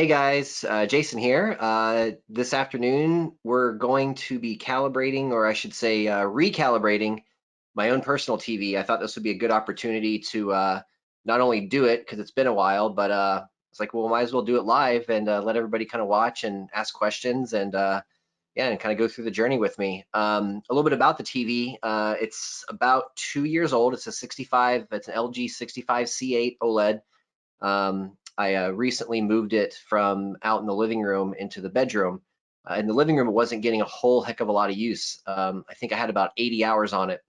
Hey guys, Jason here. This afternoon we're going to be calibrating, or I should say recalibrating my own personal TV. I thought this would be a good opportunity to not only do it because it's been a while, but it's like, well, might as well do it live and let everybody kind of watch and ask questions and yeah, and kind of go through the journey with me. A little bit about the TV. It's about 2 years old. It's a 65, it's an LG 65C8 OLED. I recently moved it from out in the living room into the bedroom. In the living room, it wasn't getting a whole heck of a lot of use. I think I had about 80 hours on it.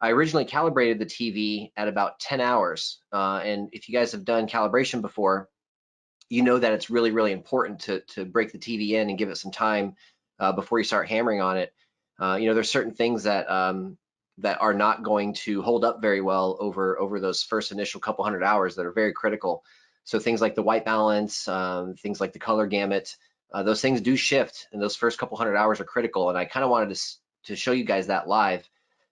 I originally calibrated the TV at about 10 hours. And if you guys have done calibration before, you know that it's really, really important to break the TV in and give it some time before you start hammering on it. There's certain things that are not going to hold up very well over those first initial couple hundred hours that are very critical. So things like the white balance, things like the color gamut, those things do shift, and those first couple hundred hours are critical. And I kind of wanted to show you guys that live.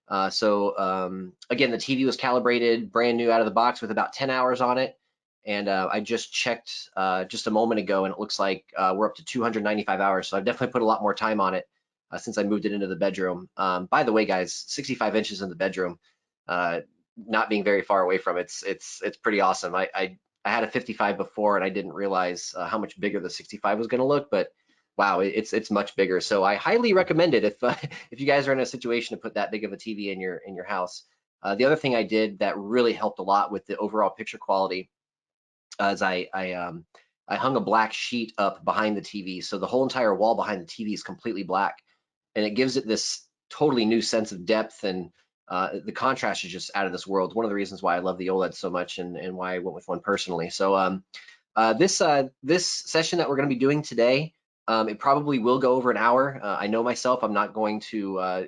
Again, the TV was calibrated brand new out of the box with about 10 hours on it. And I just checked just a moment ago, and it looks like we're up to 295 hours. So I've definitely put a lot more time on it since I moved it into the bedroom. By the way, guys, 65 inches in the bedroom, not being very far away from it's pretty awesome. I had a 55 before, and I didn't realize how much bigger the 65 was going to look, but wow, it's much bigger. So I highly recommend it if if you guys are in a situation to put that big of a TV in your house. The other thing I did that really helped a lot with the overall picture quality is I hung a black sheet up behind the TV, so the whole entire wall behind the TV is completely black, and it gives it this totally new sense of depth, and the contrast is just out of this world. One of the reasons why I love the OLED so much, and why I went with one personally. So this session that we're going to be doing today, it probably will go over an hour. I know myself. I'm not going to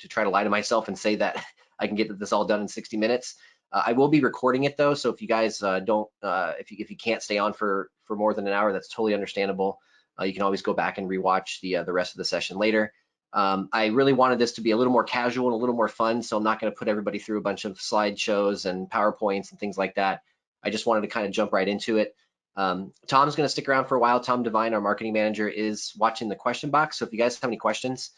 try to lie to myself and say that I can get this all done in 60 minutes. I will be recording it though, so if you guys if you can't stay on for more than an hour, that's totally understandable. You can always go back and rewatch the rest of the session later. I really wanted this to be a little more casual and a little more fun, so I'm not going to put everybody through a bunch of slideshows and PowerPoints and things like that. I just wanted to kind of jump right into it. Tom's going to stick around for a while. Tom Devine, our marketing manager, is watching the question box, so if you guys have any questions,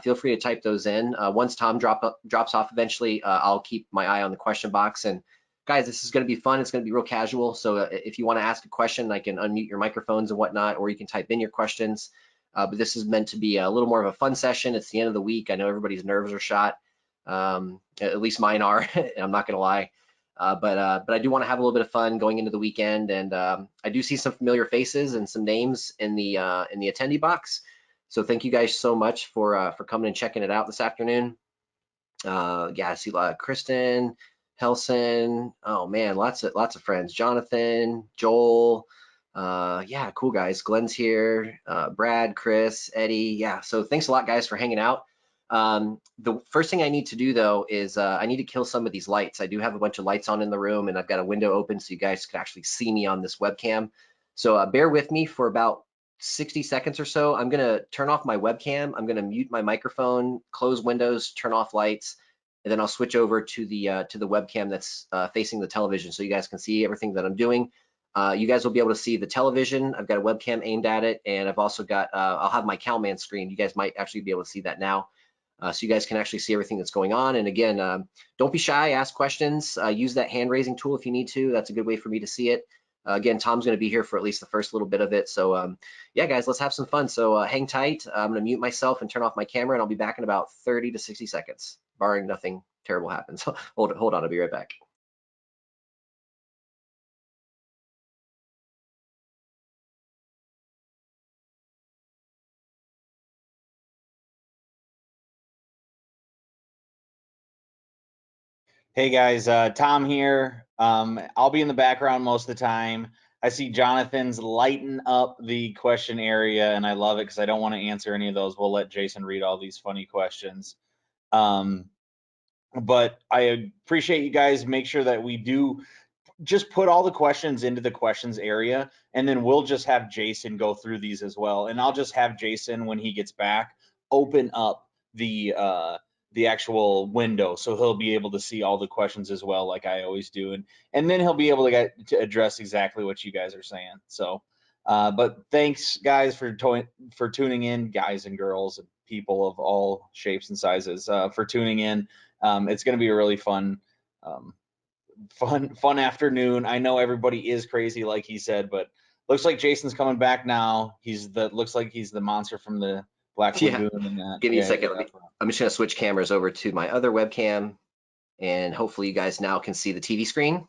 feel free to type those in. Once Tom drops off eventually, I'll keep my eye on the question box. And guys, this is going to be fun. It's going to be real casual. So if you want to ask a question, I can unmute your microphones and whatnot, or you can type in your questions. But this is meant to be a little more of a fun session. It's the end of the week. I know everybody's nerves are shot. At least mine are. I'm not going to lie. But I do want to have a little bit of fun going into the weekend. And I do see some familiar faces and some names in the attendee box. So thank you guys so much for coming and checking it out this afternoon. Yeah, I see Kristen, Helson. Oh man, lots of friends. Jonathan, Joel. Yeah, cool guys. Glenn's here. Brad, Chris, Eddie. Yeah. So thanks a lot, guys, for hanging out. The first thing I need to do though is I need to kill some of these lights. I do have a bunch of lights on in the room, and I've got a window open so you guys can actually see me on this webcam. So bear with me for about 60 seconds or so. I'm gonna turn off my webcam. I'm gonna mute my microphone, close windows, turn off lights, and then I'll switch over to the webcam that's facing the television so you guys can see everything that I'm doing. You guys will be able to see the television. I've got a webcam aimed at it, and I've also got, I'll have my Calman screen. You guys might actually be able to see that now. So you guys can actually see everything that's going on. And again, don't be shy, ask questions. Use that hand raising tool if you need to. That's a good way for me to see it. Again, Tom's going to be here for at least the first little bit of it. So yeah, guys, let's have some fun. So hang tight. I'm going to mute myself and turn off my camera, and I'll be back in about 30 to 60 seconds, barring nothing terrible happens. Hold on, I'll be right back. Hey guys, Tom here. I'll be in the background most of the time. I see Jonathan's lighting up the question area, and I love it because I don't want to answer any of those. We'll let Jason read all these funny questions. But I appreciate you guys. Make sure that we do just put all the questions into the questions area, and then we'll just have Jason go through these as well. And I'll just have Jason, when he gets back, open up the actual window, so he'll be able to see all the questions as well, like I always do, and then he'll be able to get to address exactly what you guys are saying. So But thanks guys for tuning in, guys and girls and people of all shapes and sizes, for tuning in. It's going to be a really fun afternoon. I know everybody is crazy, like he said, but looks like Jason's coming back now. Looks like he's the monster from the Black Yeah, Lagoon and that. give me a Yeah, second. yeah. I'm just gonna switch cameras over to my other webcam, and hopefully you guys now can see the TV screen.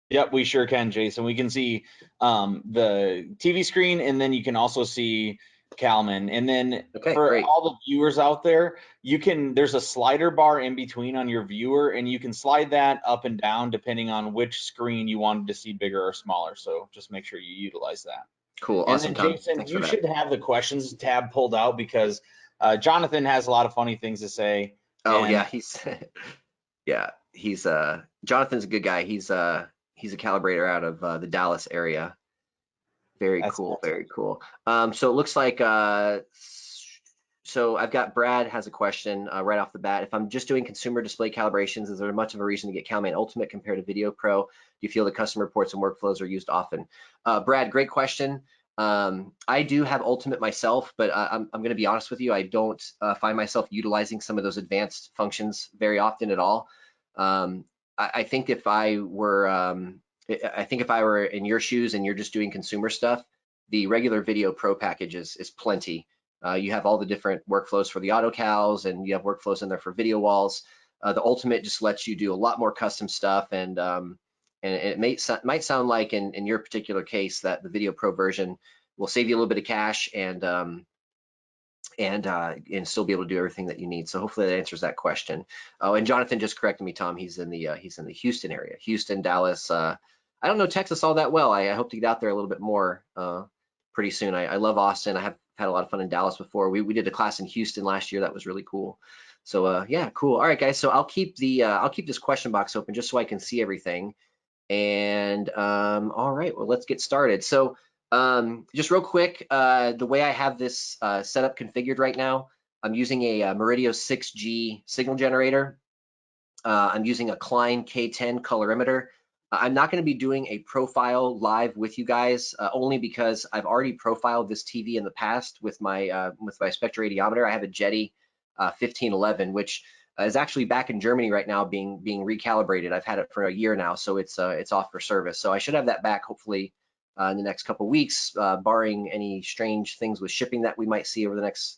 Yep, we sure can, Jason. We can see the TV screen, and then you can also see Calman. And then Okay, for great. all the viewers out there, there's a slider bar in between on your viewer, and you can slide that up and down depending on which screen you wanted to see bigger or smaller. So just make sure you utilize that. Cool, And awesome, then Tom. Jason, Thanks for you that. should have the questions tab pulled out because Jonathan has a lot of funny things to say. Oh And yeah, he's Jonathan's a good guy. He's a calibrator out of the Dallas area. Very that's cool, excellent. very cool. So it looks like so I've got Brad has a question right off the bat. If I'm just doing consumer display calibrations, is there much of a reason to get CalMan Ultimate compared to Video Pro? Do you feel the customer reports and workflows are used often? Brad, great question. I do have Ultimate myself, but I'm going to be honest with you, I don't find myself utilizing some of those advanced functions very often at all. I think if I were in your shoes and you're just doing consumer stuff, the regular Video Pro package is plenty. You have all the different workflows for the AutoCals, and you have workflows in there for video walls. The Ultimate just lets you do a lot more custom stuff, and it might sound like in your particular case that the Video Pro version will save you a little bit of cash and still be able to do everything that you need. So hopefully that answers that question. Oh, and Jonathan just corrected me, Tom. He's in the Houston area, Houston, Dallas. I don't know Texas all that well. I hope to get out there a little bit more pretty soon. I love Austin. I have had a lot of fun in Dallas before. We did a class in Houston last year. That was really cool. So yeah, cool. All right, guys. So I'll keep this question box open just so I can see everything. And all right, well, let's get started. So just real quick, the way I have this setup configured right now, I'm using a Murideo 6G signal generator. I'm using a Klein K10 colorimeter. I'm not going to be doing a profile live with you guys, only because I've already profiled this TV in the past with my spectroradiometer. I have a Jetty 1511, which is actually back in Germany right now, being recalibrated. I've had it for a year now, so it's off for service. So I should have that back hopefully in the next couple weeks, barring any strange things with shipping that we might see over the next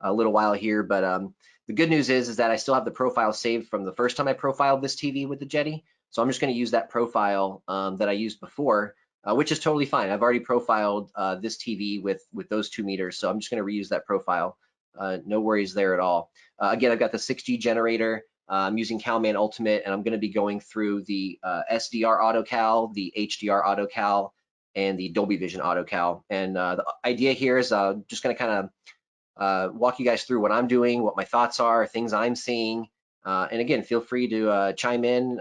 little while here. But the good news is that I still have the profile saved from the first time I profiled this TV with the Jetty. So I'm just going to use that profile that I used before, which is totally fine. I've already profiled this TV with those 2 meters, so I'm just going to reuse that profile. No worries there at all. Again, I've got the 6G generator. I'm using CalMan Ultimate, and I'm going to be going through the SDR AutoCal, the HDR AutoCal, and the Dolby Vision AutoCal. And the idea here is just going to kind of walk you guys through what I'm doing, what my thoughts are, things I'm seeing. And again, feel free to chime in.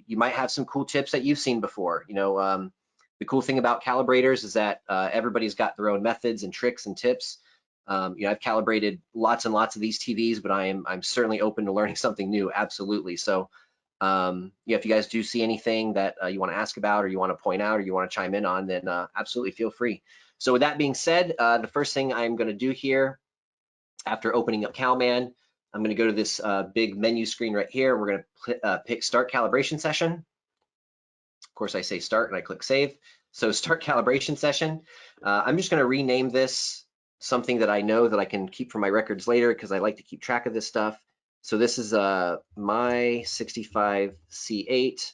You might have some cool tips that you've seen before. The cool thing about calibrators is that everybody's got their own methods and tricks and tips. I've calibrated lots and lots of these TVs, but I'm certainly open to learning something new. Absolutely. So, if you guys do see anything that you want to ask about, or you want to point out, or you want to chime in on, then absolutely feel free. So with that being said, the first thing I'm going to do here, after opening up CalMan, I'm going to go to this big menu screen right here. We're going to pick Start Calibration Session. Of course, I say Start and I click Save. So Start Calibration Session. I'm just going to rename this something that I know that I can keep for my records later, because I like to keep track of this stuff. So this is my 65C8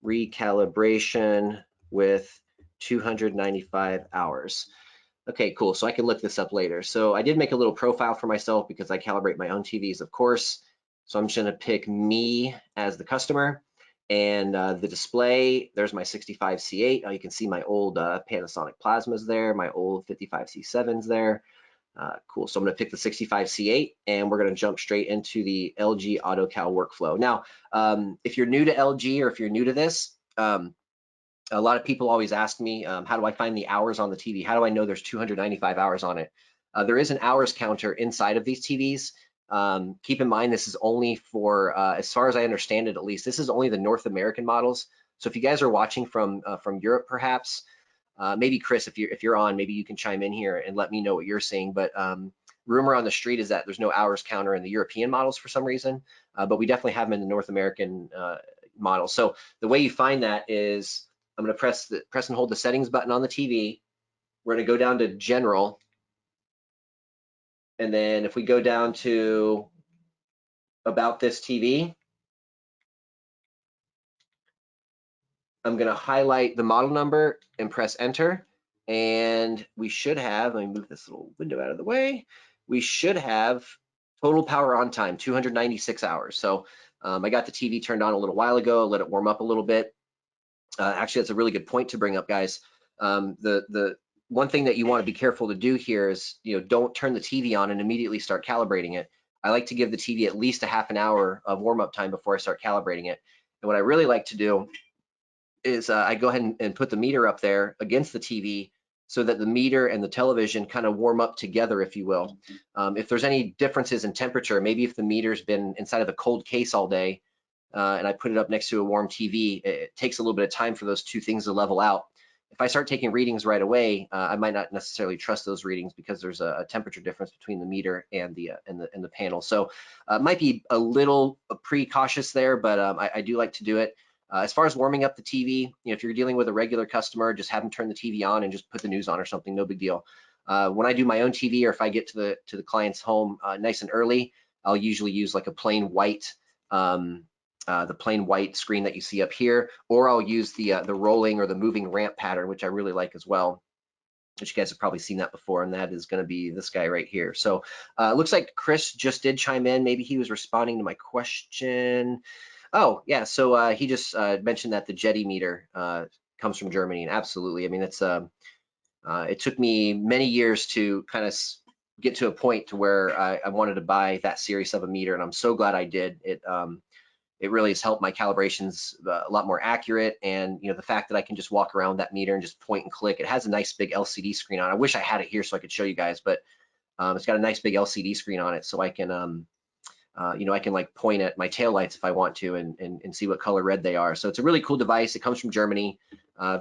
recalibration with 295 hours. Okay, cool. So I can look this up later. So I did make a little profile for myself because I calibrate my own TVs, of course. So I'm just going to pick me as the customer, and the display. There's my 65C8. Now you can see my old Panasonic plasmas there, my old 55C7s there. Cool. So I'm going to pick the 65C8, and we're going to jump straight into the LG AutoCal workflow. Now, if you're new to LG, or if you're new to this, a lot of people always ask me, how do I find the hours on the TV? How do I know there's 295 hours on it? There is an hours counter inside of these TVs. Keep in mind, this is only for, as far as I understand it, at least, this is only the North American models. So if you guys are watching from Europe, perhaps, Maybe Chris, if you're on, maybe you can chime in here and let me know what you're seeing. But rumor on the street is that there's no hours counter in the European models for some reason, but we definitely have them in the North American model. So the way you find that is I'm going to press and hold the settings button on the TV. We're going to go down to general. And then if we go down to about this TV, I'm going to highlight the model number and press enter. And we should have, let me move this little window out of the way. We should have total power on time, 296 hours. So I got the TV turned on a little while ago, let it warm up a little bit. Actually, that's a really good point to bring up, guys. The one thing that you want to be careful to do here is, don't turn the TV on and immediately start calibrating it. I like to give the TV at least a half an hour of warm-up time before I start calibrating it. And what I really like to do is I go ahead and put the meter up there against the TV so that the meter and the television kind of warm up together, if you will. If there's any differences in temperature, maybe if the meter's been inside of a cold case all day, and I put it up next to a warm TV, it takes a little bit of time for those two things to level out. If I start taking readings right away, I might not necessarily trust those readings because there's a temperature difference between the meter and the panel. So it might be a little precautious there, but I do like to do it. As far as warming up the TV, if you're dealing with a regular customer, just have them turn the TV on and just put the news on or something, no big deal. When I do my own TV, or if I get to the client's home nice and early, I'll usually use like a plain white the plain white screen that you see up here, or I'll use the rolling or the moving ramp pattern, which I really like as well, which you guys have probably seen that before, and that is going to be this guy right here. So it looks like Chris just did chime in. Maybe he was responding to my question. Oh, yeah, so he just mentioned that the Jetty meter comes from Germany, and absolutely. I mean, it took me many years to kind of get to a point to where I wanted to buy that series of a meter, and I'm so glad I did. It really has helped my calibrations a lot more accurate. And the fact that I can just walk around that meter and just point and click. It has a nice big LCD screen on it. I wish I had it here so I could show you guys, but it's got a nice big LCD screen on it, so I can I can like point at my taillights if I want to and see what color red they are. So it's a really cool device. It comes from Germany,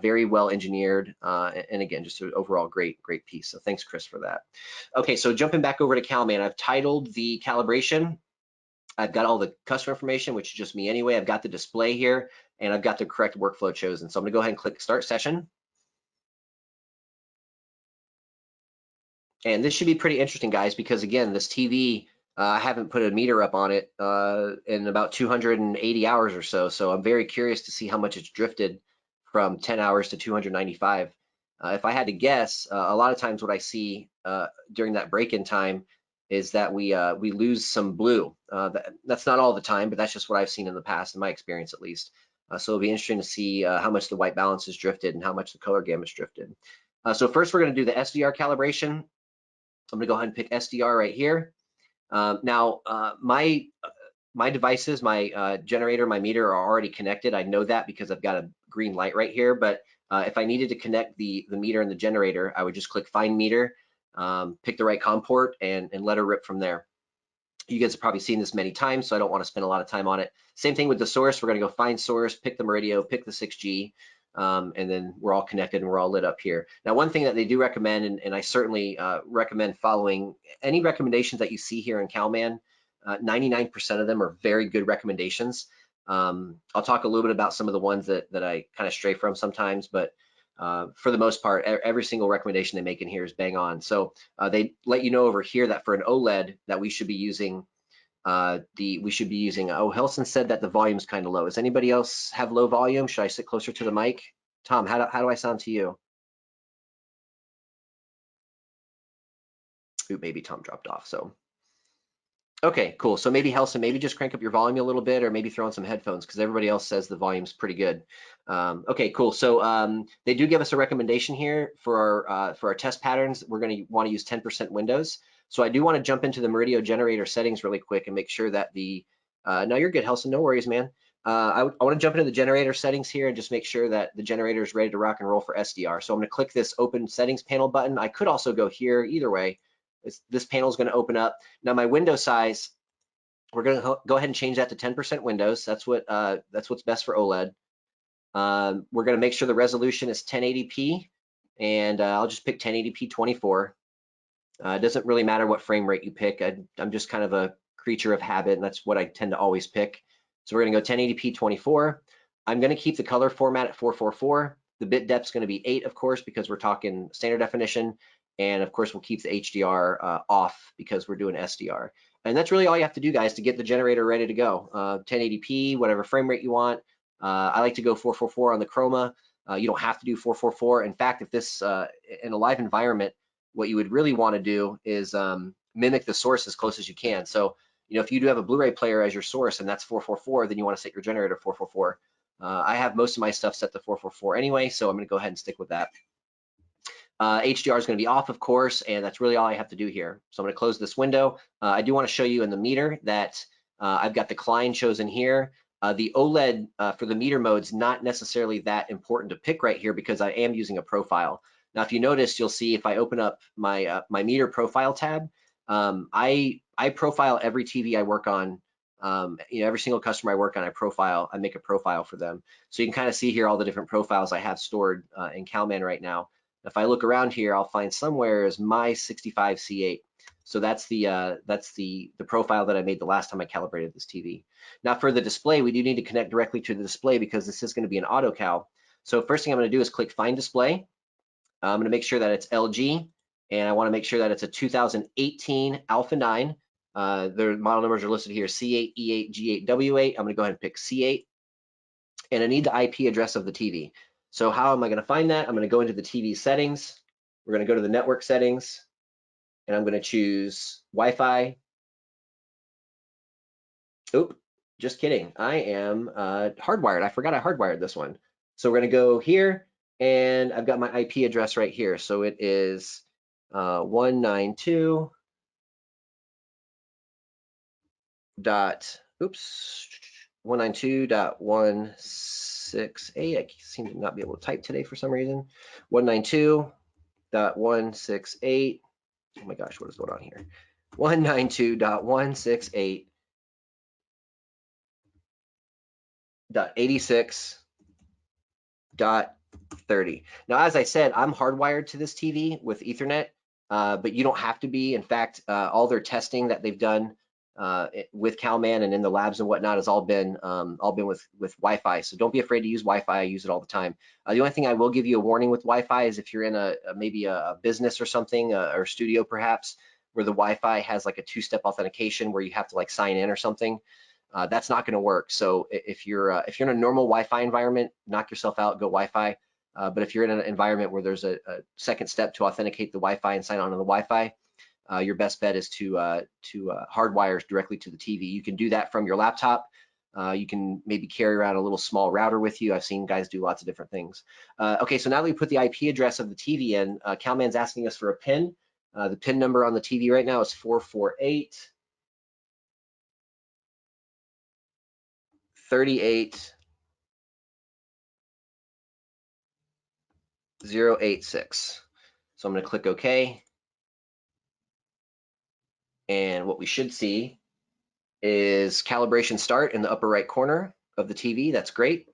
very well engineered, and again, just an overall great piece. So thanks, Chris, for that. Okay, so jumping back over to CalMan, I've titled the calibration. I've got all the customer information, which is just me anyway. I've got the display here, and I've got the correct workflow chosen. So I'm gonna go ahead and click Start Session. And this should be pretty interesting, guys, because again, this TV, I haven't put a meter up on it in about 280 hours or so. So I'm very curious to see how much it's drifted from 10 hours to 295. If I had to guess, a lot of times what I see during that break-in time is that we lose some blue. That's not all the time, but that's just what I've seen in the past, in my experience at least. So it'll be interesting to see how much the white balance has drifted and how much the color gamut's drifted. So first we're going to do the SDR calibration. I'm going to go ahead and pick SDR right here. Now my devices, my generator, my meter are already connected. I know that because I've got a green light right here. But if I needed to connect the meter and the generator, I would just click Find Meter, pick the right COM port, and let her rip from there. You guys have probably seen this many times, so I don't want to spend a lot of time on it. Same thing with the source. We're going to go find source, pick the Murideo, pick the 6G, and then we're all connected and we're all lit up here. Now, one thing that they do recommend, and I certainly recommend following any recommendations that you see here in CalMan. 99% of them are very good recommendations. I'll talk a little bit about some of the ones that I kind of stray from sometimes, but for the most part, every single recommendation they make in here is bang on. So they let you know over here that for an OLED that we should be using oh, Helson said that the volume's kind of low. Does anybody else have low volume? Should I sit closer to the mic? Tom, how do I sound to you? Ooh, maybe Tom dropped off. So okay, cool. So maybe Helson, maybe just crank up your volume a little bit, or maybe throw on some headphones because everybody else says the volume's pretty good. Okay, cool. So they do give us a recommendation here for our test patterns. We're going to want to use 10% Windows. So I do want to jump into the Murideo generator settings really quick and make sure that no, you're good, Helson. No worries, man. I want to jump into the generator settings here and just make sure that the generator is ready to rock and roll for SDR. So I'm going to click this Open Settings Panel button. I could also go here. Either way, this panel is going to open up. Now my window size, we're going to go ahead and change that to 10% Windows. That's what's best for OLED. We're going to make sure the resolution is 1080p. and I'll just pick 1080p 24. It doesn't really matter what frame rate you pick. I'm just kind of a creature of habit, and that's what I tend to always pick. So we're gonna go 1080p 24. I'm gonna keep the color format at 444. The bit depth is gonna be 8, of course, because we're talking standard definition. And of course, we'll keep the HDR off because we're doing SDR. And that's really all you have to do, guys, to get the generator ready to go. 1080p, whatever frame rate you want. I like to go 444 on the chroma. You don't have to do 444. In fact, if this in a live environment, what you would really want to do is mimic the source as close as you can. So, if you do have a Blu-ray player as your source and that's 444, then you want to set your generator 444. I have most of my stuff set to 444 anyway, so I'm going to go ahead and stick with that. HDR is going to be off, of course, and that's really all I have to do here. So I'm going to close this window. I do want to show you in the meter that I've got the Klein chosen here. The OLED for the meter mode is not necessarily that important to pick right here because I am using a profile. Now, if you notice, you'll see if I open up my my meter profile tab, I profile every TV I work on. Every single customer I work on, I make a profile for them. So you can kind of see here all the different profiles I have stored in CalMan right now. If I look around here, I'll find somewhere is my 65C8. So that's the profile that I made the last time I calibrated this TV. Now for the display, we do need to connect directly to the display because this is going to be an auto cal. So first thing I'm going to do is click Find Display. I'm going to make sure that it's LG, and I want to make sure that it's a 2018 Alpha 9. Their model numbers are listed here: C8, E8, G8, W8. I'm going to go ahead and pick C8, and I need the IP address of the TV. So how am I going to find that? I'm going to go into the TV settings. We're going to go to the network settings, and I'm going to choose Wi-Fi. Oop, just kidding. I am hardwired. I forgot I hardwired this one. So we're going to go here, and I've got my IP address right here. So it is 192 dot, oops, 192.168. I seem to not be able to type today for some reason. 192.168. Oh my gosh, what is going on here? 192.168.86.30. Now, as I said, I'm hardwired to this TV with Ethernet, but you don't have to be. In fact, all their testing that they've done with CalMan and in the labs and whatnot has all been with Wi-Fi. So don't be afraid to use Wi-Fi. I use it all the time. The only thing I will give you a warning with Wi-Fi is if you're in maybe a business or something, or studio perhaps, where the Wi-Fi has like a two-step authentication where you have to like sign in or something. That's not going to work. So if you're in a normal Wi-Fi environment, knock yourself out, go Wi-Fi. But if you're in an environment where there's a second step to authenticate the Wi-Fi and sign on to the Wi-Fi, your best bet is to hardwire directly to the TV. You can do that from your laptop. You can maybe carry around a little small router with you. I've seen guys do lots of different things. Okay, so now that we put the IP address of the TV in, CalMan's asking us for a PIN. The PIN number on the TV right now is 448 38 086. So I'm going to click OK. And what we should see is calibration start in the upper right corner of the TV. That's great.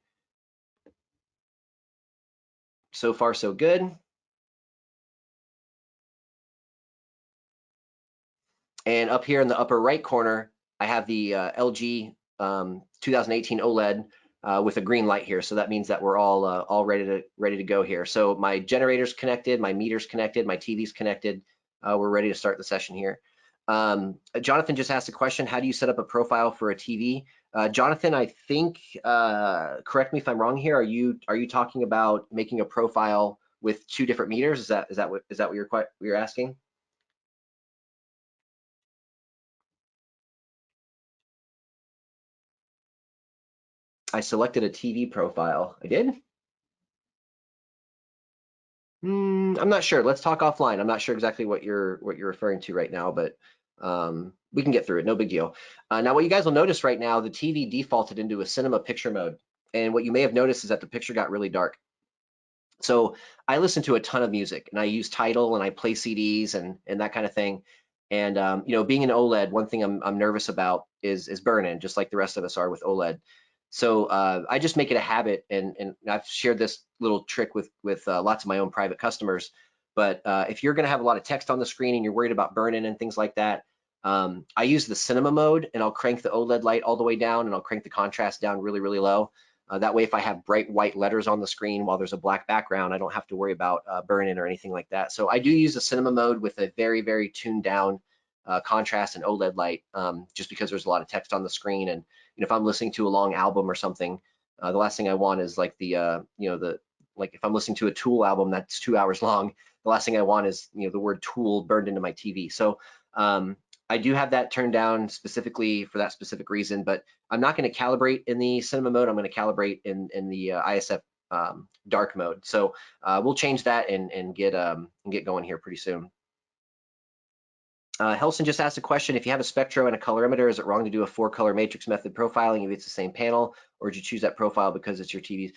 So far, so good. And up here in the upper right corner, I have the LG 2018 OLED with a green light here. So that means that we're all ready to go here. So my generator's connected, my meter's connected, my TV's connected. We're ready to start the session here. Jonathan just asked a question: how do you set up a profile for a TV? Jonathan, I think, correct me if I'm wrong here. Are you talking about making a profile with two different meters? Is that what you're asking? I selected a TV profile. I did? I'm not sure. Let's talk offline. I'm not sure exactly what you're referring to right now, but we can get through it. No big deal. Now, what you guys will notice right now, the TV defaulted into a cinema picture mode. And what you may have noticed is that the picture got really dark. So I listen to a ton of music, and I use Tidal, and I play CDs and that kind of thing. And being an OLED, one thing I'm nervous about is burn-in, just like the rest of us are with OLED. So I just make it a habit, and I've shared this little trick with lots of my own private customers. But if you're going to have a lot of text on the screen and you're worried about burn-in and things like that, I use the cinema mode, and I'll crank the OLED light all the way down, and I'll crank the contrast down really, really low. That way, if I have bright white letters on the screen while there's a black background, I don't have to worry about burn-in or anything like that. So I do use the cinema mode with a very, very tuned down contrast and OLED light, just because there's a lot of text on the screen. And if I'm listening to a long album or something, the last thing I want is like like if I'm listening to a Tool album that's 2 hours long, the last thing I want is the word Tool burned into my TV. So I do have that turned down specifically for that specific reason, but I'm not going to calibrate in the cinema mode. I'm going to calibrate in the ISF dark mode. So we'll change that and get going here pretty soon. Helson just asked a question: if you have a spectro and a colorimeter, is it wrong to do a 4-color matrix method profiling if it's the same panel, or did you choose that profile because it's your TV?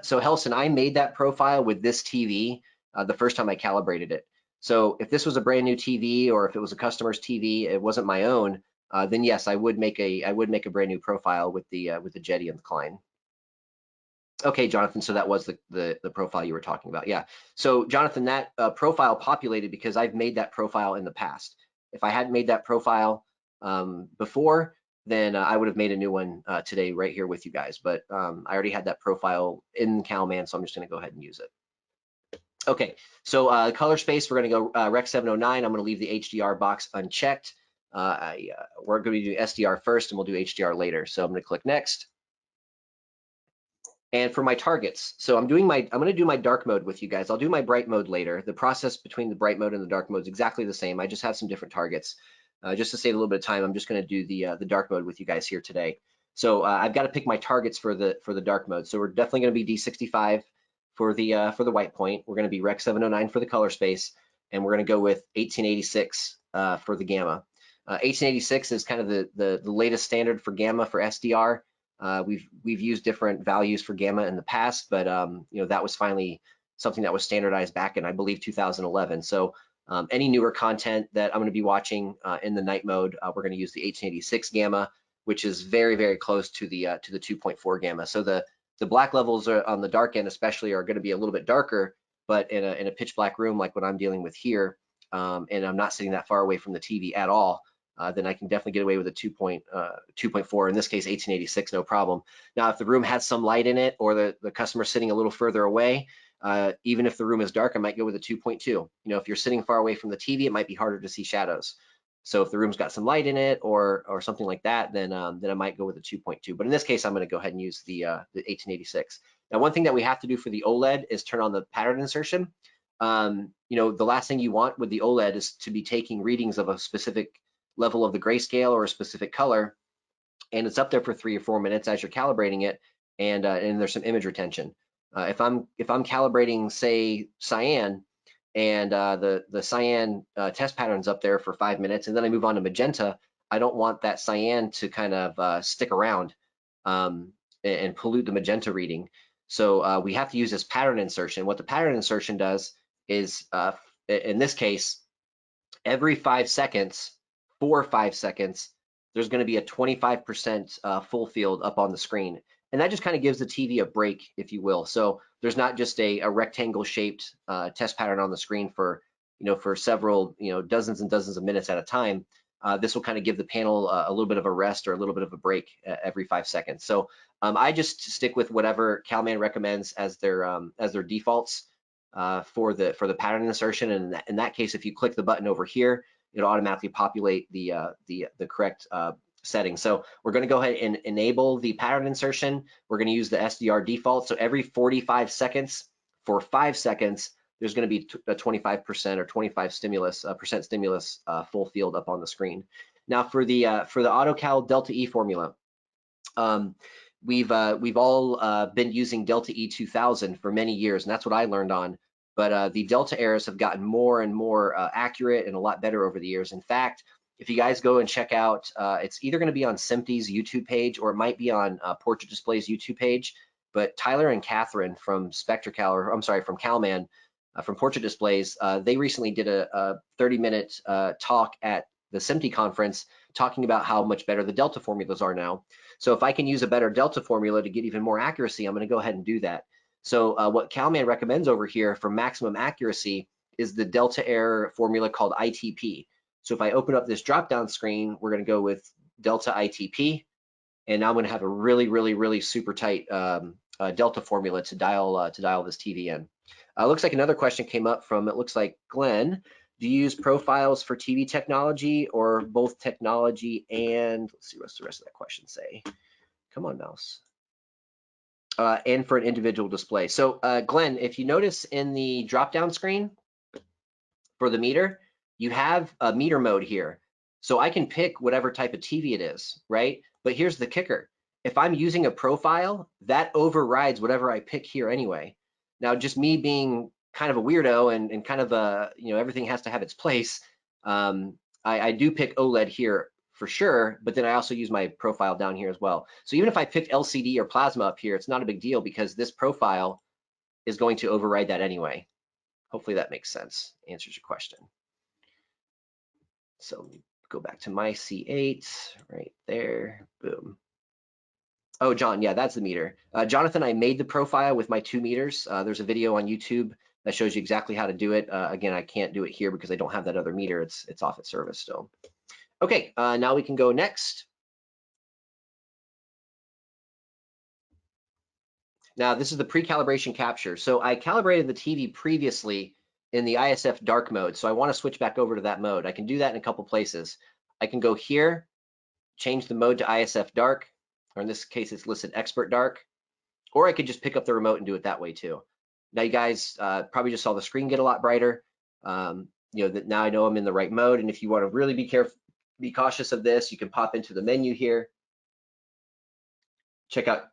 So Helson, I made that profile with this TV the first time I calibrated it. So if this was a brand new TV, or if it was a customer's TV, it wasn't my own, then yes, I would make a brand new profile with the Jetty and the Klein. Okay, Jonathan, so that was the profile you were talking about. Yeah. So Jonathan, that profile populated because I've made that profile in the past. If I hadn't made that profile before, then I would have made a new one today right here with you guys. But I already had that profile in CalMan, so I'm just going to go ahead and use it. Okay, so color space, we're going to go Rec 709. I'm going to leave the HDR box unchecked. We're going to do SDR first, and we'll do HDR later. So I'm going to click next. And for my targets, so I'm going to do my dark mode with you guys. I'll do my bright mode later. The process between the bright mode and the dark mode is exactly the same. I just have some different targets. Just to save a little bit of time, I'm just going to do the dark mode with you guys here today. So I've got to pick my targets for the dark mode. So we're definitely going to be D65 for the white point. We're going to be Rec 709 for the color space, and we're going to go with 1886 for the gamma. 1886 is kind of the latest standard for gamma for SDR. We've used different values for gamma in the past, but that was finally something that was standardized back in, I believe, 2011. So any newer content that I'm going to be watching in the night mode, we're going to use the 1886 gamma, which is very, very close to the 2.4 gamma. So the black levels are on the dark end, especially, are going to be a little bit darker, but in a pitch black room like what I'm dealing with here, and I'm not sitting that far away from the TV at all, then I can definitely get away with a 2.4, in this case 1886, no problem. Now, if the room has some light in it, or the customer's sitting a little further away, even if the room is dark, I might go with a 2.2. If you're sitting far away from the TV, it might be harder to see shadows. So if the room's got some light in it, or something like that, then I might go with a 2.2. But in this case, I'm going to go ahead and use the 1886. Now, one thing that we have to do for the OLED is turn on the pattern insertion. The last thing you want with the OLED is to be taking readings of a specific level of the grayscale or a specific color, and it's up there for 3 or 4 minutes as you're calibrating it, and there's some image retention. If I'm calibrating, say, cyan, and the cyan test pattern's up there for 5 minutes, and then I move on to magenta, I don't want that cyan to kind of stick around and pollute the magenta reading. So we have to use this pattern insertion. What the pattern insertion does is, in this case, every 5 seconds, for 5 seconds, there's going to be a 25% full field up on the screen. And that just kind of gives the TV a break, if you will. So there's not just a rectangle shaped test pattern on the screen for several, dozens and dozens of minutes at a time. This will kind of give the panel a little bit of a rest or a little bit of a break every 5 seconds. So I just stick with whatever CalMan recommends as their defaults for the pattern insertion. And in that case, if you click the button over here, it'll automatically populate the correct setting. So we're going to go ahead and enable the pattern insertion. We're going to use the SDR default. So every 45 seconds for 5 seconds, there's going to be a 25% or 25 percent stimulus full field up on the screen. Now for the AutoCal Delta E formula, we've all been using Delta E 2000 for many years, and that's what I learned on. But the Delta errors have gotten more and more accurate and a lot better over the years. In fact, if you guys go and check out, it's either going to be on SMPTE's YouTube page, or it might be on Portrait Display's YouTube page. But Tyler and Catherine from from CalMan, from Portrait Displays, they recently did a 30-minute talk at SMPTE conference, talking about how much better the delta formulas are now. So if I can use a better delta formula to get even more accuracy, I'm going to go ahead and do that. So what CalMan recommends over here for maximum accuracy is the delta error formula called ITP. So if I open up this drop-down screen, we're going to go with delta ITP, and now I'm going to have a really super tight delta formula to dial this TV in. Looks like another question came up from, it looks like Glenn. Do you use profiles for TV technology or both technology and, let's see what's the rest of that question say. Come on, mouse. And for an individual display. So Glenn, if you notice in the drop-down screen for the meter, you have a meter mode here. So I can pick whatever type of TV it is, right? But here's the kicker. If I'm using a profile, that overrides whatever I pick here anyway. Now, just me being kind of a weirdo and kind of a, everything has to have its place, I do pick OLED here for sure, but then I also use my profile down here as well. So even if I picked LCD or plasma up here, it's not a big deal because this profile is going to override that anyway. Hopefully that makes sense, answers your question. So go back to my C8 right there, boom. Oh, John, yeah, that's the meter. Jonathan, I made the profile with my 2 meters. There's a video on YouTube that shows you exactly how to do it. Again, I can't do it here because I don't have that other meter. It's off at service still. Okay, now we can go next. Now this is the pre-calibration capture. So I calibrated the TV previously in the ISF dark mode. So I want to switch back over to that mode. I can do that in a couple places. I can go here, change the mode to ISF dark, or in this case, it's listed expert dark, or I could just pick up the remote and do it that way too. Now you guys probably just saw the screen get a lot brighter. That now I know I'm in the right mode. And if you want to really be cautious of this, you can pop into the menu here, check out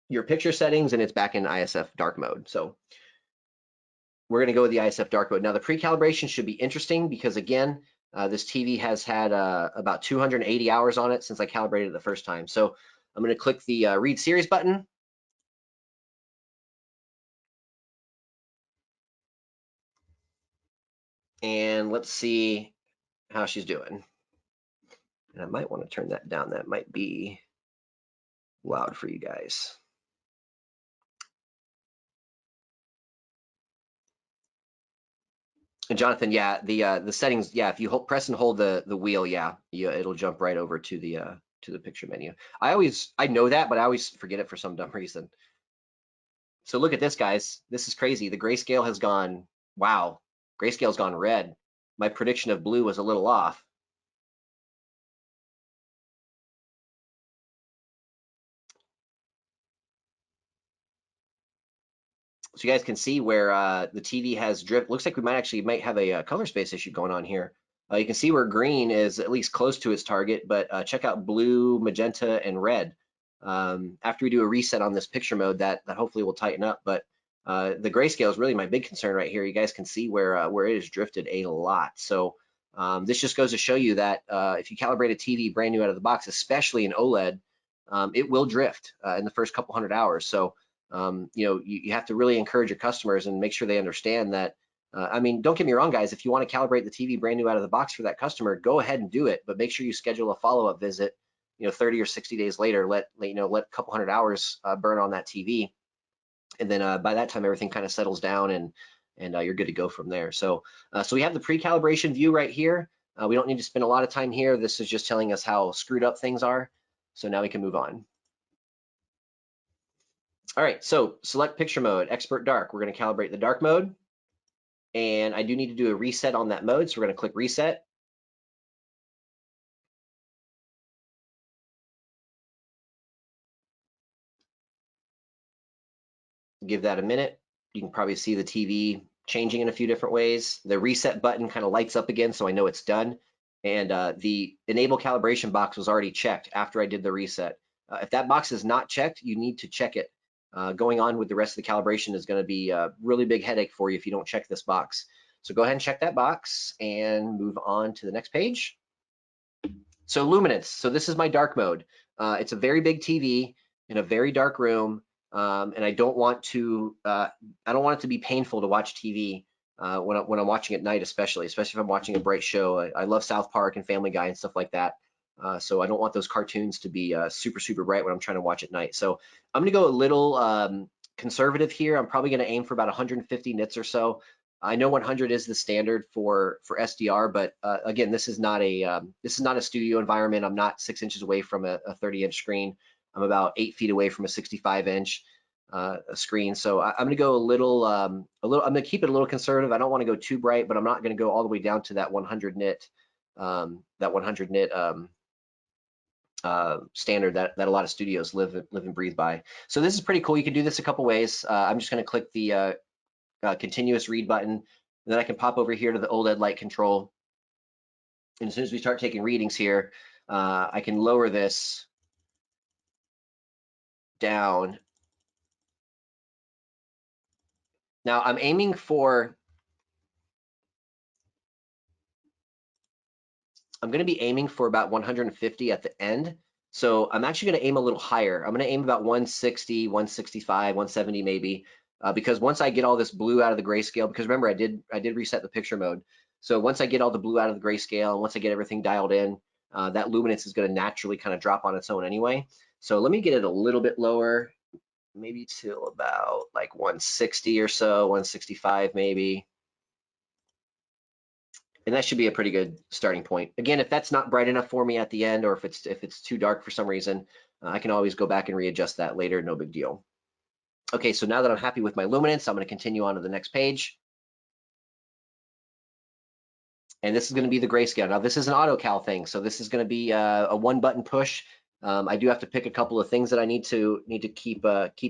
your picture settings, and it's back in ISF dark mode. So we're going to go with the ISF dark mode. Now the pre-calibration should be interesting because again, this TV has had about 280 hours on it since I calibrated it the first time. So I'm going to click the read series button. And let's see how she's doing. And I might want to turn that down. That might be loud for you guys. And Jonathan, yeah, the settings, yeah, if you press and hold the wheel, yeah, it'll jump right over to the picture menu. I know that, but I always forget it for some dumb reason. So look at this, guys. This is crazy. The grayscale has gone, wow, grayscale's gone red. My prediction of blue was a little off. So you guys can see where the TV has drift. Looks like we might have a color space issue going on here. You can see where green is at least close to its target, but check out blue, magenta, and red. After we do a reset on this picture mode, that hopefully will tighten up. But the grayscale is really my big concern right here. You guys can see where it has drifted a lot. So this just goes to show you that if you calibrate a TV brand new out of the box, especially in OLED, it will drift in the first couple hundred hours. So you have to really encourage your customers and make sure they understand that. I mean, don't get me wrong, guys. If you want to calibrate the TV brand new out of the box for that customer, go ahead and do it. But make sure you schedule a follow-up visit. 30 or 60 days later. Let a couple hundred hours burn on that TV, and then by that time everything kind of settles down and you're good to go from there. So we have the pre-calibration view right here. We don't need to spend a lot of time here. This is just telling us how screwed up things are. So now we can move on. All right, so select picture mode, expert dark. We're going to calibrate the dark mode. And I do need to do a reset on that mode. So we're going to click reset. Give that a minute. You can probably see the TV changing in a few different ways. The reset button kind of lights up again, so I know it's done. And the enable calibration box was already checked after I did the reset. If that box is not checked, you need to check it. Going on with the rest of the calibration is going to be a really big headache for you if you don't check this box. So go ahead and check that box and move on to the next page. So luminance. So this is my dark mode. It's a very big TV in a very dark room. And I don't want it to be painful to watch TV when I'm watching at night, especially if I'm watching a bright show. I love South Park and Family Guy and stuff like that. So I don't want those cartoons to be super bright when I'm trying to watch at night. So I'm gonna go a little conservative here. I'm probably gonna aim for about 150 nits or so. I know 100 is the standard for SDR, but again, this is not a studio environment. I'm not 6 inches away from a 30-inch screen. I'm about 8 feet away from a 65-inch screen. So I'm going to go I'm going to keep it a little conservative. I don't want to go too bright, but I'm not going to go all the way down to that 100 nit, standard that a lot of studios live and breathe by. So this is pretty cool. You can do this a couple ways. I'm just going to click the continuous read button, and then I can pop over here to the OLED light control. And as soon as we start taking readings here, I can lower this down. Now I'm aiming for, I'm going to be aiming for about 150 at the end. So I'm actually going to aim a little higher. I'm going to aim about 160, 165, 170 maybe, because once I get all this blue out of the grayscale, because remember I did reset the picture mode. So once I get all the blue out of the grayscale and once I get everything dialed in, that luminance is going to naturally kind of drop on its own anyway. So let me get it a little bit lower, maybe till about like 160 or so, 165 maybe. And that should be a pretty good starting point. Again, if that's not bright enough for me at the end, or if it's too dark for some reason, I can always go back and readjust that later, no big deal. Okay, so now that I'm happy with my luminance, I'm going to continue on to the next page. And this is going to be the grayscale. Now this is an auto cal thing, so this is going to be a one button push. I do have to pick a couple of things that I need to keep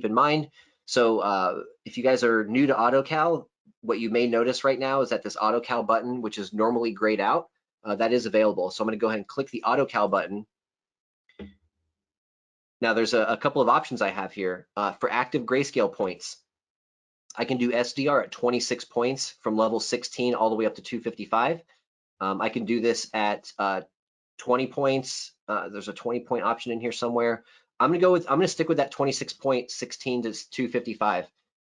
in mind. So if you guys are new to auto cal, what you may notice right now is that this auto cal button, which is normally grayed out, that is available. So I'm going to go ahead and click the auto cal button. Now there's a couple of options I have here for active grayscale points. I can do SDR at 26 points from level 16 all the way up to 255. I can do this at 20 points. There's a 20-point option in here somewhere. I'm gonna stick with that 26 point, 16 to 255.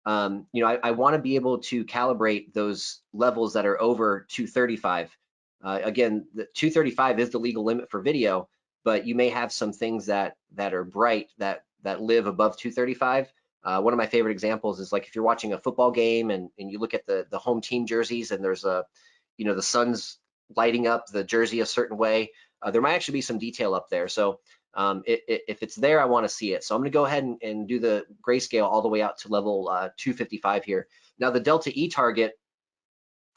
You know, I want to be able to calibrate those levels that are over 235. Again, the 235 is the legal limit for video, but you may have some things that are bright that live above 235. One of my favorite examples is like if you're watching a football game and you look at the home team jerseys and there's the sun's lighting up the jersey a certain way, there might actually be some detail up there. So if it's there, I want to see it. So I'm going to go ahead and do the grayscale all the way out to level 255 here. Now the delta E target,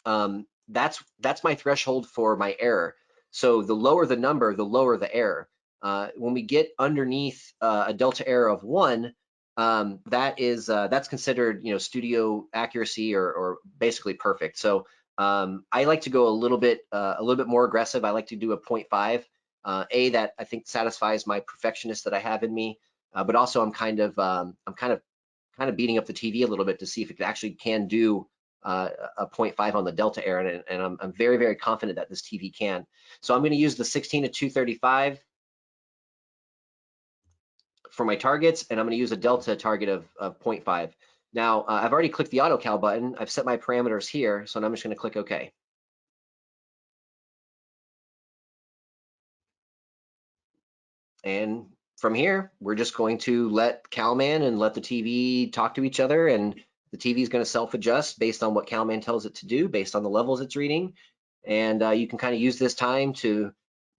that's my threshold for my error. So the lower the number, the lower the error. When we get underneath a delta error of 1, that's considered studio accuracy or basically perfect. So I like to go a little bit more aggressive. I like to do a 0.5. That I think satisfies my perfectionist that I have in me, but also I'm kind of beating up the TV a little bit to see if it actually can do a 0.5 on the delta error, and I'm very confident that this TV can. So I'm going to use the 16 to 235 for my targets, and I'm going to use a delta target of 0.5. Now I've already clicked the auto cal button. I've set my parameters here, so I'm just going to click OK. And from here, we're just going to let CalMan and let the TV talk to each other, and the TV is going to self-adjust based on what CalMan tells it to do, based on the levels it's reading. And you can kind of use this time to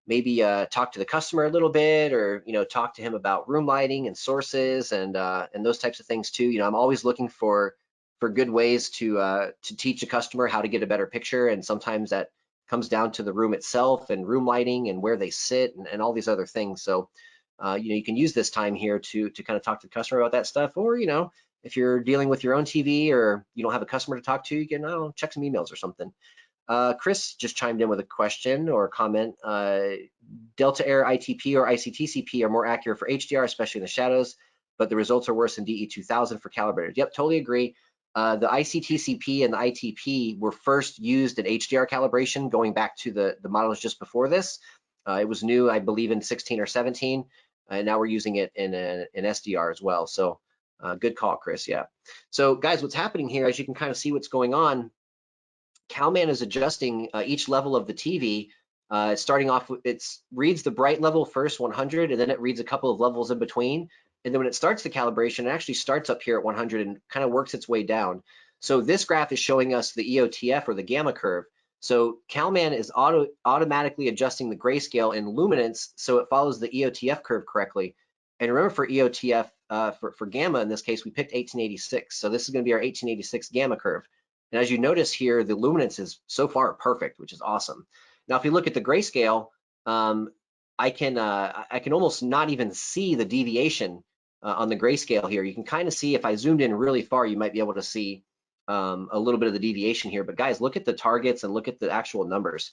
maybe talk to the customer a little bit, or talk to him about room lighting and sources and those types of things too. I'm always looking for good ways to teach a customer how to get a better picture, and sometimes that comes down to the room itself and room lighting and where they sit and all these other things. So you can use this time here to kind of talk to the customer about that stuff, or if you're dealing with your own TV or you don't have a customer to talk to, you can check some emails or something. Chris just chimed in with a question or a comment. Delta error ITP or ICTCP are more accurate for HDR, especially in the shadows, but the results are worse in DE2000 for calibrators. Yep, totally agree. The ICTCP and the ITP were first used in HDR calibration going back to the models just before this. It was new, I believe, in 16 or 17, and now we're using it in SDR as well. So good call, Chris. Yeah. So guys, what's happening here, as you can kind of see what's going on, CalMan is adjusting each level of the TV. Starting off, it reads the bright level first, 100, and then it reads a couple of levels in between. And then when it starts the calibration, it actually starts up here at 100 and kind of works its way down. So this graph is showing us the EOTF, or the gamma curve. So CalMan is automatically adjusting the grayscale and luminance so it follows the EOTF curve correctly. And remember, for EOTF, for gamma in this case, we picked 1886. So this is going to be our 1886 gamma curve. And as you notice here, the luminance is so far perfect, which is awesome. Now, if you look at the grayscale, I can almost not even see the deviation on the grayscale here. You can kind of see, if I zoomed in really far, you might be able to see a little bit of the deviation here. But guys, look at the targets and look at the actual numbers.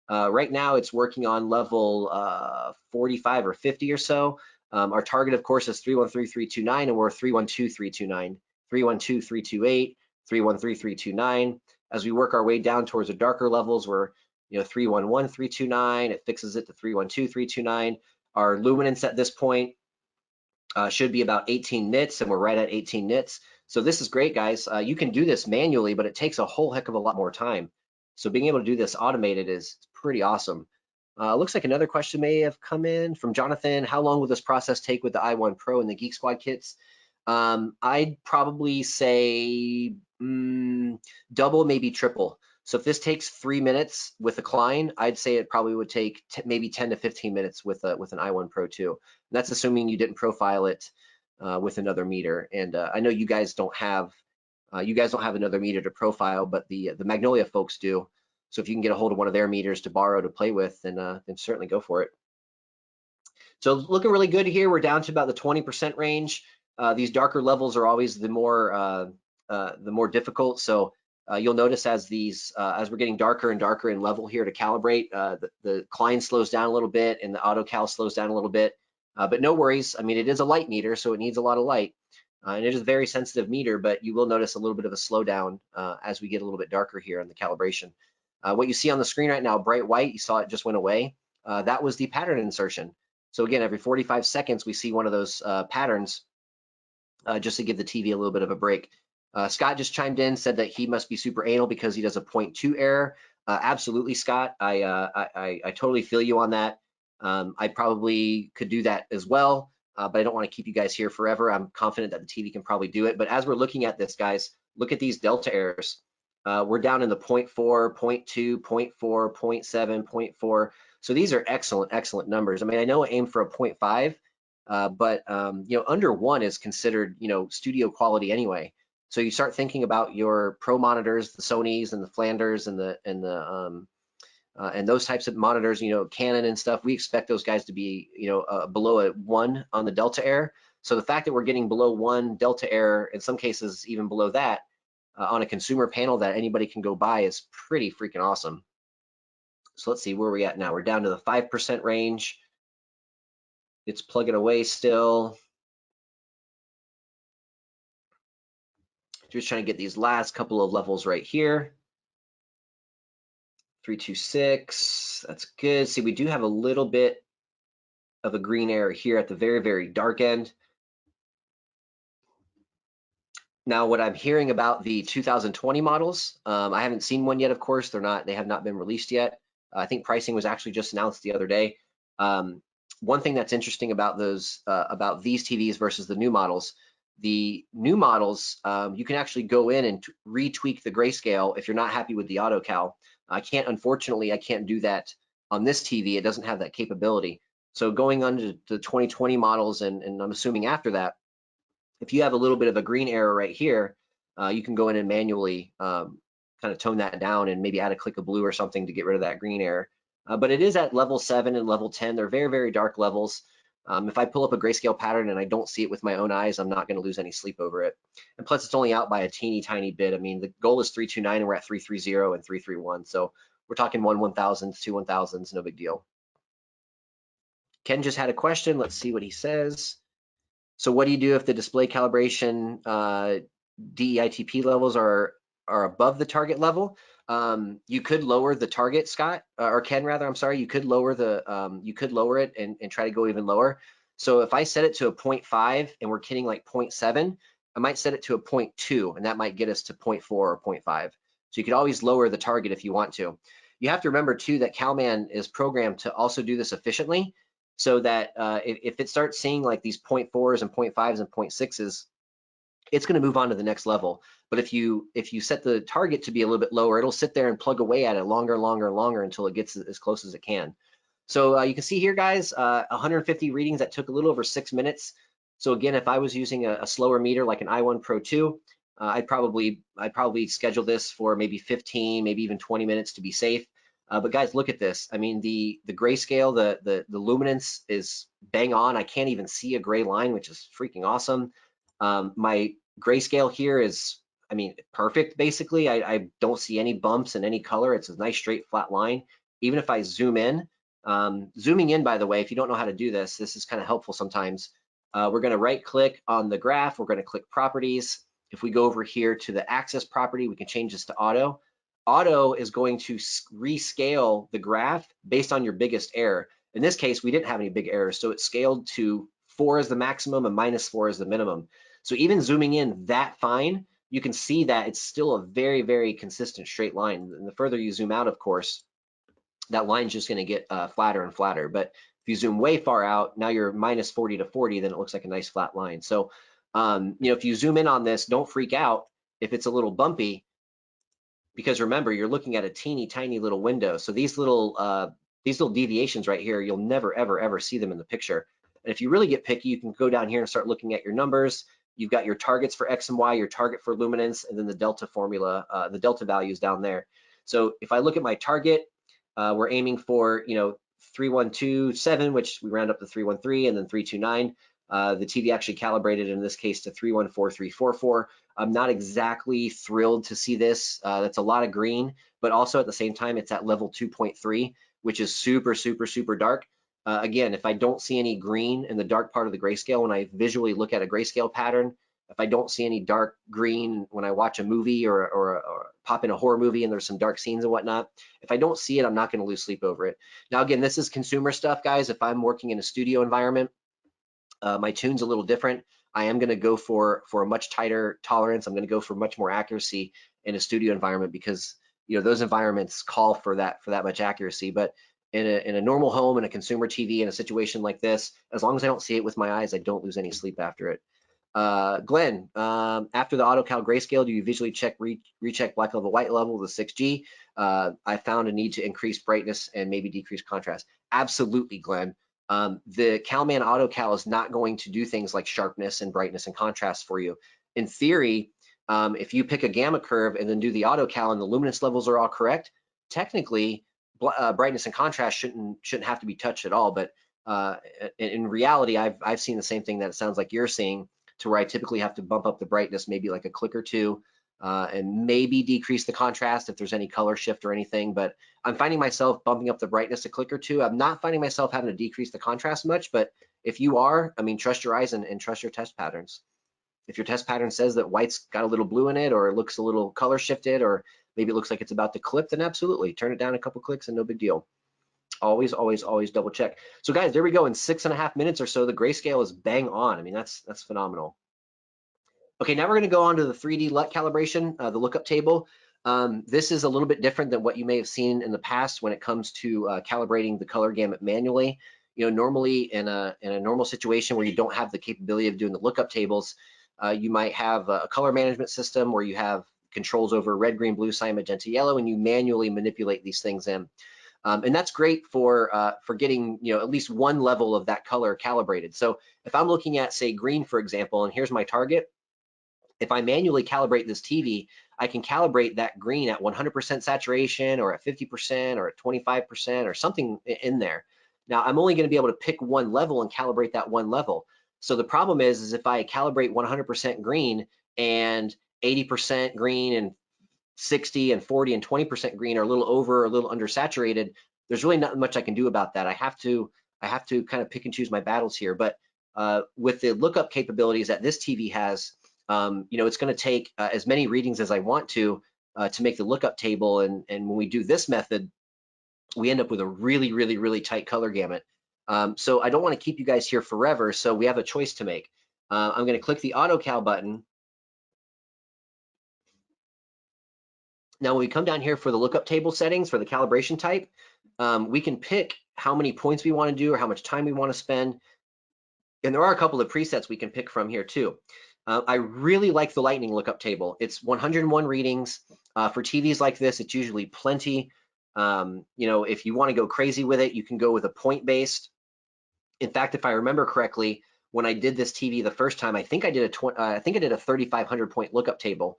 Right now, it's working on level 45 or 50 or so. Our target, of course, is 313329, and we're 312329, 312328, 313329. As we work our way down towards the darker levels, we're 311329. It fixes it to 312329. Our luminance at this point should be about 18 nits, and we're right at 18 nits. So this is great, guys. You can do this manually, but it takes a whole heck of a lot more time. So being able to do this automated is pretty awesome. Looks like another question may have come in from Jonathan. How long will this process take with the i1 Pro and the Geek Squad kits? I'd probably say double, maybe triple. So if this takes 3 minutes with a Klein, I'd say it probably would take maybe 10 to 15 minutes with an i1 Pro 2. And that's assuming you didn't profile it with another meter. And I know you guys don't have another meter to profile, but the Magnolia folks do. So if you can get a hold of one of their meters to borrow to play with, then certainly go for it. So looking really good here. We're down to about the 20% range. These darker levels are always the more difficult. So you'll notice as we're getting darker and darker in level here to calibrate, the Klein slows down a little bit and the AutoCal slows down a little bit. But no worries. I mean, it is a light meter, so it needs a lot of light. And it is a very sensitive meter, but you will notice a little bit of a slowdown as we get a little bit darker here in the calibration. What you see on the screen right now, bright white, you saw it just went away. That was the pattern insertion. So again, every 45 seconds, we see one of those patterns just to give the TV a little bit of a break. Scott just chimed in, said that he must be super anal because he does a 0.2 error. Absolutely, Scott. I totally feel you on that. I probably could do that as well, but I don't want to keep you guys here forever. I'm confident that the TV can probably do it. But as we're looking at this, guys, look at these delta errors. We're down in the 0.4, 0.2, 0.4, 0.7, 0.4. So these are excellent numbers. I mean, I know I aim for a 0.5, but under 1 is considered studio quality anyway. So you start thinking about your pro monitors, the Sonys and the Flanders and those types of monitors, Canon and stuff. We expect those guys to be below a 1 on the delta error. So the fact that we're getting below 1 delta error, in some cases even below that, on a consumer panel that anybody can go buy is pretty freaking awesome. So let's see where we're at now. We're down to the 5% range. It's plugging away still. Just trying to get these last couple of levels right here. 326, that's good. See, we do have a little bit of a green error here at the very dark end. Now, what I'm hearing about the 2020 models, I haven't seen one yet, of course. They have not been released yet. I think pricing was actually just announced the other day. One thing that's interesting about these TVs versus the new models, the new models, you can actually go in and retweak the grayscale if you're not happy with the AutoCal. Unfortunately, I can't do that on this TV. It doesn't have that capability. So going on to the 2020 models, and I'm assuming after that, if you have a little bit of a green error right here, you can go in and manually kind of tone that down and maybe add a click of blue or something to get rid of that green error. But it is at level 7 and level 10. They're very dark levels. If I pull up a grayscale pattern and I don't see it with my own eyes, I'm not going to lose any sleep over it. And plus, it's only out by a teeny tiny bit. I mean, the goal is 329 and we're at 330 and 331. So we're talking 1/1000s, 2/1000s, no big deal. Ken just had a question. Let's see what he says. So what do you do if the display calibration DEITP levels are above the target level? You could lower the target, Scott, or Ken rather, I'm sorry. You could lower it and try to go even lower. So if I set it to a 0.5 and we're hitting like 0.7, I might set it to a 0.2 and that might get us to 0.4 or 0.5. So you could always lower the target if you want to. You have to remember too that CalMan is programmed to also do this efficiently, so that if it starts seeing like these 0.4s and 0.5s and 0.6s, it's going to move on to the next level. But if you set the target to be a little bit lower, it'll sit there and plug away at it longer and longer and longer until it gets as close as it can. So you can see here, guys, 150 readings that took a little over 6 minutes. So again, if I was using a slower meter like an i1 Pro 2, I'd probably schedule this for maybe 15, maybe even 20 minutes to be safe. But guys, look at this. I mean, the grayscale, the luminance is bang on. I can't even see a gray line, which is freaking awesome. My grayscale here is, I mean, perfect basically. I don't see any bumps in any color. It's a nice straight flat line. Even if I zoom in, zooming in, by the way, if you don't know how to do this, this is kind of helpful sometimes. We're going to right click on the graph. We're going to click properties. If we go over here to the axis property, we can change this to auto. Auto is going to rescale the graph based on your biggest error. In this case, we didn't have any big errors, so it scaled to 4 is the maximum and -4 is the minimum. So even zooming in that fine, you can see that it's still a very, very consistent straight line. And the further you zoom out, of course, that line's just going to get flatter and flatter. But if you zoom way far out, now you're -40 to 40, then it looks like a nice flat line. So, you know, if you zoom in on this, don't freak out if it's a little bumpy, because remember, you're looking at a teeny tiny little window. So these little deviations right here, you'll never, ever see them in the picture. And if you really get picky, you can go down here and start looking at your numbers. You've got your targets for X and Y, your target for luminance, and then the delta formula, the delta values down there. So if I look at my target, we're aiming for, you know, 3127, which we round up to 313, and then 329. The TV actually calibrated in this case to 314344. I'm not exactly thrilled to see this. That's a lot of green, but also at the same time, it's at level 2.3, which is super, super, super dark. Again, if I don't see any green in the dark part of the grayscale, when I visually look at a grayscale pattern, if I don't see any dark green when I watch a movie or pop in a horror movie and there's some dark scenes and whatnot, if I don't see it, I'm not going to lose sleep over it. Now, again, this is consumer stuff, guys. If I'm working in a studio environment, my tune's a little different. I am going to go for a much tighter tolerance. I'm going to go for much more accuracy in a studio environment because, you know, those environments call for that much accuracy. But in a normal home, in a consumer TV, in a situation like this, as long as I don't see it with my eyes, I don't lose any sleep after it. Glenn, after the auto cal grayscale, do you visually recheck black level, white level, the 6G? I found a need to increase brightness and maybe decrease contrast. Absolutely, Glenn. The CalMan Auto Cal is not going to do things like sharpness and brightness and contrast for you. In theory, if you pick a gamma curve and then do the Auto Cal and the luminance levels are all correct, technically brightness and contrast shouldn't have to be touched at all. But in reality, I've seen the same thing that it sounds like you're seeing, to where I typically have to bump up the brightness maybe like a click or two, and maybe decrease the contrast if there's any color shift or anything. But I'm finding myself bumping up the brightness a click or two. I'm not finding myself having to decrease the contrast much, but if you are, I mean, trust your eyes and trust your test patterns. If your test pattern says that white's got a little blue in it, or it looks a little color shifted, or maybe it looks like it's about to clip, then absolutely turn it down a couple clicks and no big deal. Always, always, always double check. So guys, there we go. In 6.5 minutes or so, the grayscale is bang on. I mean, that's phenomenal. Okay, now we're going to go on to the 3D LUT calibration, the lookup table. This is a little bit different than what you may have seen in the past when it comes to calibrating the color gamut manually. You know, normally in a normal situation where you don't have the capability of doing the lookup tables, you might have a color management system where you have controls over red, green, blue, cyan, magenta, yellow, and you manually manipulate these things in. And that's great for getting, you know, at least one level of that color calibrated. So if I'm looking at, say, green, for example, and here's my target, if I manually calibrate this TV, I can calibrate that green at 100% saturation or at 50% or at 25% or something in there. Now, I'm only going to be able to pick one level and calibrate that one level. So the problem is if I calibrate 100% green and 80% green and 60 and 40 and 20% green are a little over or a little undersaturated, there's really not much I can do about that. I have to kind of pick and choose my battles here. But with the lookup capabilities that this TV has, you know, it's going to take as many readings as I want to make the lookup table. And when we do this method, we end up with a really, really, really tight color gamut. So I don't want to keep you guys here forever. So we have a choice to make. I'm going to click the Auto Cal button. Now, when we come down here for the lookup table settings for the calibration type, we can pick how many points we want to do or how much time we want to spend. And there are a couple of presets we can pick from here too. I really like the lightning lookup table. It's 101 readings. For TVs like this, it's usually plenty. You know, if you want to go crazy with it, you can go with a point-based. In fact, if I remember correctly, when I did this TV the first time, I think I did a 3,500 point lookup table,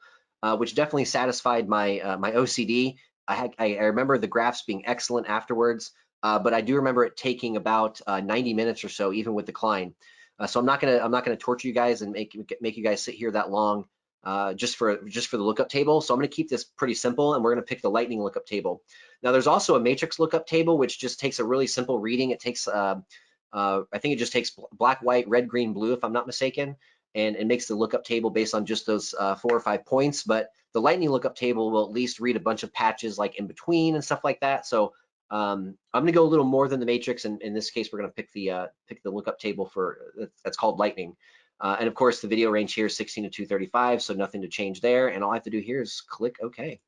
which definitely satisfied my my OCD. I remember the graphs being excellent afterwards, but I do remember it taking about 90 minutes or so, even with decline. So I'm not gonna torture you guys and make you guys sit here that long just for the lookup table. So I'm gonna keep this pretty simple, and we're gonna pick the lightning lookup table. Now there's also a matrix lookup table, which just takes a really simple reading. It takes I think it just takes black, white, red, green, blue, if I'm not mistaken, and it makes the lookup table based on just those 4 or 5 points. But the lightning lookup table will at least read a bunch of patches like in between and stuff like that. So I'm gonna go a little more than the matrix, and in this case, we're gonna pick the lookup table for that's called lightning. And of course, the video range here is 16 to 235, so nothing to change there. And all I have to do here is click OK.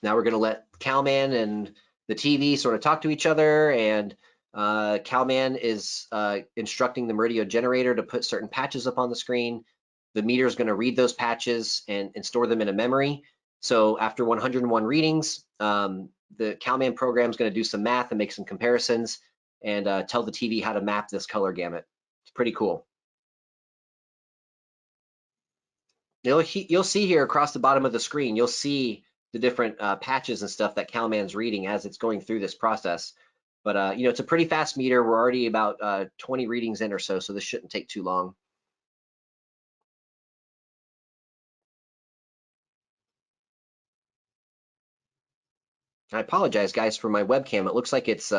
Now we're gonna let Calman and the TV sort of talk to each other, and Calman is instructing the Murideo generator to put certain patches up on the screen. The meter is going to read those patches and store them in a memory. So after 101 readings, the Calman program is going to do some math and make some comparisons and tell the TV how to map this color gamut. It's pretty cool. You'll see here across the bottom of the screen, you'll see the different patches and stuff that Calman's reading as it's going through this process. But you know, it's a pretty fast meter. We're already about 20 readings in or so, so this shouldn't take too long. I apologize, guys, for my webcam. It looks like it's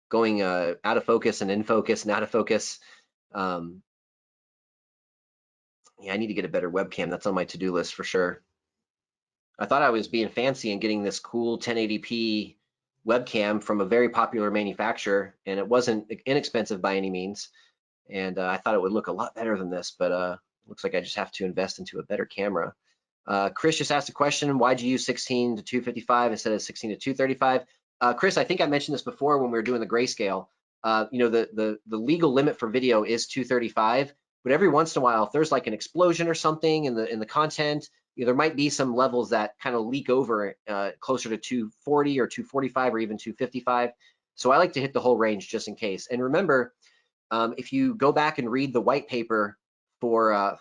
going out of focus and in focus and out of focus. Yeah, I need to get a better webcam. That's on my to-do list for sure. I thought I was being fancy and getting this cool 1080p webcam from a very popular manufacturer, and it wasn't inexpensive by any means. And I thought it would look a lot better than this, but looks like I just have to invest into a better camera. Chris just asked a question, why'd you use 16 to 255 instead of 16 to 235? Chris, I think I mentioned this before when we were doing the grayscale. You know, the legal limit for video is 235, but every once in a while, if there's like an explosion or something in the content, you know, there might be some levels that kind of leak over closer to 240 or 245 or even 255. So I like to hit the whole range just in case. And remember, if you go back and read the white paper for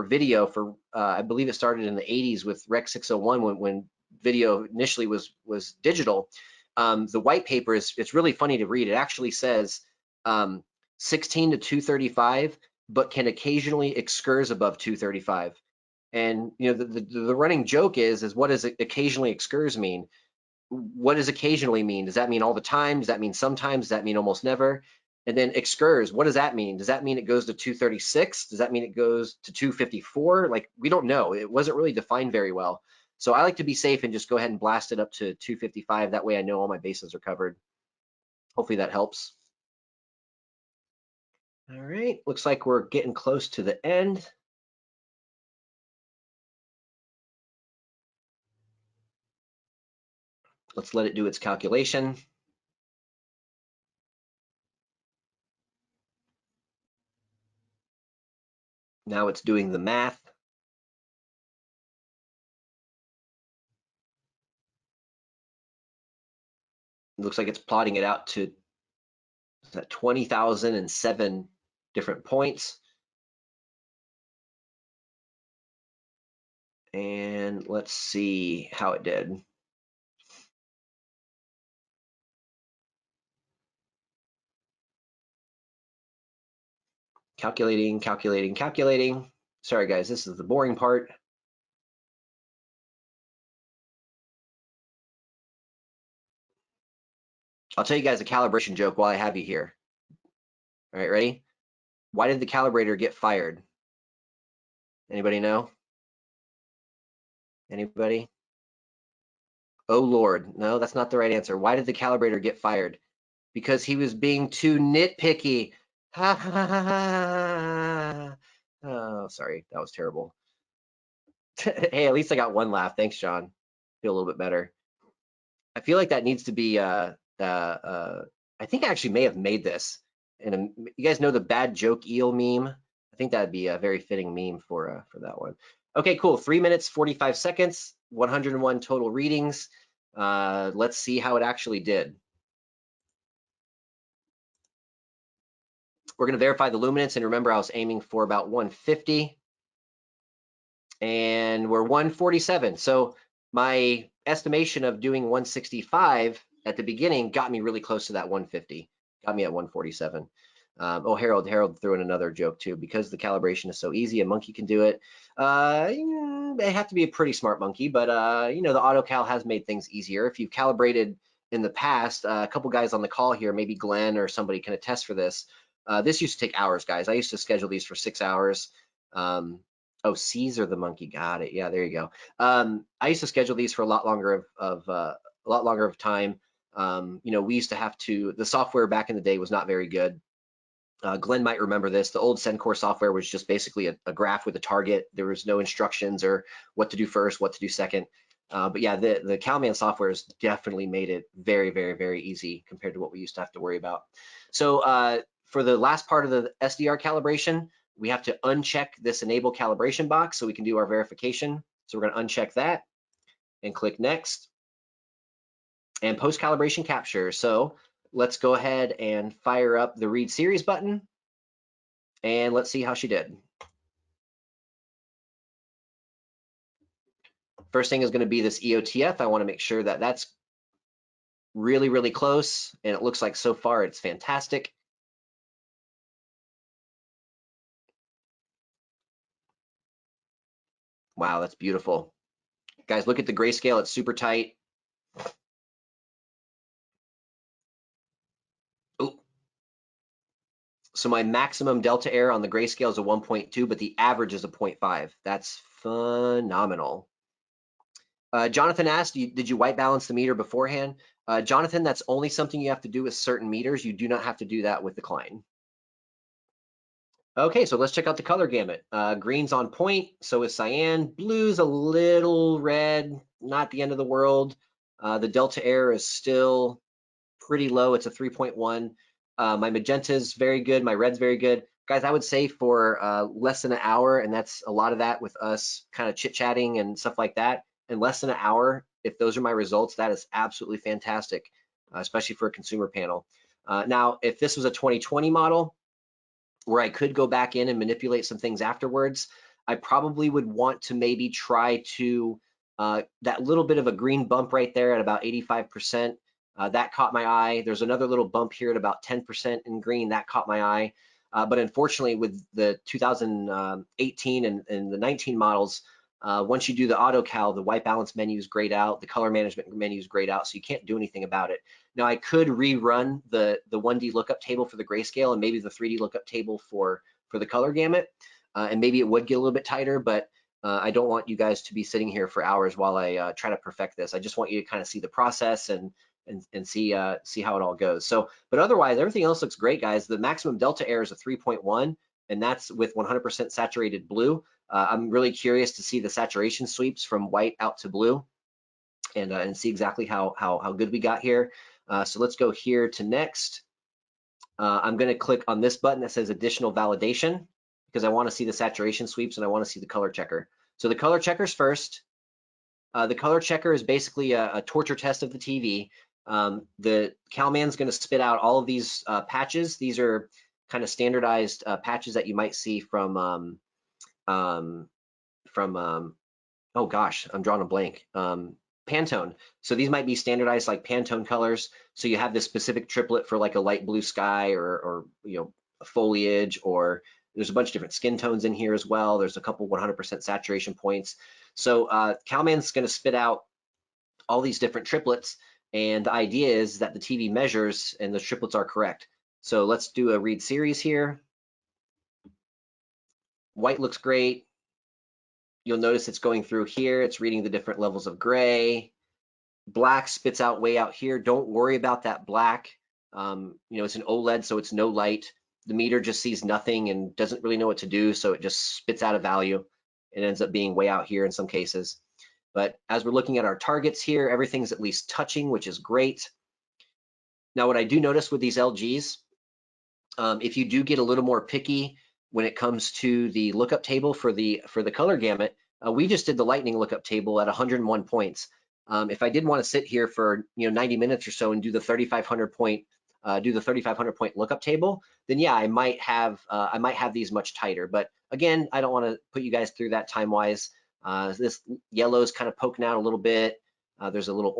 video, for I believe it started in the 80s with Rec 601 when video initially was digital. The white paper it's really funny to read. It actually says 16 to 235, but can occasionally excurse above 235. And you know, the running joke is what does occasionally excurse mean? What does occasionally mean? Does that mean all the time? Does that mean sometimes? Does that mean almost never? And then excurse, what does that mean? Does that mean it goes to 236? Does that mean it goes to 254? Like, we don't know. It wasn't really defined very well. So I like to be safe and just go ahead and blast it up to 255. That way I know all my bases are covered. Hopefully that helps. All right, looks like we're getting close to the end. Let's let it do its calculation. Now it's doing the math. It looks like it's plotting it out to 20,007 different points. And let's see how it did. Calculating, calculating, calculating. Sorry guys, this is the boring part. I'll tell you guys a calibration joke while I have you here. All right, ready? Why did the calibrator get fired? Anybody know? Anybody? Oh Lord, no, that's not the right answer. Why did the calibrator get fired? Because he was being too nitpicky. Ha ha ha ha. Oh, sorry, that was terrible. Hey, at least I got one laugh. Thanks, John. Feel a little bit better. I feel like that needs to be. I think I actually may have made this. And you guys know the bad joke eel meme? I think that'd be a very fitting meme for that one. Okay, cool. 3 minutes 45 seconds, 101 total readings. Let's see how it actually did. We're going to verify the luminance, and remember I was aiming for about 150. And we're 147. So my estimation of doing 165 at the beginning got me really close to that 150, got me at 147. Oh, Harold threw in another joke too. Because the calibration is so easy, a monkey can do it. They have to be a pretty smart monkey, but you know, the AutoCal has made things easier. If you've calibrated in the past, a couple guys on the call here, maybe Glenn or somebody can attest for this. This used to take hours, guys. I used to schedule these for 6 hours. Oh, Caesar the monkey, got it. Yeah, there you go. I used to schedule these for a lot longer of time. You know, we used to have to. The software back in the day was not very good. Glenn might remember this. The old Sencore software was just basically a graph with a target. There was no instructions or what to do first, what to do second. But yeah, the CalMan software has definitely made it very, very, very easy compared to what we used to have to worry about. So for the last part of the SDR calibration, we have to uncheck this enable calibration box so we can do our verification. So we're going to uncheck that and click next. And post calibration capture. So let's go ahead and fire up the read series button. And let's see how she did. First thing is going to be this EOTF. I want to make sure that that's really, really close. And it looks like so far it's fantastic. Wow, that's beautiful. Guys, look at the grayscale. It's super tight. Ooh. So my maximum delta error on the grayscale is a 1.2, but the average is a 0.5. That's phenomenal. Jonathan asked, did you white balance the meter beforehand? Jonathan, that's only something you have to do with certain meters. You do not have to do that with the Klein. Okay, so let's check out the color gamut. Green's on point, so is cyan. Blue's a little red, not the end of the world. The delta error is still pretty low. It's a 3.1. My magenta's very good. My red's very good. Guys, I would say for less than an hour, and that's a lot of that with us kind of chit-chatting and stuff like that, in less than an hour, if those are my results, that is absolutely fantastic, especially for a consumer panel. Now, if this was a 2020 model, where I could go back in and manipulate some things afterwards, I probably would want to maybe try to, that little bit of a green bump right there at about 85%, that caught my eye. There's another little bump here at about 10% in green, that caught my eye. But unfortunately with the 2018 and the 19 models, once you do the AutoCal, the white balance menu is grayed out, the color management menu is grayed out, so you can't do anything about it. Now I could rerun the 1D lookup table for the grayscale and maybe the 3D lookup table for the color gamut, and maybe it would get a little bit tighter, but I don't want you guys to be sitting here for hours while I try to perfect this. I just want you to kind of see the process and see how it all goes. So, but otherwise, everything else looks great, guys. The maximum delta error is a 3.1, and that's with 100% saturated blue. I'm really curious to see the saturation sweeps from white out to blue, and see exactly how good we got here. So let's go here to next. I'm going to click on this button that says additional validation because I want to see the saturation sweeps and I want to see the color checker. So the color checker's first. The color checker is basically a torture test of the TV. The CalMan's going to spit out all of these patches. These are kind of standardized patches that you might see from oh gosh, I'm drawing a blank. Pantone. So these might be standardized like Pantone colors. So you have this specific triplet for like a light blue sky or you know, foliage, or there's a bunch of different skin tones in here as well. There's a couple 100% saturation points. So CalMan's going to spit out all these different triplets, and the idea is that the TV measures and the triplets are correct. So let's do a read series here. White looks great. You'll notice it's going through here. It's reading the different levels of gray. Black spits out way out here. Don't worry about that black. You know, it's an OLED, so it's no light. The meter just sees nothing and doesn't really know what to do, so it just spits out a value. It ends up being way out here in some cases. But as we're looking at our targets here, everything's at least touching, which is great. Now, what I do notice with these LGs, if you do get a little more picky when it comes to the lookup table for the color gamut, we just did the lightning lookup table at 101 points. If I did want to sit here for 90 minutes or so and do the 3,500 point lookup table, then yeah, I might have these much tighter. But again, I don't want to put you guys through that time wise. This yellow is kind of poking out a little bit. There's a little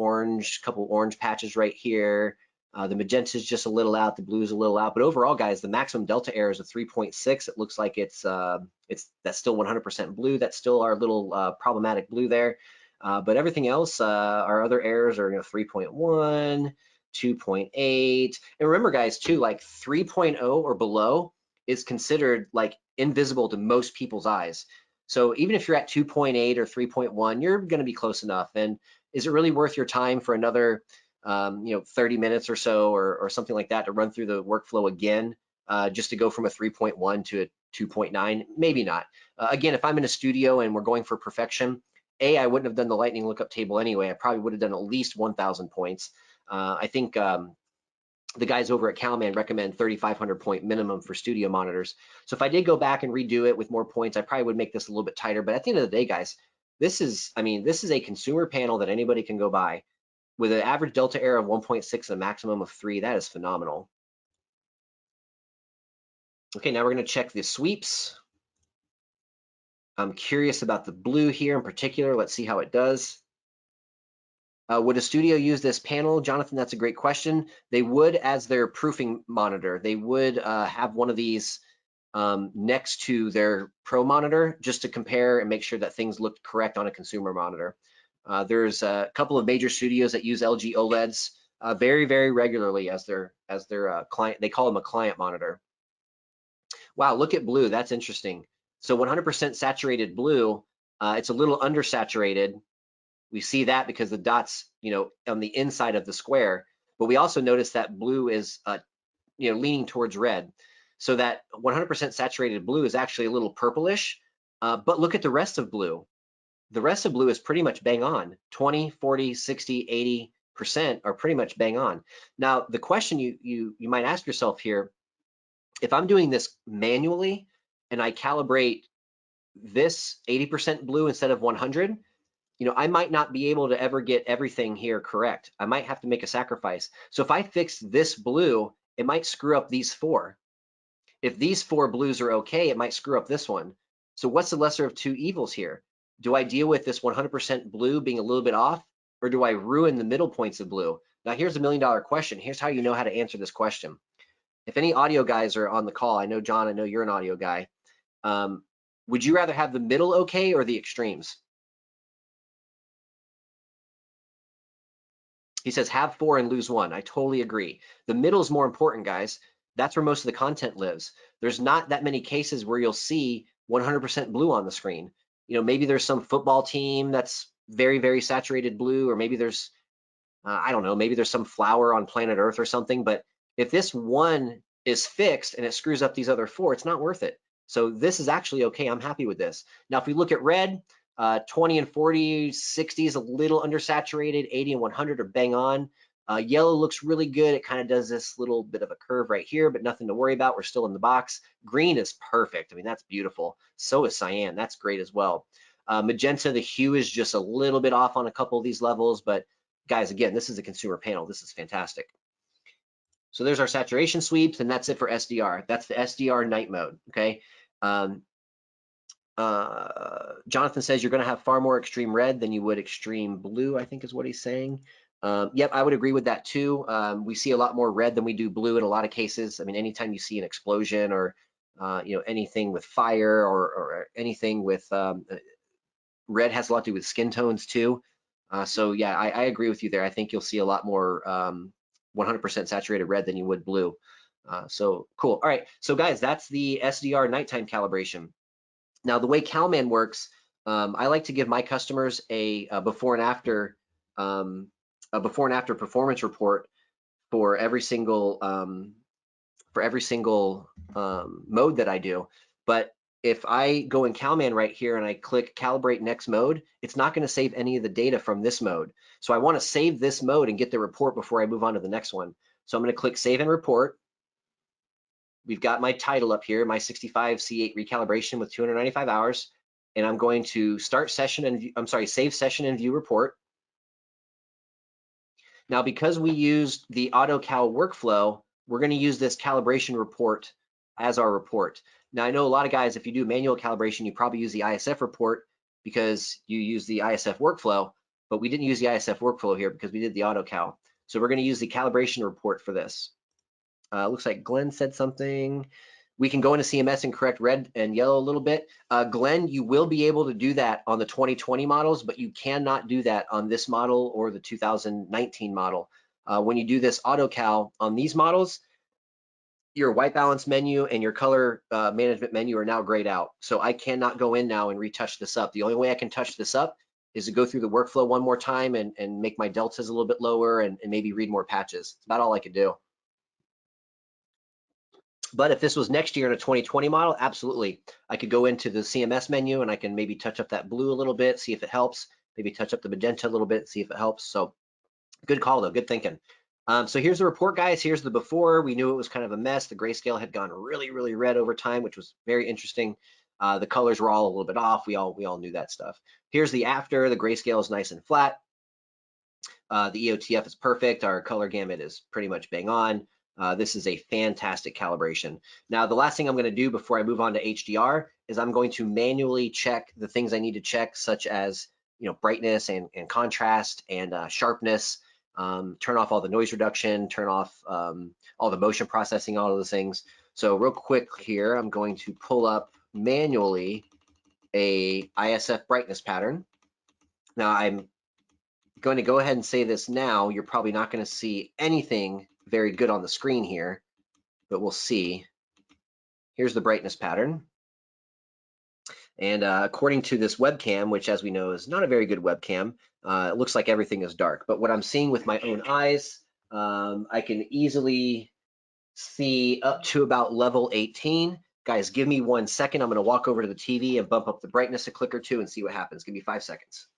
couple orange patches right here. The magenta is just a little out, the blue is a little out, but overall, guys, the maximum delta error is a 3.6. It looks like that's still 100% blue. That's still our little problematic blue there. But everything else, our other errors are 3.1, 2.8. And remember, guys, too, like 3.0 or below is considered like invisible to most people's eyes. So even if you're at 2.8 or 3.1, you're going to be close enough. And is it really worth your time for another 30 minutes or so or something like that to run through the workflow again, just to go from a 3.1 to a 2.9? Maybe not. Again, if I'm in a studio and we're going for perfection, I wouldn't have done the lightning lookup table anyway. I probably would have done at least 1,000 points. I think the guys over at CalMan recommend 3,500 point minimum for studio monitors. So if I did go back and redo it with more points, I probably would make this a little bit tighter. But at the end of the day, guys, this is a consumer panel that anybody can go buy. With an average delta error of 1.6 and a maximum of 3, that is phenomenal. Okay, now we're going to check the sweeps. I'm curious about the blue here in particular. Let's see how it does. Would a studio use this panel? Jonathan, that's a great question. They would as their proofing monitor. They would have one of these next to their pro monitor just to compare and make sure that things looked correct on a consumer monitor. There's a couple of major studios that use LG OLEDs very, very regularly as their client. They call them a client monitor. Wow, look at blue. That's interesting. So 100% saturated blue, it's a little undersaturated. We see that because the dots, on the inside of the square. But we also notice that blue is, leaning towards red. So that 100% saturated blue is actually a little purplish. But look at the rest of blue. The rest of blue is pretty much bang on. 20, 40, 60, 80% are pretty much bang on. Now, the question you might ask yourself here, if I'm doing this manually and I calibrate this 80% blue instead of 100, I might not be able to ever get everything here correct. I might have to make a sacrifice. So if I fix this blue, it might screw up these 4. If these 4 blues are okay, it might screw up this one. So what's the lesser of 2 evils here? Do I deal with this 100% blue being a little bit off, or do I ruin the middle points of blue? Now here's a $1 million question. Here's how you know how to answer this question. If any audio guys are on the call, I know John, I know you're an audio guy. Would you rather have the middle okay or the extremes? He says, have 4 and lose 1. I totally agree. The middle is more important, guys. That's where most of the content lives. There's not that many cases where you'll see 100% blue on the screen. Maybe there's some football team that's very, very saturated blue, or maybe there's, I don't know, maybe there's some flower on planet Earth or something. But if this one is fixed and it screws up these other 4, it's not worth it. So this is actually okay. I'm happy with this. Now, if we look at red, 20 and 40, 60 is a little undersaturated, 80 and 100 are bang on. Yellow looks really good. It kind of does this little bit of a curve right here, but nothing to worry about. We're still in the box. Green is perfect. I mean, that's beautiful. So is cyan. That's great as well. Magenta, the hue is just a little bit off on a couple of these levels, but guys, again, this is a consumer panel. This is fantastic. So there's our saturation sweeps, and that's it for SDR. That's the SDR night mode, okay? Jonathan says you're going to have far more extreme red than you would extreme blue, I think is what he's saying. Yep, I would agree with that too. We see a lot more red than we do blue in a lot of cases. I mean, anytime you see an explosion or anything with fire or anything with red has a lot to do with skin tones too. So yeah, I agree with you there. I think you'll see a lot more 100% saturated red than you would blue. So cool. All right, so guys, that's the SDR nighttime calibration. Now, the way CalMan works, I like to give my customers a before and after performance report for every single mode that I do. But if I go in CalMan right here and I click Calibrate Next Mode, it's not going to save any of the data from this mode. So I want to save this mode and get the report before I move on to the next one. So I'm going to click Save and Report. We've got my title up here, my 65 C8 recalibration with 295 hours. And I'm going to start session and save session and view report. Now, because we used the AutoCal workflow, we're going to use this calibration report as our report. Now, I know a lot of guys, if you do manual calibration, you probably use the ISF report because you use the ISF workflow, but we didn't use the ISF workflow here because we did the AutoCal. So we're going to use the calibration report for this. Looks like Glenn said something. We can go into CMS and correct red and yellow a little bit. Glenn, you will be able to do that on the 2020 models, but you cannot do that on this model or the 2019 model. When you do this AutoCal on these models, your white balance menu and your color management menu are now grayed out. So I cannot go in now and retouch this up. The only way I can touch this up is to go through the workflow one more time and make my deltas a little bit lower and maybe read more patches. It's about all I could do. But if this was next year in a 2020 model, absolutely. I could go into the CMS menu and I can maybe touch up that blue a little bit, see if it helps, maybe touch up the magenta a little bit, see if it helps. So good call though, good thinking. So here's the report, guys. Here's the before. We knew it was kind of a mess. The grayscale had gone really, really red over time, which was very interesting. The colors were all a little bit off. We all knew that stuff. Here's the after. The grayscale is nice and flat. The EOTF is perfect. Our color gamut is pretty much bang on. This is a fantastic calibration. Now, the last thing I'm going to do before I move on to HDR is I'm going to manually check the things I need to check, such as brightness and contrast and sharpness. Turn off all the noise reduction, turn off all the motion processing, all of those things. So real quick here, I'm going to pull up manually a ISF brightness pattern. Now I'm going to go ahead and say this now. You're probably not going to see anything very good on the screen here, but we'll see. Here's the brightness pattern. And according to this webcam, which as we know is not a very good webcam, it looks like everything is dark. But what I'm seeing with my own eyes, I can easily see up to about level 18. Guys, give me 1 second. I'm going to walk over to the TV and bump up the brightness a click or two and see what happens. Give me 5 seconds.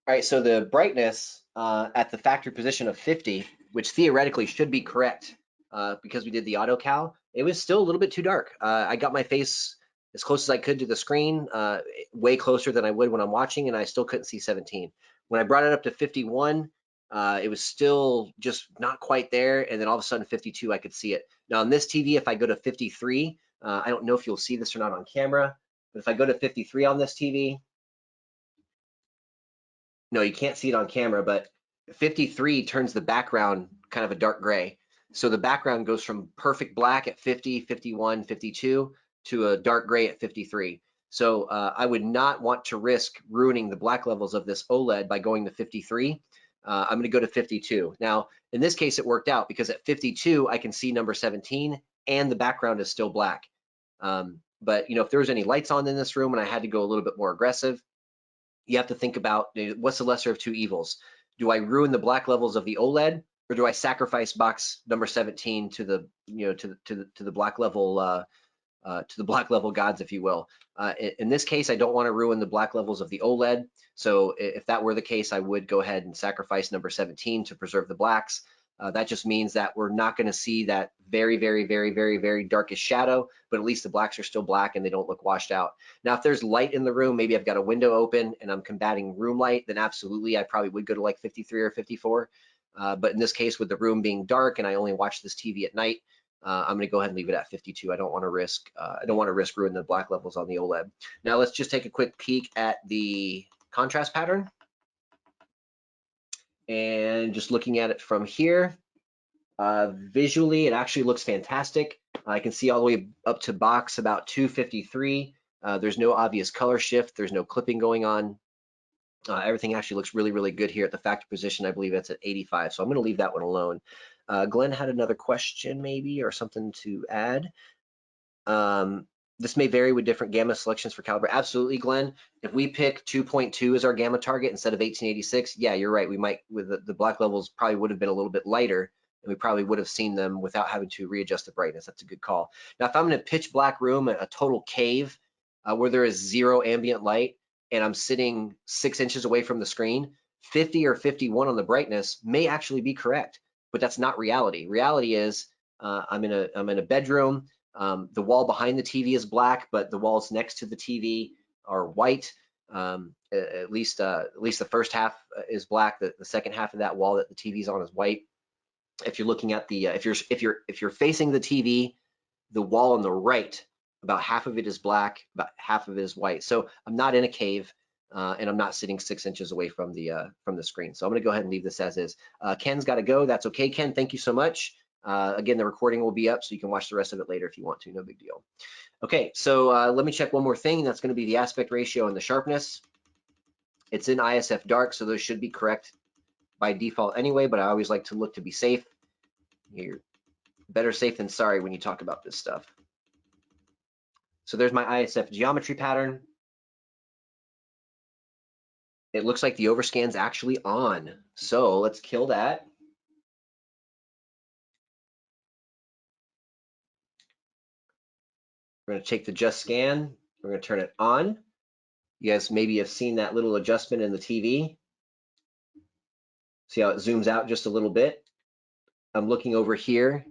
All right, so the brightness at the factory position of 50, which theoretically should be correct because we did the auto cal, it was still a little bit too dark. I got my face as close as I could to the screen, way closer than I would when I'm watching, and I still couldn't see 17. When I brought it up to 51, it was still just not quite there, and then all of a sudden 52, I could see it. Now on this TV, if I go to 53, I don't know if you'll see this or not on camera, but if I go to 53 on this TV, no, you can't see it on camera, but 53 turns the background kind of a dark gray. So the background goes from perfect black at 50, 51, 52 to a dark gray at 53. So I would not want to risk ruining the black levels of this OLED by going to 53. I'm going to go to 52. Now, in this case, it worked out because at 52, I can see number 17 and the background is still black. But if there was any lights on in this room and I had to go a little bit more aggressive, you have to think about what's the lesser of two evils. Do I ruin the black levels of the OLED, or do I sacrifice box number 17 to the to the black level to the black level gods, if you will? In this case, I don't want to ruin the black levels of the OLED. So if that were the case, I would go ahead and sacrifice number 17 to preserve the blacks. That just means that we're not going to see that very, very, very, very, very darkest shadow, but at least the blacks are still black and they don't look washed out. Now, if there's light in the room, maybe I've got a window open and I'm combating room light, then absolutely, I probably would go to like 53 or 54. But in this case, with the room being dark and I only watch this TV at night, I'm going to go ahead and leave it at 52. I don't want to risk ruining the black levels on the OLED. Now, let's just take a quick peek at the contrast pattern. And just looking at it from here, visually, it actually looks fantastic. I can see all the way up to box about 253. There's no obvious color shift. There's no clipping going on. Everything actually looks really, really good here at the factory position. I believe that's at 85. So I'm going to leave that one alone. Glenn had another question maybe or something to add. This may vary with different gamma selections for caliber. Absolutely, Glenn. If we pick 2.2 as our gamma target instead of 1886, yeah, you're right. We might, with the black levels probably would have been a little bit lighter, and we probably would have seen them without having to readjust the brightness. That's a good call. Now, if I'm in a pitch black room, a total cave where there is zero ambient light, and I'm sitting 6 inches away from the screen, 50 or 51 on the brightness may actually be correct, but that's not reality. Reality is I'm in a bedroom. The wall behind the TV is black, but the walls next to the TV are white. At least the first half is black. The second half of that wall that the TV's on is white. If you're looking at the if you're facing the TV, the wall on the right, about half of it is black, about half of it is white. So I'm not in a cave, and I'm not sitting 6 inches away from the screen. So I'm going to go ahead and leave this as is. Ken's got to go. That's okay, Ken. Thank you so much. Again, the recording will be up, so you can watch the rest of it later if you want to. No big deal. Okay, so let me check one more thing. That's going to be the aspect ratio and the sharpness. It's in ISF dark, so those should be correct by default anyway, but I always like to look to be safe. You're better safe than sorry when you talk about this stuff. So there's my ISF geometry pattern. It looks like the overscan's actually on. So let's kill that. We're going to take the just scan. We're going to turn it on. You guys maybe have seen that little adjustment in the TV. See how it zooms out just a little bit? I'm looking over here,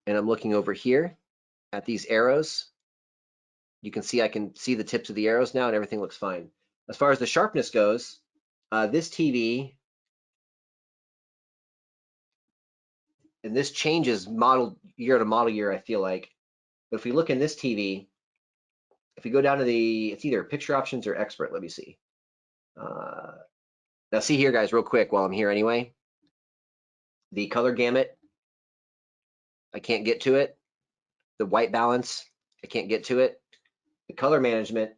and I'm looking over here at these arrows. You can see I can see the tips of the arrows now, and everything looks fine. As far as the sharpness goes, this TV, and this changes model year to model year, I feel like. But if we look in this TV, if we go down to it's either picture options or expert, let me see. Now see here, guys, real quick while I'm here anyway. The color gamut, I can't get to it. The white balance, I can't get to it. The color management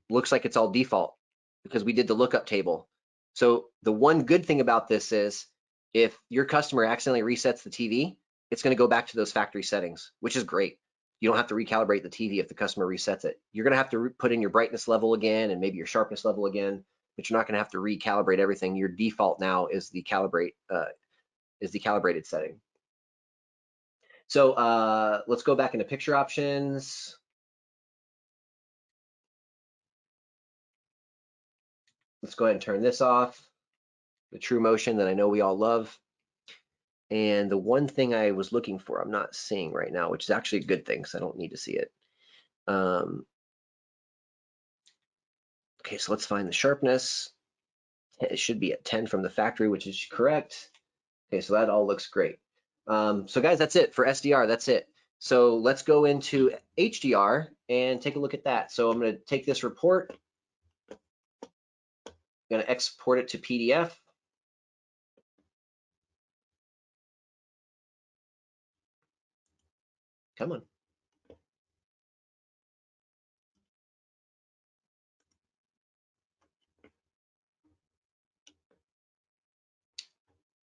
looks like it's all default because we did the lookup table. So the one good thing about this is if your customer accidentally resets the TV, it's going to go back to those factory settings, which is great. You don't have to recalibrate the TV if the customer resets it. You're going to have to put in your brightness level again and maybe your sharpness level again, but you're not going to have to recalibrate everything. Your default now is the calibrated setting. So let's go back into picture options. Let's go ahead and turn this off, the true motion that I know we all love. And the one thing I was looking for, I'm not seeing right now, which is actually a good thing because I don't need to see it. Okay, so let's find the sharpness. It should be at 10 from the factory, which is correct. Okay, so that all looks great. So guys, that's it for SDR. That's it. So let's go into HDR and take a look at that. So I'm going to take this report. I'm going to export it to PDF. Come on.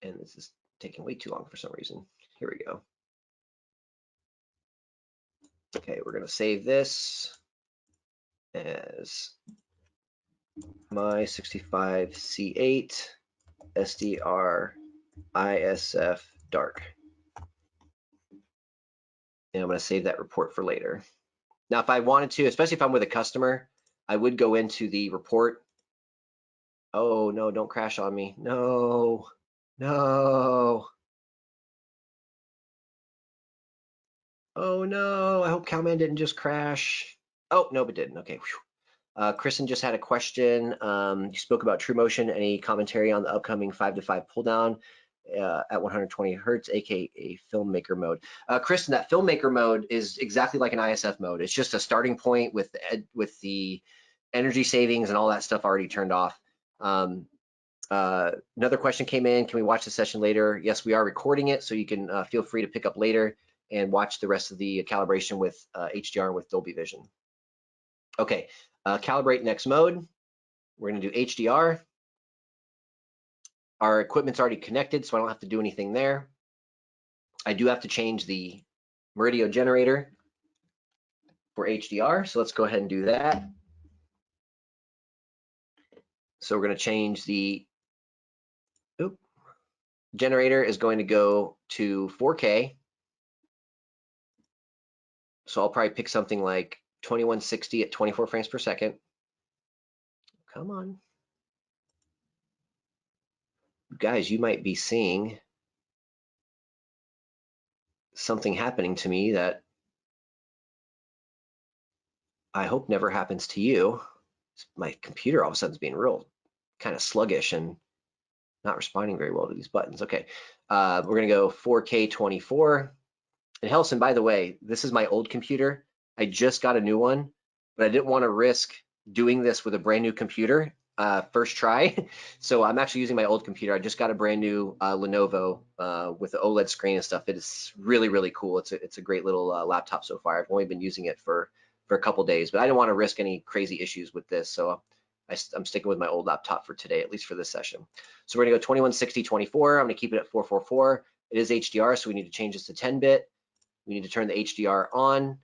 And this is taking way too long for some reason. Here we go. Okay, we're going to save this as my 65C8 SDR ISF dark. And I'm going to save that report for later. Now, if I wanted to, especially if I'm with a customer, I would go into the report. Oh, no, don't crash on me. No, no. Oh, no, I hope Cowman didn't just crash. Oh, no, it didn't. Okay. Kristen just had a question. You spoke about True Motion. Any commentary on the upcoming 5:5 pull down at 120 hertz, aka filmmaker mode? Kristen, that filmmaker mode is exactly like an ISF mode. It's just a starting point with the energy savings and all that stuff already turned off. Another question came in, can we watch the session later? Yes, we are recording it, so you can feel free to pick up later and watch the rest of the calibration with HDR and with Dolby Vision. Okay, calibrate next mode. We're gonna do HDR. Our equipment's already connected, so I don't have to do anything there. I do have to change the Murideo generator for HDR, so let's go ahead and do that. So we're gonna change the generator is going to go to 4K. So I'll probably pick something like 2160 at 24 frames per second. Come on. Guys, you might be seeing something happening to me that I hope never happens to you. My computer all of a sudden is being real kind of sluggish and not responding very well to these buttons. Okay, we're gonna go 4K 24. And Helson, by the way, this is my old computer. I just got a new one, but I didn't want to risk doing this with a brand new computer first try. So I'm actually using my old computer. I just got a brand new Lenovo with the OLED screen and stuff. It is really, really cool. It's a great little laptop so far. I've only been using it for a couple days, but I didn't want to risk any crazy issues with this. So I'm sticking with my old laptop for today, at least for this session. So we're gonna go 2160 24. I'm gonna keep it at 444. It is HDR, so we need to change this to 10-bit. We need to turn the HDR on.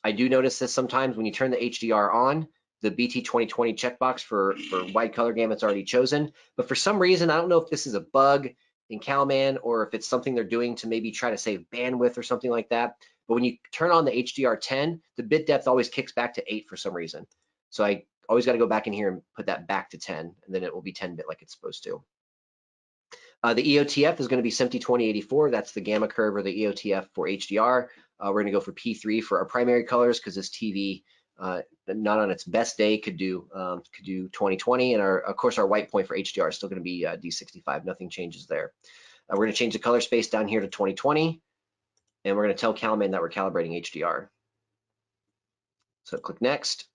I do notice this sometimes when you turn the HDR on, the BT 2020 checkbox for wide color gamut's already chosen. But for some reason, I don't know if this is a bug in CalMan or if it's something they're doing to maybe try to save bandwidth or something like that. But when you turn on the HDR 10, the bit depth always kicks back to 8 for some reason. So I always got to go back in here and put that back to 10, and then it will be 10-bit like it's supposed to. The EOTF is going to be SMPTE 2084. That's the gamma curve or the EOTF for HDR. We're going to go for P3 for our primary colors because this TV, not on its best day, could do 2020. And of course, our white point for HDR is still going to be D65. Nothing changes there. We're going to change the color space down here to 2020, and we're going to tell CalMan that we're calibrating HDR. So click next.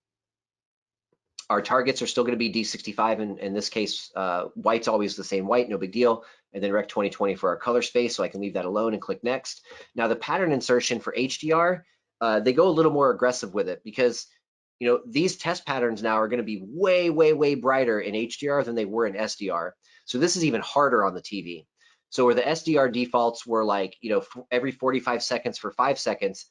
Our targets are still going to be D65. In this case, white's always the same white, no big deal. And then Rec 2020 for our color space, so I can leave that alone and click next. Now the pattern insertion for HDR, they go a little more aggressive with it because these test patterns now are going to be way, way, way brighter in HDR than they were in SDR. So this is even harder on the TV. So where the SDR defaults were like, every 45 seconds for 5 seconds,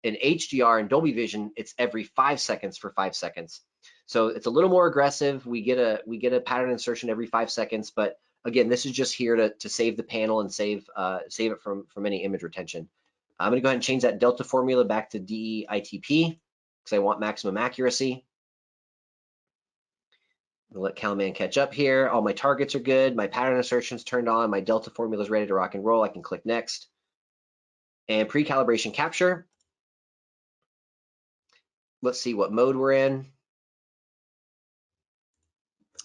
in HDR and Dolby Vision, it's every 5 seconds for 5 seconds. So it's a little more aggressive. We get a pattern insertion every 5 seconds, but again, this is just here to save the panel and save it from any image retention. I'm going to go ahead and change that delta formula back to DEITP because I want maximum accuracy. I'll let CalMan catch up here. All my targets are good. My pattern insertion's turned on. My delta formula is ready to rock and roll. I can click next. And pre-calibration capture. Let's see what mode we're in.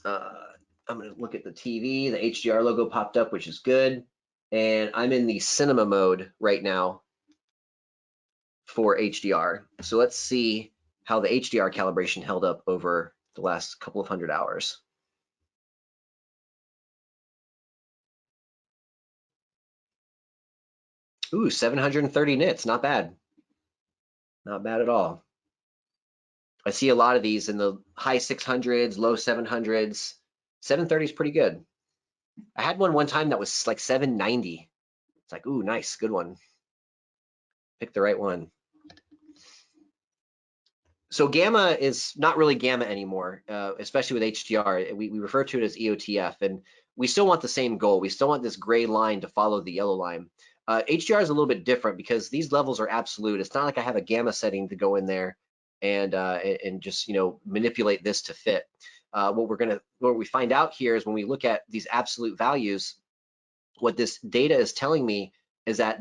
I'm going to look at the TV. The HDR logo popped up, which is good. And I'm in the cinema mode right now for HDR. So let's see how the HDR calibration held up over the last couple of 100 hours. Ooh, 730 nits, not bad. Not bad at all. I see a lot of these in the high 600s, low 700s. 730 is pretty good. I had one time that was like 790. It's like, ooh, nice, good one. Pick the right one. So gamma is not really gamma anymore, especially with HDR. We refer to it as EOTF, and we still want the same goal. We still want this gray line to follow the yellow line. HDR is a little bit different because these levels are absolute. It's not like I have a gamma setting to go in there and just manipulate this to fit. What we find out here is when we look at these absolute values, what this data is telling me is that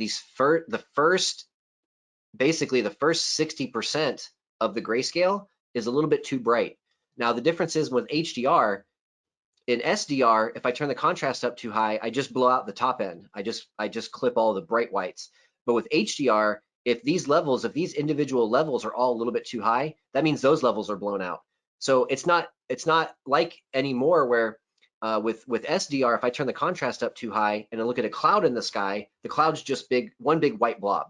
basically the first 60% of the grayscale is a little bit too bright. Now the difference is with HDR, in SDR, if I turn the contrast up too high, I just blow out the top end. I just clip all the bright whites. But with HDR, if these individual levels are all a little bit too high, that means those levels are blown out. So it's not like anymore where with SDR, if I turn the contrast up too high and I look at a cloud in the sky, the cloud's just one big white blob.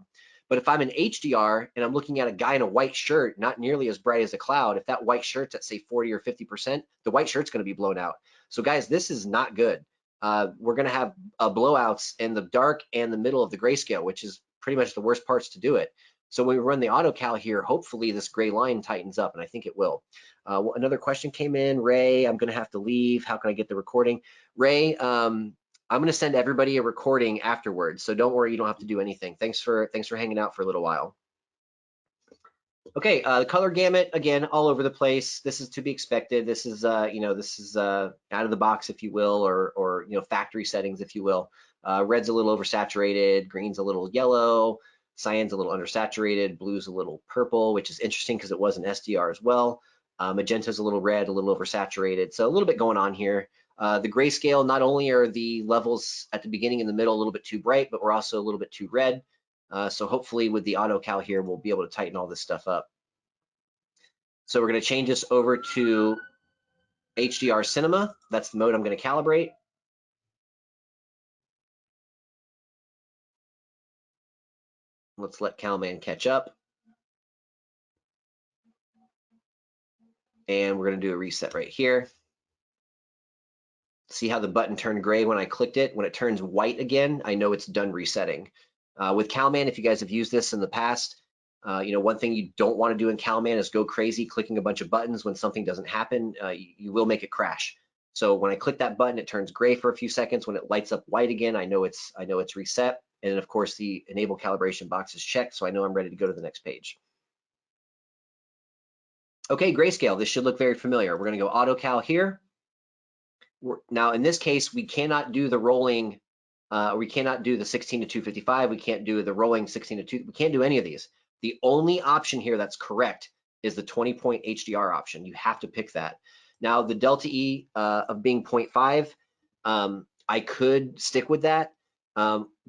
But if I'm in HDR and I'm looking at a guy in a white shirt, not nearly as bright as a cloud, if that white shirt's at say 40 or 50%, the white shirt's going to be blown out. So guys, this is not good. We're going to have blowouts in the dark and the middle of the grayscale, which is pretty much the worst parts to do it. So when we run the auto cal here, hopefully this gray line tightens up, and I think it will. Another question came in, Ray, I'm going to have to leave. How can I get the recording? Ray, I'm going to send everybody a recording afterwards, so don't worry, you don't have to do anything. Thanks for hanging out for a little while. Okay, the color gamut, again, all over the place. This is to be expected. This is, this is out of the box, if you will, or factory settings, if you will. Red's a little oversaturated, green's a little yellow, cyan's a little undersaturated, blue's a little purple, which is interesting because it was an SDR as well. Magenta's a little red, a little oversaturated, so a little bit going on here. The grayscale, not only are the levels at the beginning and the middle a little bit too bright, but we're also a little bit too red. So hopefully with the auto cal here, we'll be able to tighten all this stuff up. So we're going to change this over to HDR Cinema. That's the mode I'm going to calibrate. Let's let CalMan catch up. And we're going to do a reset right here. See how the button turned gray when I clicked it? When it turns white again, I know it's done resetting. With CalMan, if you guys have used this in the past, one thing you don't want to do in CalMan is go crazy clicking a bunch of buttons when something doesn't happen. You will make it crash. So when I click that button, it turns gray for a few seconds. When it lights up white again, I know it's reset. And then of course the enable calibration box is checked, so I know I'm ready to go to the next page. Okay, grayscale. This should look very familiar. We're going to go auto cal here. Now in this case, we cannot do the rolling. We cannot do the 16 to 255. We can't do the rolling 16 to 2. We can't do any of these. The only option here that's correct is the 20-point HDR option. You have to pick that. Now the delta E of being 0.5, I could stick with that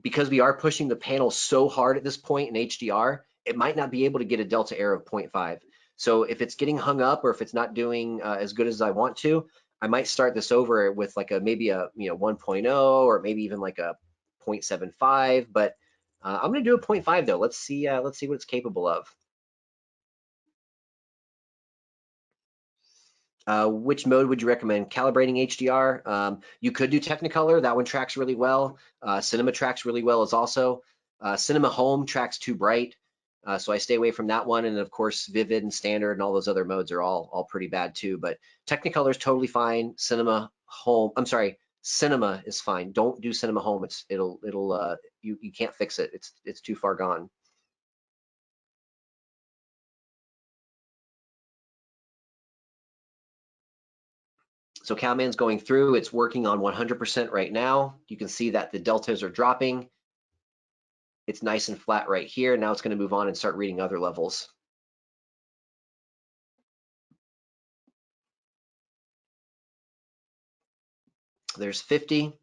because we are pushing the panel so hard at this point in HDR, it might not be able to get a delta error of 0.5. So if it's getting hung up or if it's not doing as good as I want to, I might start this over with like maybe a 1.0 or maybe even like a 0.75, but I'm going to do a 0.5 though. Let's see what it's capable of. Which mode would you recommend? Calibrating HDR. You could do Technicolor. That one tracks really well. Cinema tracks really well as also. Cinema Home tracks too bright. So I stay away from that one. And of course, Vivid and Standard and all those other modes are all pretty bad too. But Technicolor is totally fine. Cinema is fine. Don't do Cinema Home. You can't fix it. It's too far gone. So CalMan's going through. It's working on 100% right now. You can see that the deltas are dropping. It's nice and flat right here. Now it's going to move on and start reading other levels. There's 50.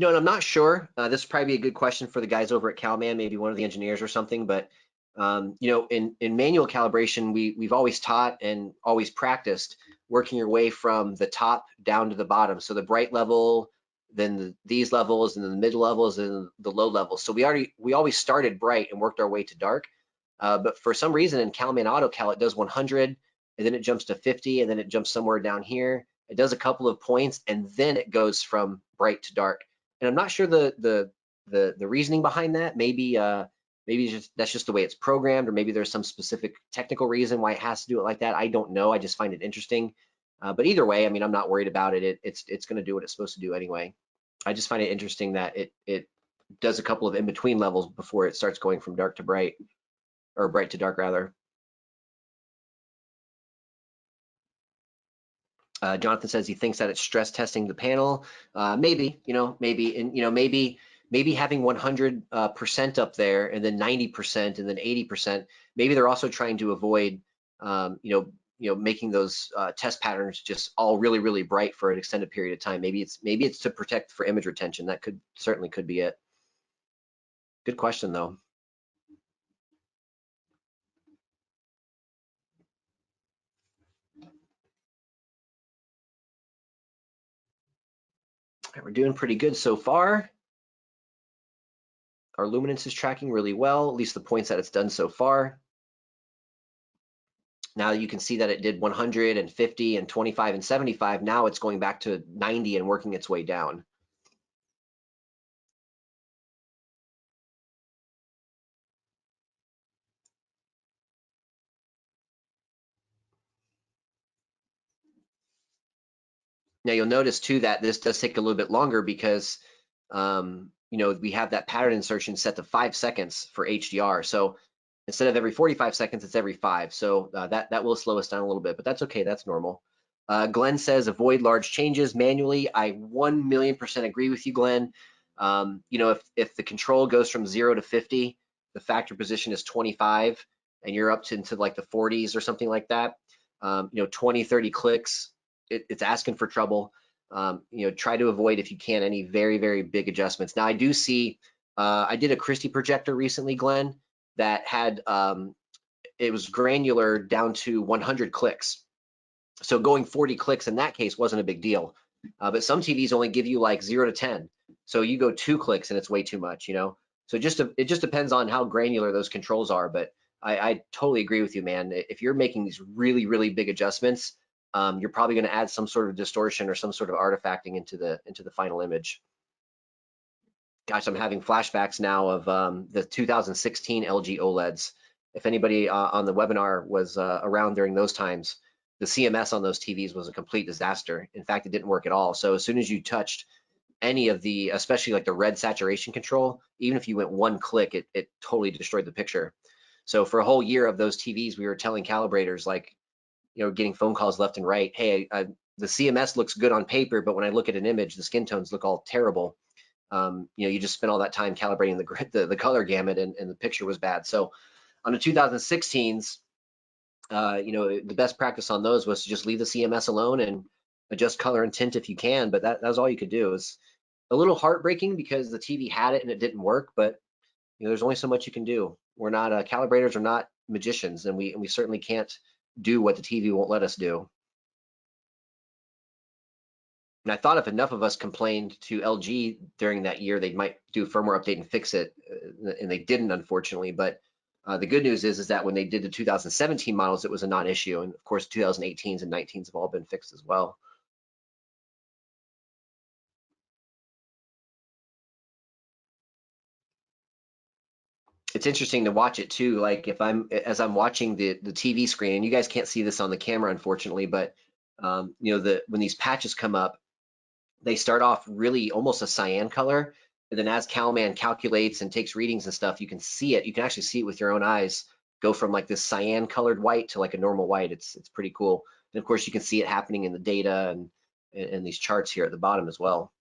And I'm not sure. This would probably be a good question for the guys over at CalMan, maybe one of the engineers or something. But in manual calibration, we've always taught and always practiced working your way from the top down to the bottom. So the bright level, then these levels, and then the mid levels, and the low levels. So we always started bright and worked our way to dark. But for some reason in CalMan AutoCal, it does 100, and then it jumps to 50, and then it jumps somewhere down here. It does a couple of points, and then it goes from bright to dark. And I'm not sure the reasoning behind that. Maybe that's just the way it's programmed, or maybe there's some specific technical reason why it has to do it like that. I don't know. I just find it interesting. But either way, I mean, I'm not worried about it. It's going to do what it's supposed to do anyway. I just find it interesting that it does a couple of in-between levels before it starts going from dark to bright, or bright to dark rather. Jonathan says he thinks that it's stress testing the panel. Maybe having 100% up there and then 90% and then 80%. Maybe they're also trying to avoid, making those test patterns just all really, really bright for an extended period of time. Maybe it's to protect for image retention. That certainly could be it. Good question though. Right, we're doing pretty good so far. Our luminance is tracking really well, at least the points that it's done so far. Now you can see that it did 100 and 50 and 25 and 75. Now it's going back to 90 and working its way down. Now you'll notice too that this does take a little bit longer because you know, we have that pattern insertion set to 5 seconds for HDR. So instead of every 45 seconds, it's every 5. So that will slow us down a little bit, but that's okay. That's normal. Glenn says avoid large changes manually. I 1,000,000% agree with you, Glenn. You know, if the control goes from 0 to 50, the factor position is 25, and you're up to into like the 40s or something like that. You know, 20, 30 clicks, it's asking for trouble. You know, try to avoid, if you can, any very, very big adjustments. Now, I do see, I did a Christie projector recently, Glenn, that had, it was granular down to 100 clicks. So going 40 clicks in that case wasn't a big deal. But some TVs only give you like 0 to 10. So you go 2 clicks and it's way too much, you know? So it just depends on how granular those controls are. But I totally agree with you, man. If you're making these really, really big adjustments, you're probably going to add some sort of distortion or some sort of artifacting into the final image. Gosh, I'm having flashbacks now of the 2016 LG OLEDs. If anybody on the webinar was around during those times, the CMS on those TVs was a complete disaster. In fact, it didn't work at all. So as soon as you touched any of the, especially like the red saturation control, even if you went 1 click, it totally destroyed the picture. So for a whole year of those TVs, we were telling calibrators, like, you know, getting phone calls left and right. Hey, the CMS looks good on paper, but when I look at an image, the skin tones look all terrible. You know, you just spent all that time calibrating the color gamut, and the picture was bad. So on the 2016s, you know, the best practice on those was to just leave the CMS alone and adjust color and tint if you can. But that was all you could do. It was a little heartbreaking because the TV had it and it didn't work. But you know, there's only so much you can do. We're not calibrators are not magicians, and we certainly can't do what the TV won't let us do. And I thought if enough of us complained to LG during that year, they might do a firmware update and fix it, and they didn't, unfortunately. But the good news is that when they did the 2017 models, it was a non-issue, and of course, 2018s and 19s have all been fixed as well. It's interesting to watch it too. Like if as I'm watching the TV screen, and you guys can't see this on the camera, unfortunately, but you know, when these patches come up, they start off really almost a cyan color, and then as CalMan calculates and takes readings and stuff, you can see it. You can actually see it with your own eyes go from like this cyan colored white to like a normal white. It's pretty cool. And of course, you can see it happening in the data and these charts here at the bottom as well.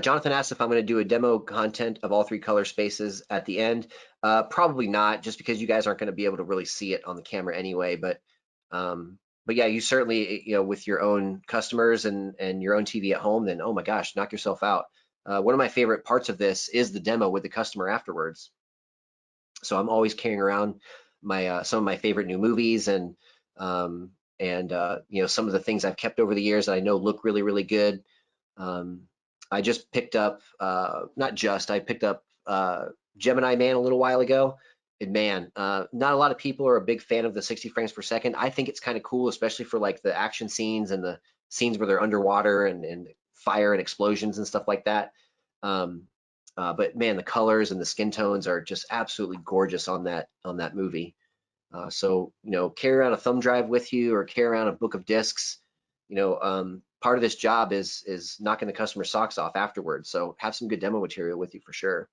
Jonathan asked if I'm going to do a demo content of all 3 color spaces at the end. Probably not, just because you guys aren't going to be able to really see it on the camera anyway. But yeah, you certainly, you know, with your own customers and your own TV at home, then oh my gosh, knock yourself out. One of my favorite parts of this is the demo with the customer afterwards. So I'm always carrying around my some of my favorite new movies and you know, some of the things I've kept over the years that I know look really, really good. I just picked up, I picked up Gemini Man a little while ago. And man, not a lot of people are a big fan of the 60 frames per second. I think it's kind of cool, especially for like the action scenes and the scenes where they're underwater and fire and explosions and stuff like that. But man, the colors and the skin tones are just absolutely gorgeous on that movie. So, you know, carry around a thumb drive with you or carry around a book of discs. You know, part of this job is knocking the customer's socks off afterwards. So have some good demo material with you for sure.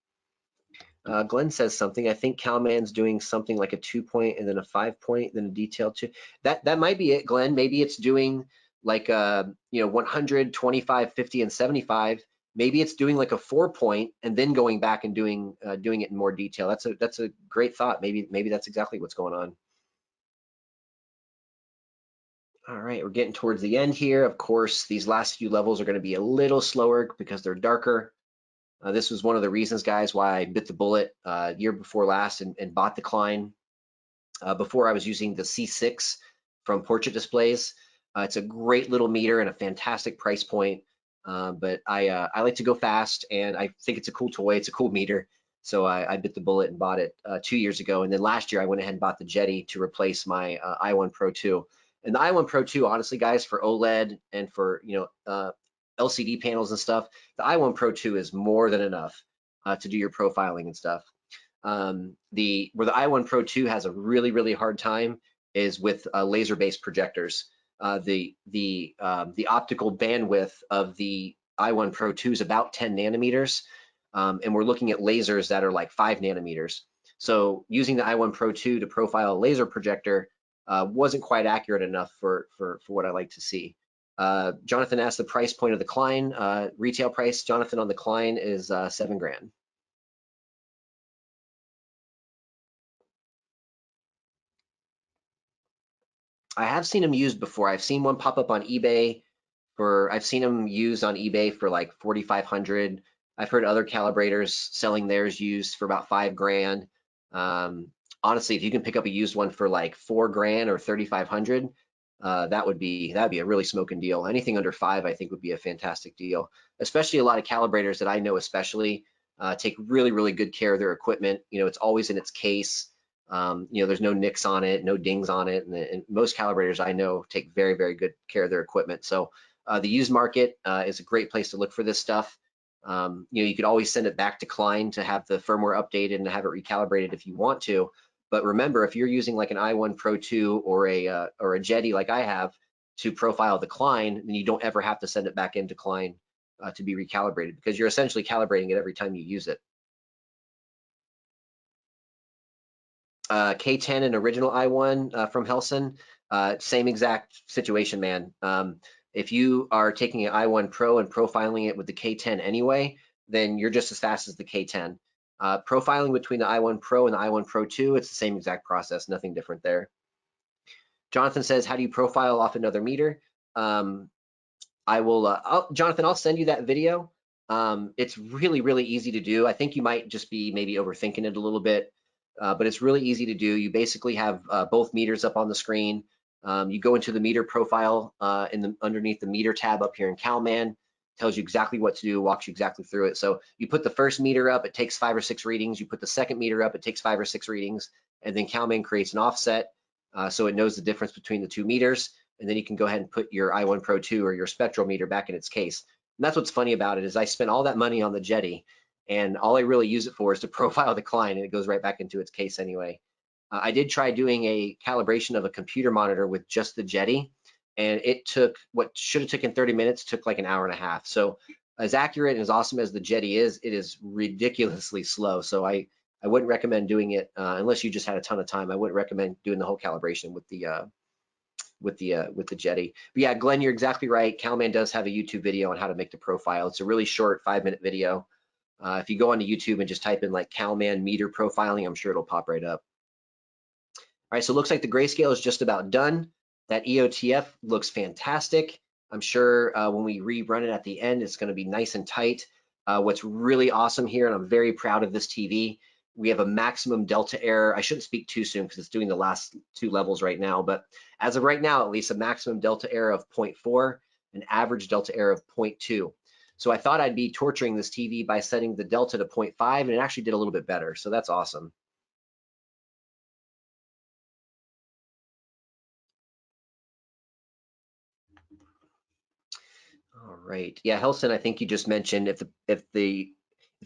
Glenn says something. I think CalMan's doing something like a 2-point and then a 5-point, then a detail 2. That might be it, Glenn. Maybe it's doing like you know, 100, 25, 50, and 75. Maybe it's doing like a 4-point and then going back and doing it in more detail. That's a great thought. Maybe that's exactly what's going on. All right, we're getting towards the end here. Of course, these last few levels are going to be a little slower because they're darker. This was one of the reasons, guys, why I bit the bullet year before last and bought the Klein. Before I was using the C6 from Portrait Displays. It's a great little meter and a fantastic price point. But I like to go fast, and I think it's a cool toy. It's a cool meter. So I bit the bullet and bought it 2 years ago. And then last year I went ahead and bought the Jetty to replace my i1 Pro 2. And the i1 Pro 2, honestly, guys, for OLED and for LCD panels and stuff, the i1 Pro 2 is more than enough to do your profiling and stuff. Where the i1 Pro 2 has a really hard time is with laser-based projectors. The optical bandwidth of the i1 Pro 2 is about 10 nanometers, and we're looking at lasers that are like 5 nanometers. So using the i1 Pro 2 to profile a laser projector wasn't quite accurate enough for what I like to see. Jonathan asked the price point of the Klein. Retail price, Jonathan, on the Klein is $7,000. I have seen them used before. I've seen one pop up on eBay I've seen them used on eBay for like 4,500. I've heard other calibrators selling theirs used for about $5,000. Honestly, if you can pick up a used one for like $4,000 or 3,500, that'd be a really smoking deal. Anything under 5, I think, would be a fantastic deal. Especially a lot of calibrators that I know, especially take really good care of their equipment. It's always in its case. There's no nicks on it, no dings on it, and most calibrators I know take very good care of their equipment. So the used market is a great place to look for this stuff. You could always send it back to Klein to have the firmware updated and have it recalibrated if you want to. But remember, if you're using like an i1 Pro 2 or a Jetty like I have to profile the Klein, then you don't ever have to send it back into Klein to be recalibrated, because you're essentially calibrating it every time you use it. K10 and original i1 from Helson, same exact situation, man. If you are taking an i1 Pro and profiling it with the K10 anyway, then you're just as fast as the K10. Profiling between the i1 Pro and the i1 Pro 2, it's the same exact process, nothing different there. Jonathan says, how do you profile off another meter? Jonathan, I'll send you that video. It's really easy to do. I think you might just be maybe overthinking it a little bit. But it's really easy to do. You basically have both meters up on the screen. You go into the meter profile underneath the meter tab up here in CalMan, tells you exactly what to do, walks you exactly through it. So you put the first meter up, it takes 5 or 6 readings. You put the second meter up, it takes 5 or 6 readings, and then CalMan creates an offset so it knows the difference between the 2 meters, and then you can go ahead and put your i1 Pro 2 or your spectral meter back in its case. And that's what's funny about it, is I spent all that money on the Jetty, and all I really use it for is to profile the Klein, and it goes right back into its case anyway. I did try doing a calibration of a computer monitor with just the Jetty, and it took what should have taken 30 minutes, took like an hour and a half. So as accurate and as awesome as the Jetty is, it is ridiculously slow. So I wouldn't recommend doing it unless you just had a ton of time. I wouldn't recommend doing the whole calibration with the Jetty. But yeah, Glenn, you're exactly right. CalMan does have a YouTube video on how to make the profile. It's a really short 5-minute video. If you go onto YouTube and just type in like CalMan meter profiling, I'm sure it'll pop right up. All right, so it looks like the grayscale is just about done. That EOTF looks fantastic. I'm sure when we rerun it at the end, it's gonna be nice and tight. What's really awesome here, and I'm very proud of this TV, we have a maximum delta error. I shouldn't speak too soon because it's doing the last 2 levels right now, but as of right now, at least, a maximum delta error of 0.4, an average delta error of 0.2. So I thought I'd be torturing this TV by setting the delta to 0.5, and it actually did a little bit better. So that's awesome. All right. Yeah, Helson, I think you just mentioned if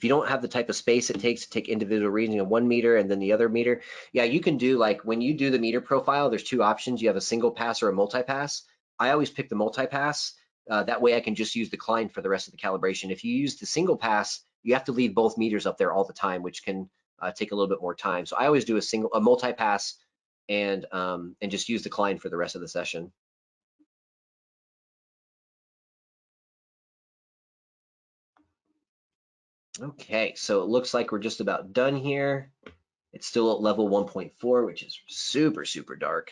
you don't have the type of space it takes to take individual reading of 1 meter and then the other meter, yeah, you can do, like, when you do the meter profile, there's 2 options. You have a single pass or a multi-pass. I always pick the multi-pass. That way I can just use the Klein for the rest of the calibration. If you use the single pass, you have to leave both meters up there all the time, which can take a little bit more time. So I always do a multi-pass and just use the Klein for the rest of the session. Okay, so it looks like we're just about done here. It's still at level 1.4, which is super dark.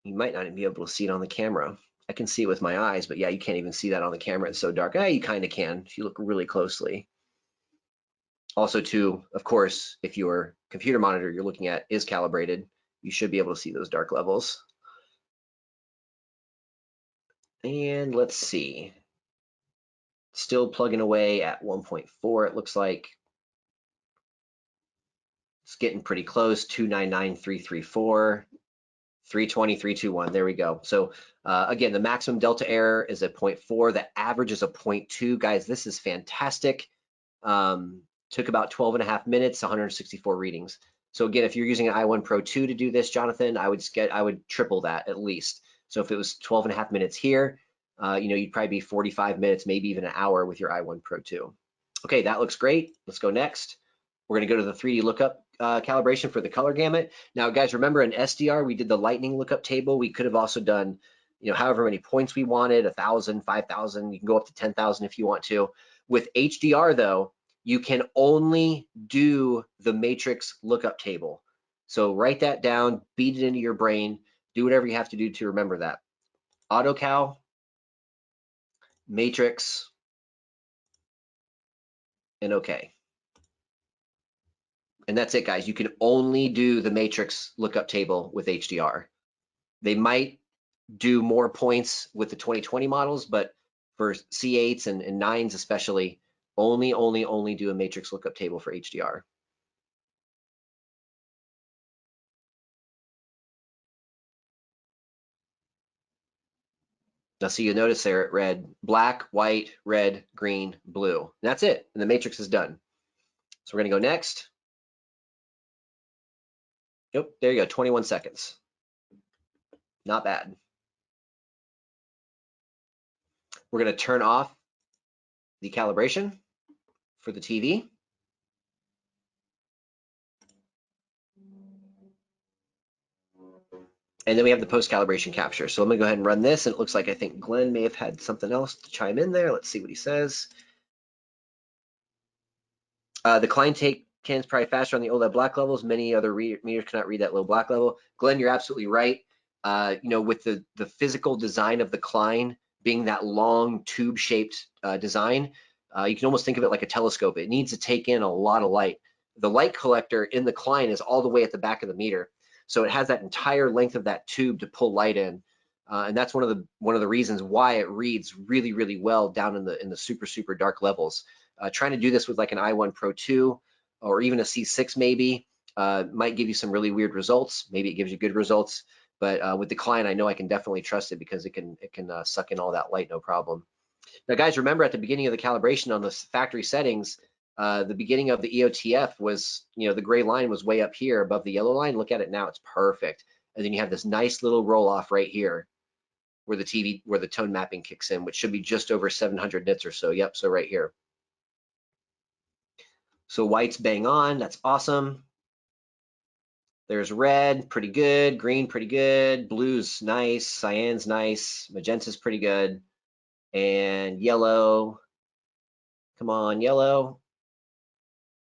You might not even be able to see it on the camera. I can see it with my eyes, but yeah, you can't even see that on the camera. It's so dark. You kind of can if you look really closely. Also, too, of course, if your computer monitor you're looking at is calibrated, you should be able to see those dark levels. And let's see. Still plugging away at 1.4, it looks like. It's getting pretty close, 299,334. 320, 321, there we go. So again, the maximum delta error is at 0.4, the average is a 0.2. Guys, this is fantastic. Took about 12 and a half minutes, 164 readings. So again, if you're using an i1 Pro 2 to do this, Jonathan, I would triple that at least. So if it was 12 and a half minutes here, you'd probably be 45 minutes, maybe even an hour with your i1 Pro 2. Okay, that looks great. Let's go next. We're gonna go to the 3D lookup calibration for the color gamut. Now, guys, remember in SDR, we did the lightning lookup table. We could have also done, however many points we wanted, 1,000, 5,000. You can go up to 10,000 if you want to. With HDR, though, you can only do the matrix lookup table. So write that down, beat it into your brain, do whatever you have to do to remember that. AutoCal, matrix, and OK. And that's it, guys. You can only do the matrix lookup table with HDR. They might do more points with the 2020 models, but for C8s and 9s especially, only do a matrix lookup table for HDR. Now, so you notice there it read black, white, red, green, blue. And that's it, and the matrix is done. So we're gonna go next. Yep, there you go, 21 seconds. Not bad. We're gonna turn off the calibration for the TV. And then we have the post-calibration capture. So I'm gonna go ahead and run this. And it looks like I think Glenn may have had something else to chime in there. Let's see what he says. The client take cans probably faster on the OLED black levels. Many other meters cannot read that low black level. Glenn, you're absolutely right. With the physical design of the Klein being that long tube-shaped design, you can almost think of it like a telescope. It needs to take in a lot of light. The light collector in the Klein is all the way at the back of the meter, so it has that entire length of that tube to pull light in, and that's one of the reasons why it reads really, really well down in the super dark levels. Trying to do this with like an i1 Pro 2 or even a C6 maybe might give you some really weird results. Maybe it gives you good results, but with the Klein, I know I can definitely trust it because it can suck in all that light, no problem. Now, guys, remember at the beginning of the calibration on the factory settings, the beginning of the EOTF was, the gray line was way up here above the yellow line. Look at it now, it's perfect. And then you have this nice little roll off right here where the tone mapping kicks in, which should be just over 700 nits or so. Yep, so right here. So white's bang on, that's awesome. There's red, pretty good. Green, pretty good. Blue's nice. Cyan's nice. Magenta's pretty good. And yellow, come on, yellow.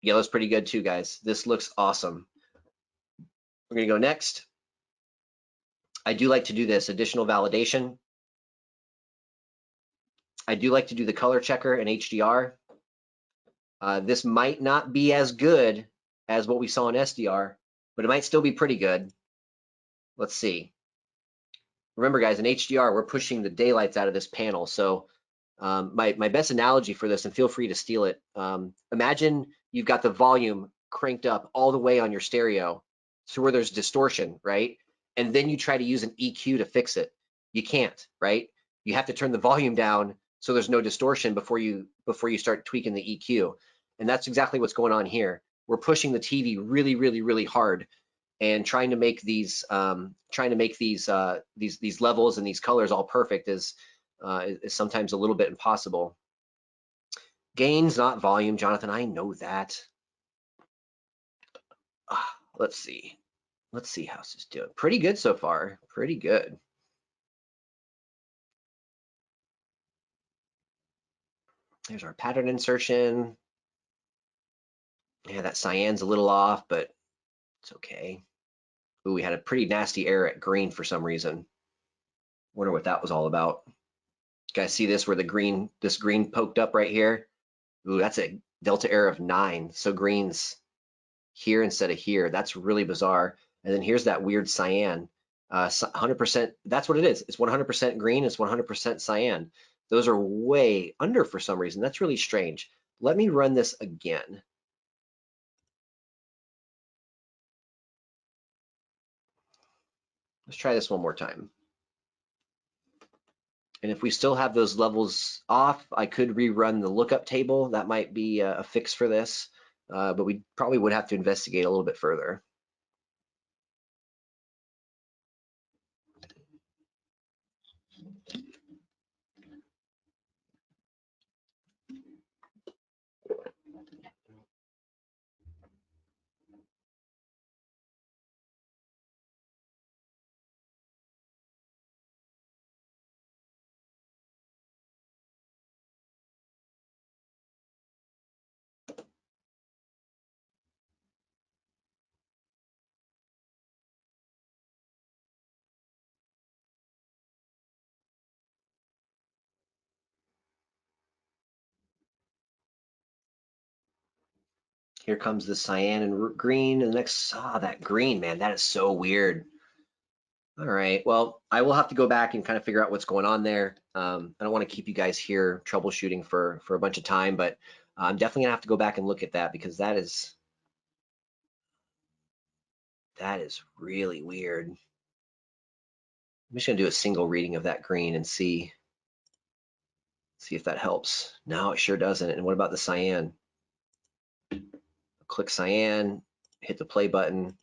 Yellow's pretty good too, guys. This looks awesome. We're gonna go next. I do like to do this additional validation. I do like to do the color checker in HDR. This might not be as good as what we saw in SDR, but it might still be pretty good. Let's see. Remember, guys, in HDR, we're pushing the daylights out of this panel. So my best analogy for this, and feel free to steal it, imagine you've got the volume cranked up all the way on your stereo to where there's distortion, right? And then you try to use an EQ to fix it. You can't, right? You have to turn the volume down so there's no distortion before you start tweaking the EQ. And that's exactly what's going on here. We're pushing the TV really, really, really hard and trying to make these levels and these colors all perfect is sometimes a little bit impossible. Gains, not volume, Jonathan, I know that. Let's see how this is doing. Pretty good so far, pretty good. There's our pattern insertion. Yeah, that cyan's a little off, but it's okay. Ooh, we had a pretty nasty error at green for some reason. Wonder what that was all about. You guys see this where this green poked up right here? Ooh, that's a delta error of 9. So green's here instead of here. That's really bizarre. And then here's that weird cyan. 100%, that's what it is. It's 100% green, it's 100% cyan. Those are way under for some reason. That's really strange. Let me run this again. Let's try this one more time. And if we still have those levels off, I could rerun the lookup table. That might be a fix for this, but we probably would have to investigate a little bit further. Here comes the cyan and green, and the next, that green, man, that is so weird. All right, well, I will have to go back and kind of figure out what's going on there. I don't want to keep you guys here troubleshooting for a bunch of time, but I'm definitely gonna have to go back and look at that because that is really weird. I'm just gonna do a single reading of that green and see if that helps. No, it sure doesn't. And what about the cyan? Click cyan, hit the play button.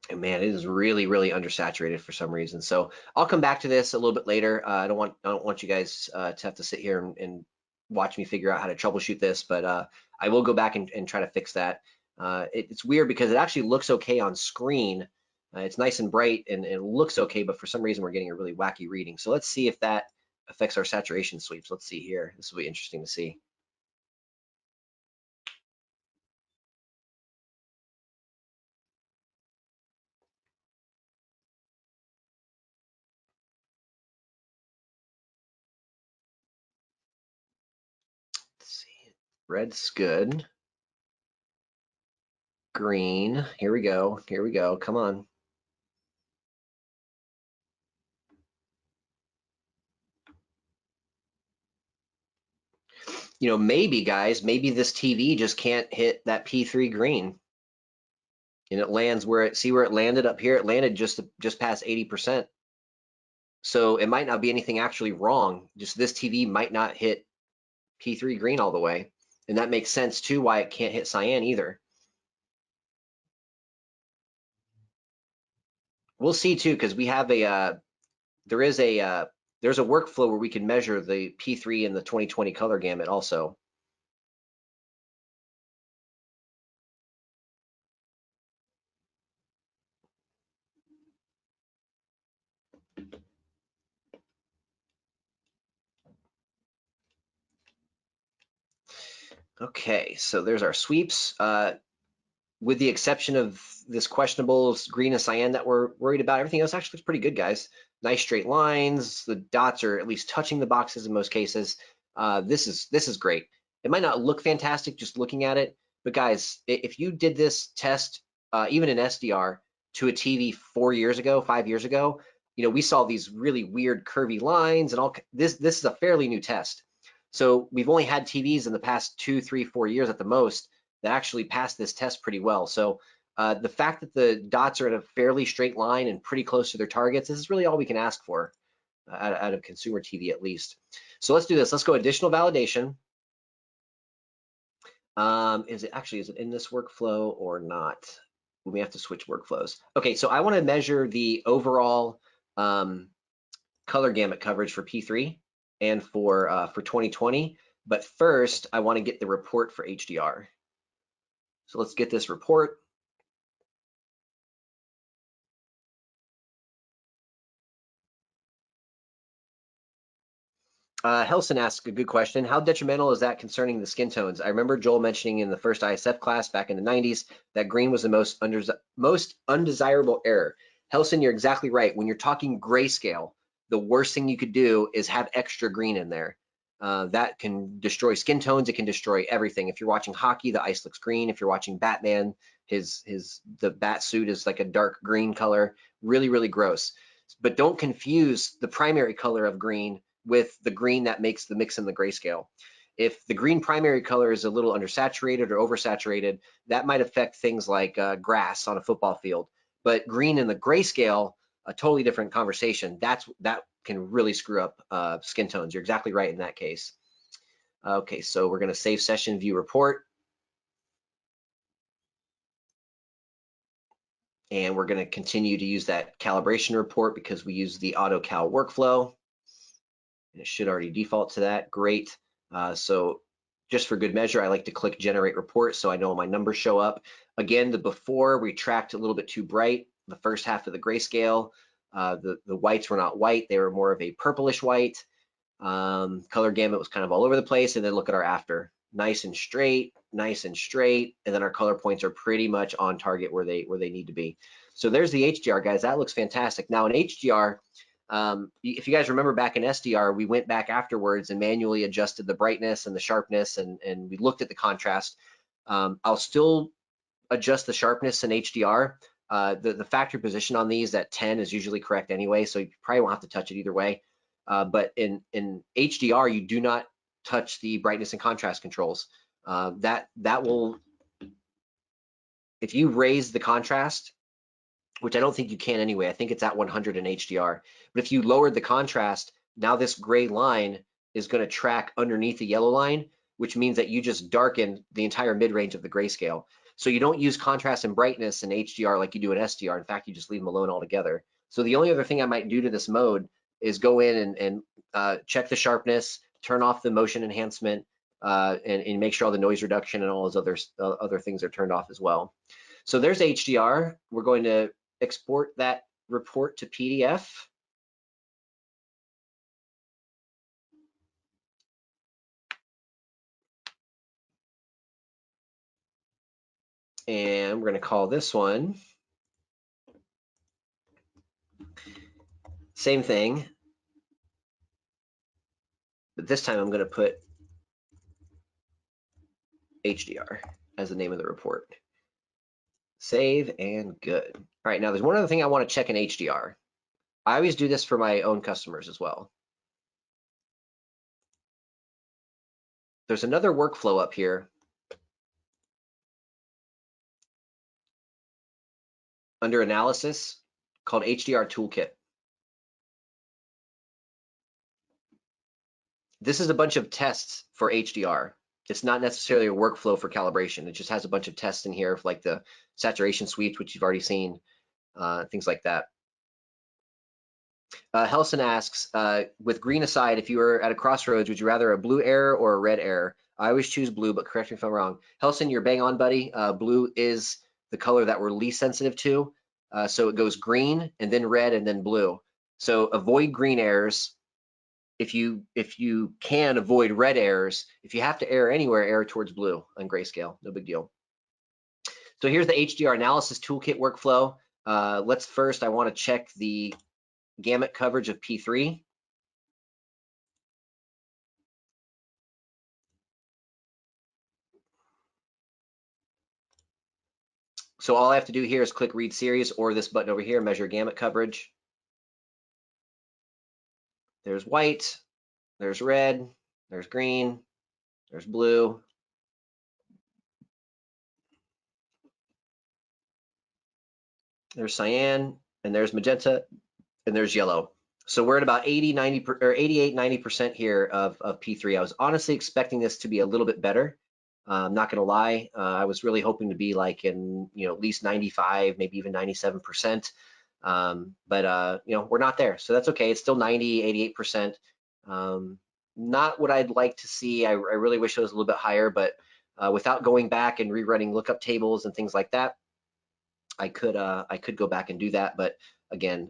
And man, it is really, really undersaturated for some reason. So I'll come back to this a little bit later. I don't want you guys to have to sit here and watch me figure out how to troubleshoot this, but I will go back and try to fix that. It's weird because it actually looks okay on screen. It's nice and bright and it looks okay, but for some reason we're getting a really wacky reading. So let's see if that affects our saturation sweeps. Let's see here. This will be interesting to see. Let's see. Red's good. Green. Here we go. Here we go. Come on. You know, maybe guys, maybe this TV just can't hit that P3 green. And it lands where see where it landed up here? It landed just past 80%. So it might not be anything actually wrong. Just this TV might not hit P3 green all the way. And that makes sense too why it can't hit cyan either. We'll see too, because we have there's a workflow where we can measure the P3 and the 2020 color gamut also. Okay, so there's our sweeps. With the exception of this questionable green and cyan that we're worried about, everything else actually looks pretty good, guys. Nice straight lines. The dots are at least touching the boxes in most cases. This is great. It might not look fantastic just looking at it, but guys, if you did this test, even in SDR, to a TV 4 years ago, 5 years ago, you know, we saw these really weird curvy lines and all. This is a fairly new test. So we've only had TVs in the past 2, 3, 4 years at the most that actually passed this test pretty well. So the fact that the dots are in a fairly straight line and pretty close to their targets, this is really all we can ask for out of consumer TV at least. So let's do this. Let's go additional validation. Is it in this workflow or not? We may have to switch workflows. Okay, so I want to measure the overall color gamut coverage for P3 and for 2020. But first, I want to get the report for HDR. So let's get this report. Helson asks a good question. How detrimental is that concerning the skin tones? I remember Joel mentioning in the first ISF class back in the 90s that green was the most undesirable error. Helson, you're exactly right. When you're talking grayscale, the worst thing you could do is have extra green in there. That can destroy skin tones. It can destroy everything. If you're watching hockey, the ice looks green. If you're watching Batman, the bat suit is like a dark green color. Really, really gross. But don't confuse the primary color of green with the green that makes the mix in the grayscale. If the green primary color is a little undersaturated or oversaturated, that might affect things like grass on a football field. But green in the grayscale, a totally different conversation. That can really screw up skin tones. You're exactly right in that case. Okay, so we're going to save session, view report. And we're going to continue to use that calibration report because we use the AutoCal workflow. And it should already default to that. Great. So just for good measure, I like to click generate report so I know my numbers show up. Again, the before we tracked a little bit too bright. The first half of the grayscale, the whites were not white. They were more of a purplish white. Color gamut was kind of all over the place. And then look at our after. Nice and straight, nice and straight. And then our color points are pretty much on target where they need to be. So there's the HDR, guys. That looks fantastic. Now in HDR, if you guys remember back in SDR, we went back afterwards and manually adjusted the brightness and the sharpness, and we looked at the contrast. I'll still adjust the sharpness in HDR. The factory position on these at 10 is usually correct anyway, so you probably won't have to touch it either way. But in HDR, you do not touch the brightness and contrast controls. That will, if you raise the contrast, which I don't think you can anyway. I think it's at 100 in HDR. But if you lowered the contrast, now this gray line is going to track underneath the yellow line, which means that you just darken the entire mid-range of the grayscale. So you don't use contrast and brightness in HDR like you do in SDR. In fact, you just leave them alone altogether. So the only other thing I might do to this mode is go in and check the sharpness, turn off the motion enhancement, and make sure all the noise reduction and all those other things are turned off as well. So there's HDR. We're going to export that report to PDF. And we're going to call this one, same thing, but this time I'm going to put HDR as the name of the report. Save and good. All right, now there's one other thing I want to check in HDR. I always do this for my own customers as well. There's another workflow up here under analysis called HDR Toolkit. This is a bunch of tests for HDR. It's not necessarily a workflow for calibration. It just has a bunch of tests in here, like the saturation sweeps, which you've already seen, things like that. Helson asks, with green aside, if you were at a crossroads, would you rather a blue error or a red error? I always choose blue, but correct me if I'm wrong. Helson, you're bang on, buddy. Blue is the color that we're least sensitive to. So it goes green and then red and then blue. So avoid green errors. If you can avoid red errors, if you have to error anywhere, error towards blue on grayscale, no big deal. So here's the HDR analysis toolkit workflow. Let's first, I want to check the gamut coverage of P3. So all I have to do here is click read series or this button over here, measure gamut coverage. There's white, there's red, there's green, there's blue. There's cyan, and there's magenta, and there's yellow. So we're at about 80, 90, or 88, 90% here of P3. I was honestly expecting this to be a little bit better. I'm not gonna lie, I was really hoping to be like in, at least 95, maybe even 97%. But we're not there, so that's okay. It's still 90, 88%. Not what I'd like to see. I really wish it was a little bit higher, but without going back and rerunning lookup tables and things like that, I could go back and do that. But again,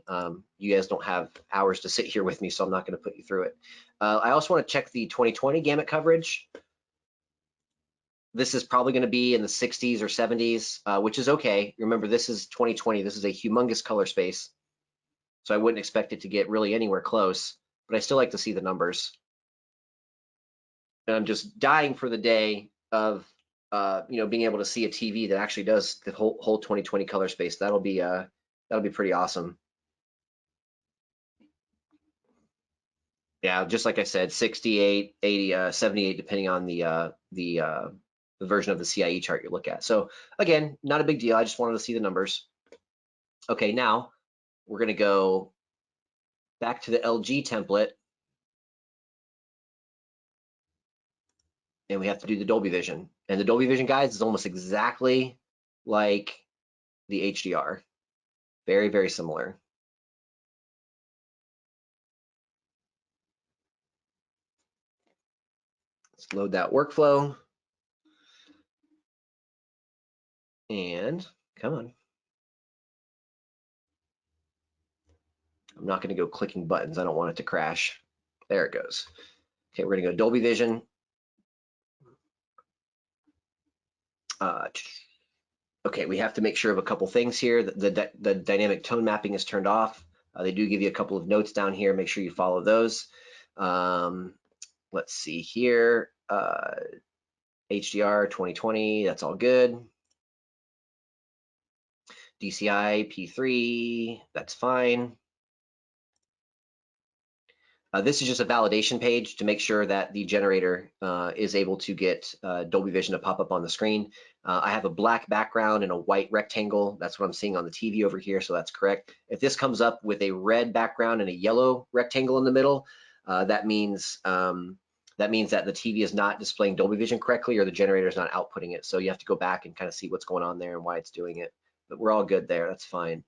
you guys don't have hours to sit here with me, so I'm not going to put you through it. I also want to check the 2020 gamut coverage. This is probably going to be in the 60s or 70s, which is okay. Remember, this is 2020. This is a humongous color space, so I wouldn't expect it to get really anywhere close, but I still like to see the numbers. And I'm just dying for the day of being able to see a TV that actually does the whole 2020 color space. That'll be pretty awesome. Yeah, just like I said, 68, 80, 78, depending on the version of the CIE chart you look at. So again, not a big deal. I just wanted to see the numbers. Okay, now we're going to go back to the LG template, and we have to do the Dolby Vision. And the Dolby Vision, guys, is almost exactly like the HDR. Very, very similar. Let's load that workflow. And come on. I'm not going to go clicking buttons. I don't want it to crash. There it goes. Okay, we're going to go Dolby Vision. Okay, we have to make sure of a couple things here. The dynamic tone mapping is turned off. They do give you a couple of notes down here. Make sure you follow those. Let's see here. HDR 2020, that's all good. DCI P3, that's fine. This is just a validation page to make sure that the generator is able to get Dolby Vision to pop up on the screen. I have a black background and a white rectangle. That's what I'm seeing on the TV over here, so that's correct. If this comes up with a red background and a yellow rectangle in the middle, that means that the TV is not displaying Dolby Vision correctly, or the generator is not outputting it. So you have to go back and kind of see what's going on there and why it's doing it. But we're all good there. That's fine.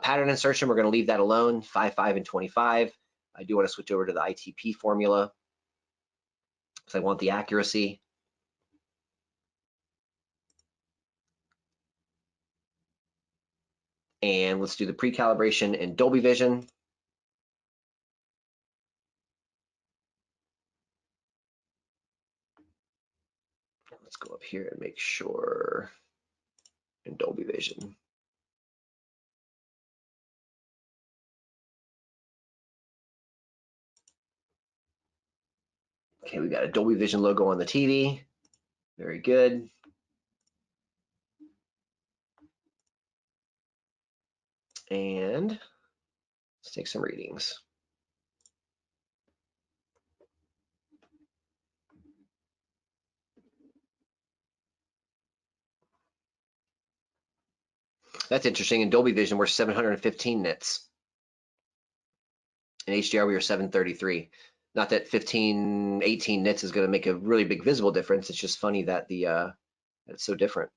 Pattern insertion, we're going to leave that alone. 5, 5, and 25. I do want to switch over to the ITP formula because I want the accuracy. And let's do the pre-calibration in Dolby Vision. Let's go up here and make sure in Dolby Vision. Okay, we got a Dolby Vision logo on the TV. Very good. And let's take some readings. That's interesting. In Dolby Vision, we're 715 nits. In HDR, we were 733. Not that 15, 18 nits is going to make a really big visible difference. It's just funny that it's so different.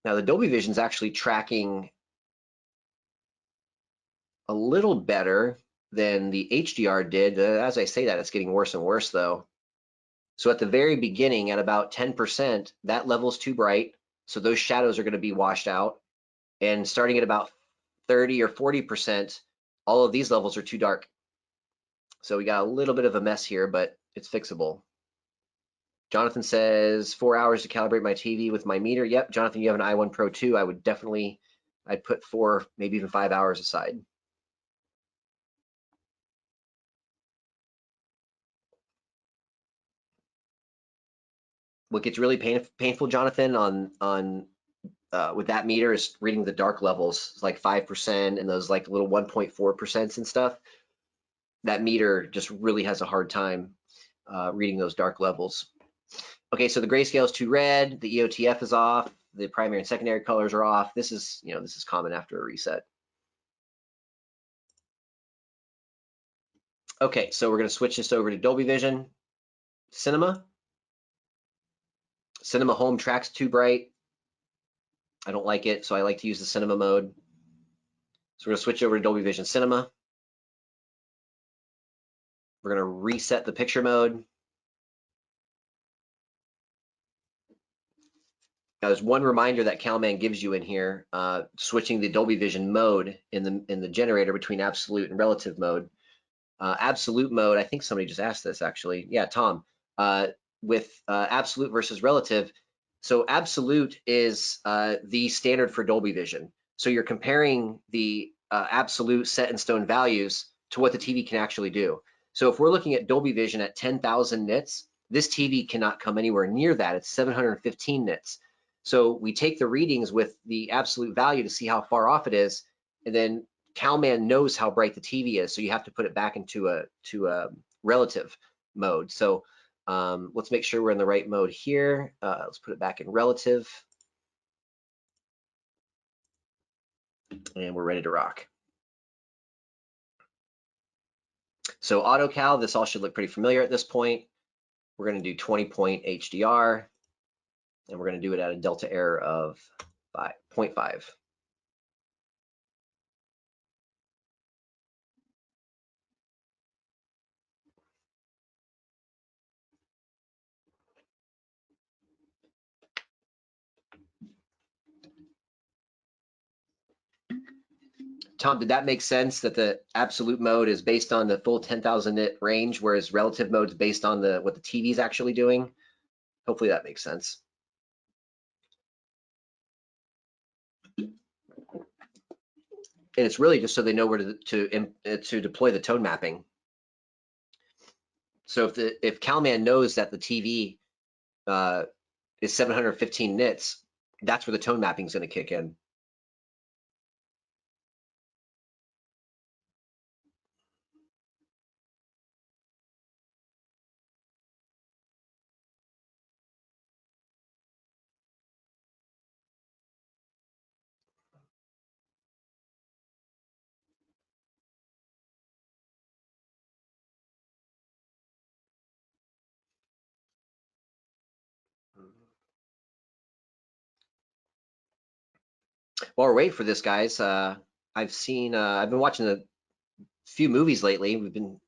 Now the Dolby Vision is actually tracking a little better than the HDR did. As I say that, it's getting worse and worse though. So at the very beginning, at about 10%, that level's too bright. So those shadows are going to be washed out. And starting at about 30 or 40%, all of these levels are too dark. So we got a little bit of a mess here, but it's fixable. Jonathan says 4 hours to calibrate my TV with my meter. Yep, Jonathan, you have an i1 Pro 2. I'd put 4, maybe even 5 hours aside. What gets really painful, Jonathan, on with that meter is reading the dark levels. It's like 5% and those like little 1.4% and stuff. That meter just really has a hard time reading those dark levels. Okay, so the grayscale is too red, the EOTF is off, the primary and secondary colors are off. This is common after a reset. Okay, so we're going to switch this over to Dolby Vision. Cinema Home tracks too bright. I don't like it, so I like to use the Cinema mode. So we're going to switch over to Dolby Vision Cinema. We're going to reset the picture mode. There's one reminder that CalMan gives you in here, switching the Dolby Vision mode in the generator between absolute and relative mode. Absolute mode, I think somebody just asked this actually. Yeah, Tom. With absolute versus relative. So absolute is the standard for Dolby Vision. So you're comparing the absolute set in stone values to what the TV can actually do. So if we're looking at Dolby Vision at 10,000 nits, this TV cannot come anywhere near that. It's 715 nits. So we take the readings with the absolute value to see how far off it is, and then CalMan knows how bright the TV is, so you have to put it back into a relative mode. So let's make sure we're in the right mode here. Let's put it back in relative, and we're ready to rock. So AutoCal, this all should look pretty familiar at this point. We're going to do 20-point HDR, and we're going to do it at a delta error of 0.5. Tom, did that make sense that the absolute mode is based on the full 10,000 nit range, whereas relative mode is based on what the TV is actually doing? Hopefully that makes sense. And it's really just so they know where to deploy the tone mapping. So if CalMan knows that the TV is 715 nits, that's where the tone mapping is going to kick in. While we're waiting for this, guys, I've been watching a few movies lately. We've been,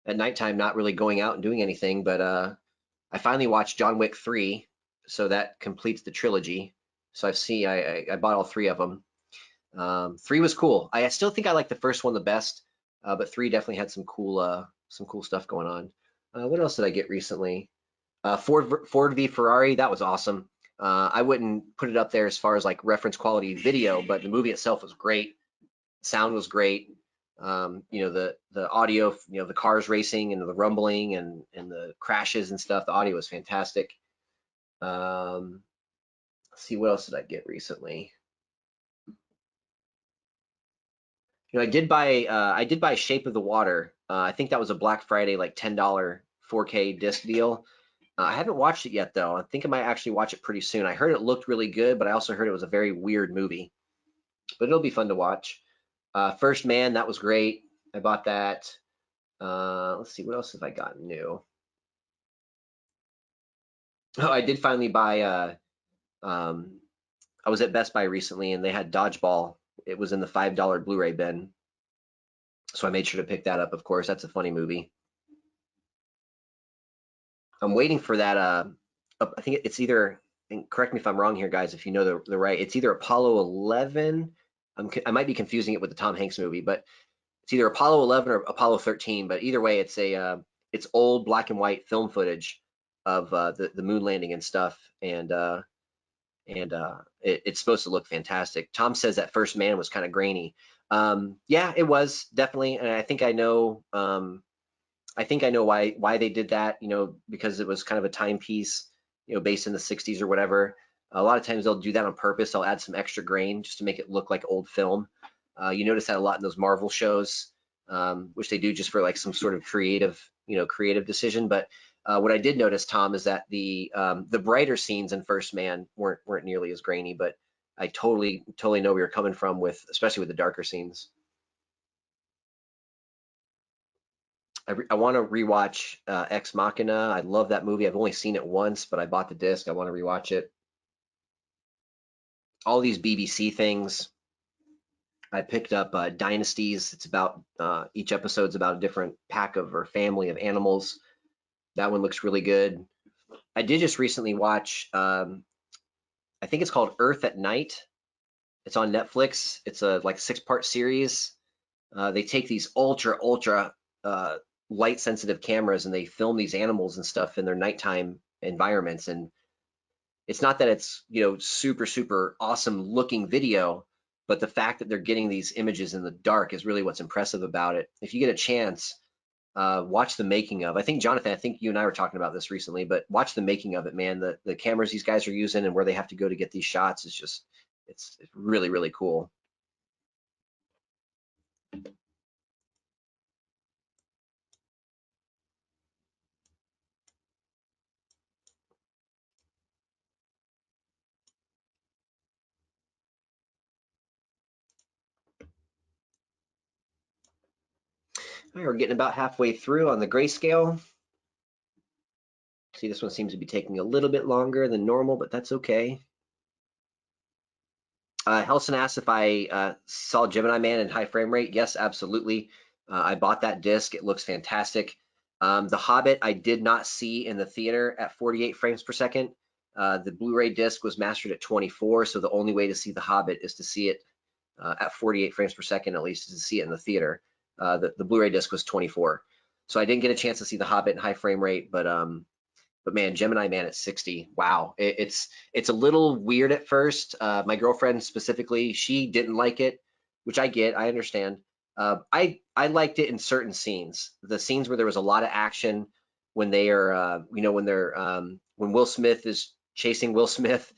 at nighttime not really going out and doing anything, but I finally watched John Wick 3, so that completes the trilogy. So I bought all 3 of them. 3 was cool. I still think I like the first one the best, but 3 definitely had some cool stuff going on. What else did I get recently? Ford v Ferrari, that was awesome. I wouldn't put it up there as far as like reference quality video, but the movie itself was great. Sound was great. The audio, the cars racing and the rumbling and the crashes and stuff. The audio was fantastic. Let's see, what else did I get recently? I did buy Shape of the Water. I think that was a Black Friday like $10 4K disc deal. I haven't watched it yet though. I think I might actually watch it pretty soon. I heard it looked really good, but I also heard it was a very weird movie. But it'll be fun to watch. First Man, that was great. I bought that. Let's see, what else have I gotten new? Oh, I did finally buy. I was at Best Buy recently, and they had Dodgeball. It was in the $5 Blu-ray bin, so I made sure to pick that up. Of course, that's a funny movie. I'm waiting for that. I think it's either. And correct me if I'm wrong here, guys. If you know the right, it's either Apollo 11. I might be confusing it with the Tom Hanks movie, but it's either Apollo 11 or Apollo 13. But either way, it's old black and white film footage of the moon landing and stuff, and it's supposed to look fantastic. Tom says that First Man was kind of grainy. Yeah, it was definitely, and I think I know. Why they did that. Because it was kind of a timepiece, based in the '60s or whatever. A lot of times they'll do that on purpose. They'll add some extra grain just to make it look like old film. You notice that a lot in those Marvel shows, which they do just for like some sort of creative decision. But what I did notice, Tom, is that the brighter scenes in First Man weren't nearly as grainy. But I totally know where you're coming from especially with the darker scenes. I want to rewatch Ex Machina. I love that movie. I've only seen it once, but I bought the disc. I want to rewatch it. All these BBC things. I picked up Dynasties. It's about each episode's about a different pack or family of animals. That one looks really good. I did just recently watch I think it's called Earth at Night. It's on Netflix. It's a like 6-part series. They take these ultra uh, light sensitive cameras and they film these animals and stuff in their nighttime environments. And it's not that it's, you know, super awesome looking video, but the fact that they're getting these images in the dark is really what's impressive about it. If you get a chance, watch the making of. I think Jonathan, I think you and I were talking about this recently, but watch the making of it, man. The cameras these guys are using and where they have to go to get these shots is just it's really cool. All right, we're getting about halfway through on the grayscale. See, this one seems to be taking a little bit longer than normal, but that's okay. Helson asked if I saw Gemini Man in high frame rate. Yes, absolutely. I bought that disc. It looks fantastic. The Hobbit I did not see in the theater at 48 frames per second. The Blu-ray disc was mastered at 24, so the only way to see The Hobbit is to see it at 48 frames per second, at least to see it in the theater. The Blu-ray disc was 24. So I didn't get a chance to see The Hobbit in high frame rate, but man, Gemini Man at 60, wow. It's a little weird at first. My girlfriend specifically, she didn't like it, which I get, I understand. I liked it in certain scenes. The scenes where there was a lot of action when they are, you know, when Will Smith is chasing Will Smith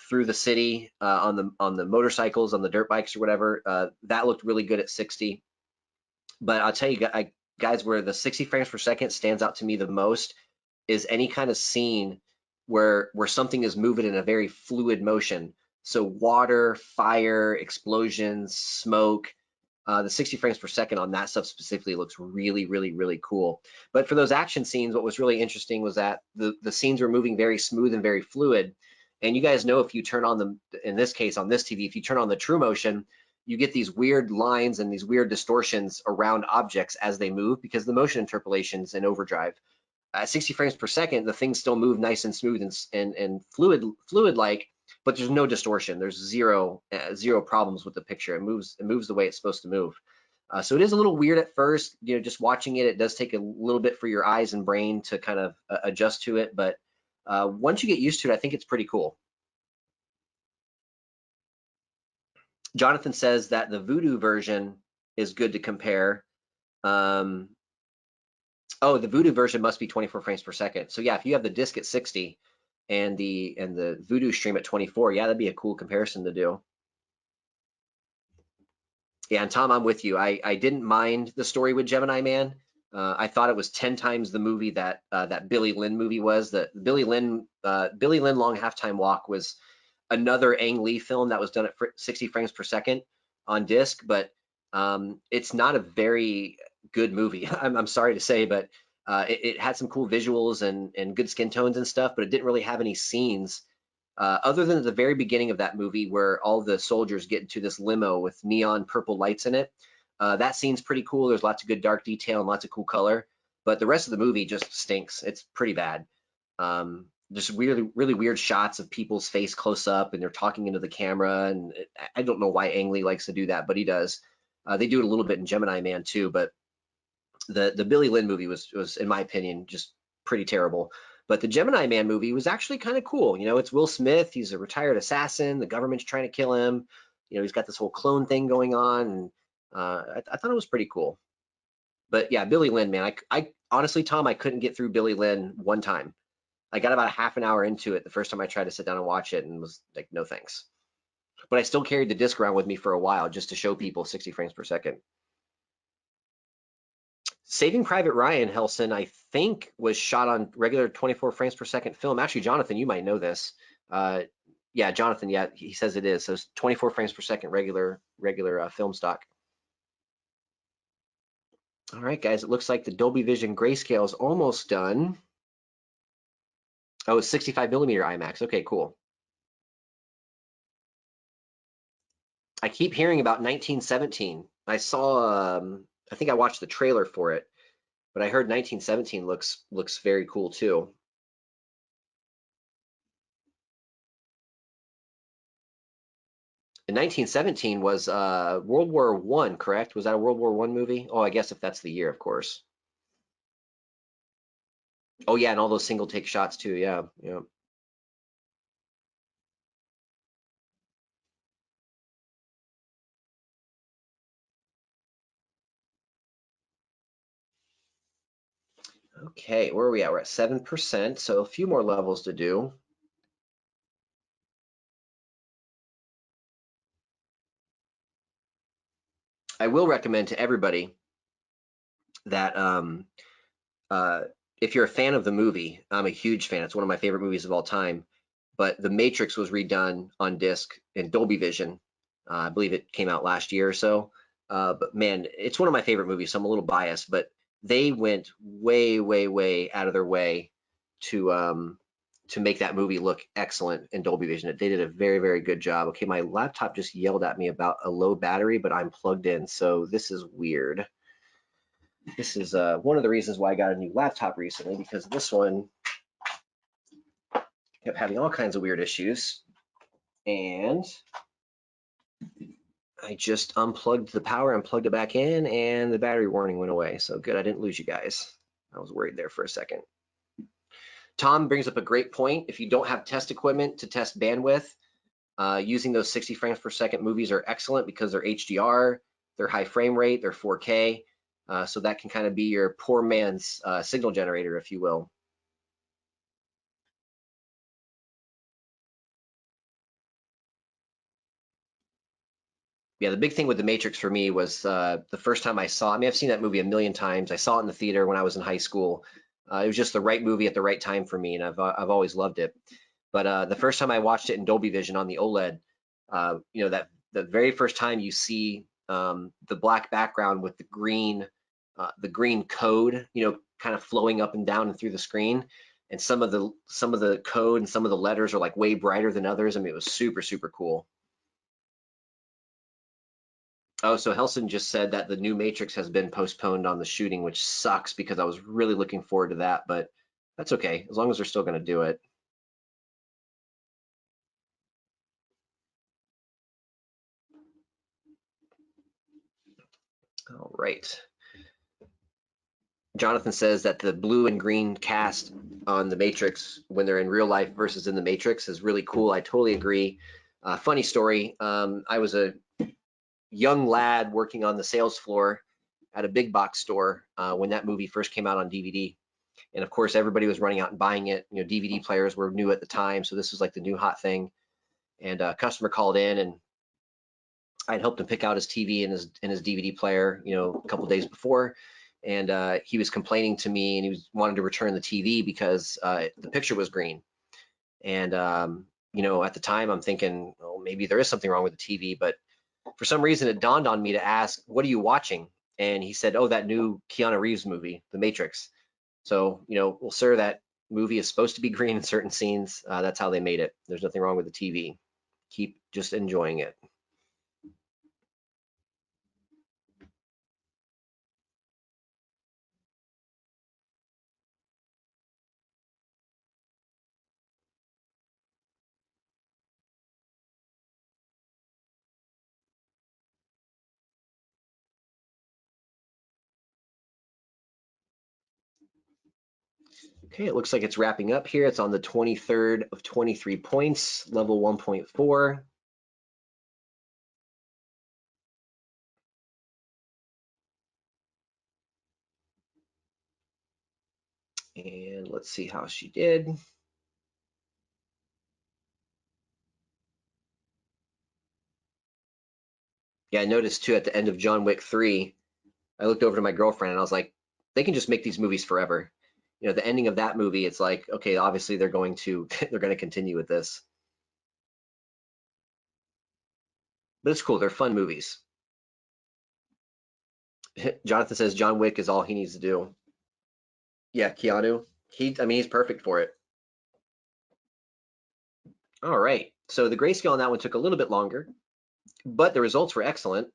through the city on the motorcycles, on the dirt bikes or whatever. That looked really good at 60. But I'll tell you guys, where the 60 frames per second stands out to me the most is any kind of scene where something is moving in a very fluid motion. So water, fire, explosions, smoke. The 60 frames per second on that stuff specifically looks really cool. But for those action scenes, what was really interesting was that the scenes were moving very smooth and very fluid. And you guys know, if you turn on the, in this case on this TV, if you turn on the true motion, you get these weird lines and these weird distortions around objects as they move because the motion interpolation's in overdrive. At 60 frames per second, the things still move nice and smooth and fluid like, but there's no distortion. There's zero problems with the picture. It moves the way it's supposed to move. So it is a little weird at first, you know, just watching it. It does take a little bit for your eyes and brain to kind of adjust to it, but once you get used to it, I think it's pretty cool. Jonathan says that the Voodoo version is good to compare. Um, oh, the Voodoo version must be 24 frames per second. So yeah, if you have the disc at 60 and the Voodoo stream at 24, yeah, that'd be a cool comparison to do. Yeah, and Tom, I'm with you. I didn't mind the story with Gemini Man. I thought it was 10 times the movie that that Billy Lynn movie was. The Billy Lynn Long Halftime Walk was another Ang Lee film that was done at 60 frames per second on disc, but it's not a very good movie. I'm sorry to say, but it had some cool visuals and good skin tones and stuff, but it didn't really have any scenes other than at the very beginning of that movie where all the soldiers get into this limo with neon purple lights in it. That scene's pretty cool. There's lots of good dark detail and lots of cool color, but the rest of the movie just stinks. It's pretty bad. Just really weird shots of people's face close up and they're talking into the camera. And I don't know why Ang Lee likes to do that, but he does. They do it a little bit in Gemini Man too, but the Billy Lynn movie was in my opinion just pretty terrible. But the Gemini Man movie was actually kind of cool. You know, it's Will Smith. He's a retired assassin. The government's trying to kill him. You know, he's got this whole clone thing going on, and I thought it was pretty cool. But yeah, Billy Lynn, man, I honestly, Tom, I couldn't get through Billy Lynn one time. I got about a half an hour into it the first time I tried to sit down and watch it, and was like, no thanks. But I still carried the disc around with me for a while just to show people 60 frames per second. Saving Private Ryan, Helson, I think was shot on regular 24 frames per second film. Actually, Jonathan, you might know this. Yeah, Jonathan, yeah, he says it is. So it's 24 frames per second regular film stock. All right, guys, it looks like the Dolby Vision grayscale is almost done. Oh, it's 65 millimeter IMAX. Okay, cool. I keep hearing about 1917. I saw, I think I watched the trailer for it, but I heard 1917 looks very cool too. In 1917 was World War I, correct? Was that a World War I movie? Oh, I guess if that's the year, of course. Oh yeah, and all those single take shots too. Yeah, yeah. Okay, where are we at? We're at 7%, so a few more levels to do. I will recommend to everybody that uh, if you're a fan of the movie, I'm a huge fan. It's one of my favorite movies of all time. But The Matrix was redone on disc in Dolby Vision. I believe it came out last year or so. But man, it's one of my favorite movies, so I'm a little biased. But they went way, way, way out of their way to make that movie look excellent in Dolby Vision. They did a very, very good job. Okay, my laptop just yelled at me about a low battery, but I'm plugged in, so this is weird. This is one of the reasons why I got a new laptop recently, because this one kept having all kinds of weird issues. And I just unplugged the power and plugged it back in, and the battery warning went away. So good, I didn't lose you guys. I was worried there for a second. Tom brings up a great point. If you don't have test equipment to test bandwidth, using those 60 frames per second movies are excellent because they're HDR, they're high frame rate, they're 4K. So that can kind of be your poor man's signal generator, if you will. Yeah, the big thing with The Matrix for me was the first time I saw. I mean, I've seen that movie a million times. I saw it in the theater when I was in high school. It was just the right movie at the right time for me, and I've always loved it. But the first time I watched it in Dolby Vision on the OLED, you know, that the very first time you see the black background with the green code, you know, kind of flowing up and down and through the screen, and some of the code and some of the letters are like way brighter than others. I mean, it was super, super cool. Oh, so Helson just said that the new Matrix has been postponed on the shooting, which sucks because I was really looking forward to that, but that's okay as long as they're still going to do it. All right. Jonathan says that the blue and green cast on the Matrix when they're in real life versus in the Matrix is really cool. I totally agree. Funny story. I was a young lad working on the sales floor at a big box store when that movie first came out on DVD. And of course, everybody was running out and buying it. You know, DVD players were new at the time, so this was like the new hot thing. And a customer called in, and I'd helped him pick out his TV and his DVD player, you know, a couple days before. And he was complaining to me, and he was wanting to return the TV because the picture was green. And you know, at the time, I'm thinking, oh, maybe there is something wrong with the TV. But for some reason, it dawned on me to ask, "What are you watching?" And he said, "Oh, that new Keanu Reeves movie, The Matrix." So, you know, well, sir, that movie is supposed to be green in certain scenes. That's how they made it. There's nothing wrong with the TV. Keep just enjoying it. Okay, it looks like it's wrapping up here. It's on the 23rd of 23 points, level 1.4. And let's see how she did. Yeah, I noticed too at the end of John Wick 3, I looked over to my girlfriend and I was like, they can just make these movies forever. You know, the ending of that movie, it's like, okay, obviously they're going to they're going to continue with this. But it's cool. They're fun movies. Jonathan says John Wick is all he needs to do. Yeah, Keanu. I mean, he's perfect for it. All right. So the grayscale on that one took a little bit longer, but the results were excellent.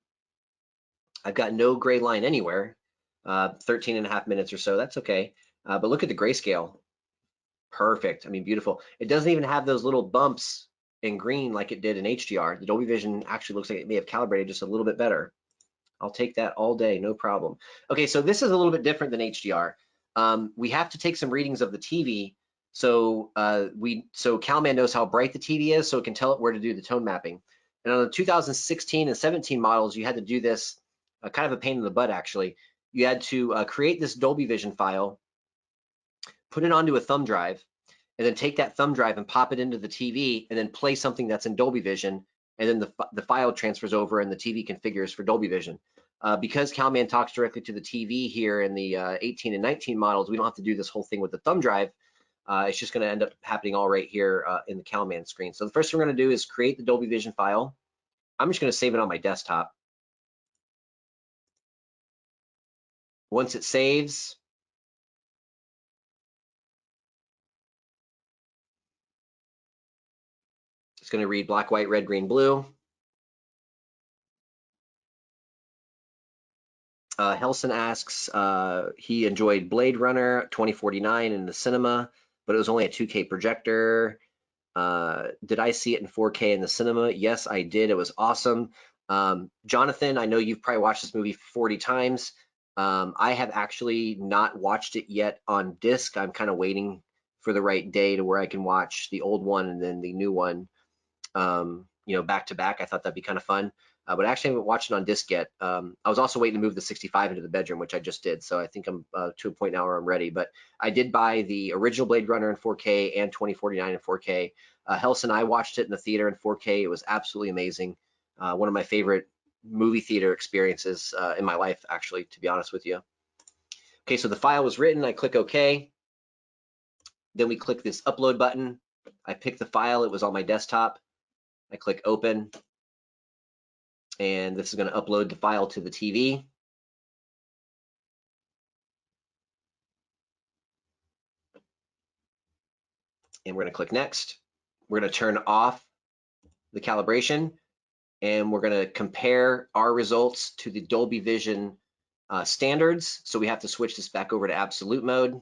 I've got no gray line anywhere. 13 and a half minutes or so. That's okay. But look at the grayscale. Perfect. I mean, beautiful. It doesn't even have those little bumps and green like it did in HDR. The Dolby Vision actually looks like it may have calibrated just a little bit better. I'll take that all day, no problem. Okay, so this is a little bit different than HDR. We have to take some readings of the TV. So CalMan knows how bright the TV is, so it can tell it where to do the tone mapping. And on the 2016 and 17 models, you had to do this, kind of a pain in the butt actually. You had to create this Dolby Vision file, put it onto a thumb drive, and then take that thumb drive and pop it into the TV, and then play something that's in Dolby Vision, and then the file transfers over and the TV configures for Dolby Vision. Because CalMan talks directly to the TV here in the 18 and 19 models, we don't have to do this whole thing with the thumb drive. It's just going to end up happening all right here in the CalMan screen. So the first thing we're going to do is create the Dolby Vision file. I'm just going to save it on my desktop. Once it saves, it's going to read black, white, red, green, blue. Helson asks, he enjoyed Blade Runner 2049 in the cinema, but it was only a 2K projector. Did I see it in 4K in the cinema? Yes, I did. It was awesome. Jonathan, I know you've probably watched this movie 40 times. I have actually not watched it yet on disc. I'm kind of waiting for the right day to where I can watch the old one and then the new one, back to back. I thought that'd be kind of fun. But I actually haven't watched it on disc yet. I was also waiting to move the 65 into the bedroom, which I just did. So I think I'm to a point now where I'm ready. But I did buy the original Blade Runner in 4K and 2049 in 4K. Helson, I watched it in the theater in 4K. It was absolutely amazing. One of my favorite movie theater experiences in my life, actually, to be honest with you. Okay, so the file was written. I click OK. Then we click this upload button. I pick the file. It was on my desktop. I click open. And this is going to upload the file to the TV. And we're going to click next. We're going to turn off the calibration, and we're going to compare our results to the Dolby Vision standards. So we have to switch this back over to absolute mode.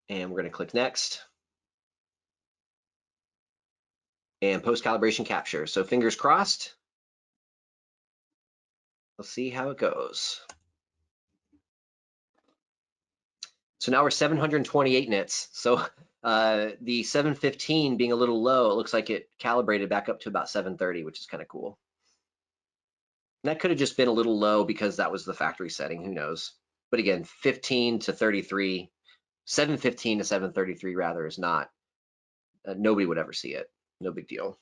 And we're going to click next. And post calibration capture. So fingers crossed. Let's see how it goes. So now we're 728 nits. So the 715 being a little low, it looks like it calibrated back up to about 730, which is kind of cool. And that could have just been a little low because that was the factory setting, who knows. But again, 15 to 33, 715 to 733 rather is not, nobody would ever see it. No big deal.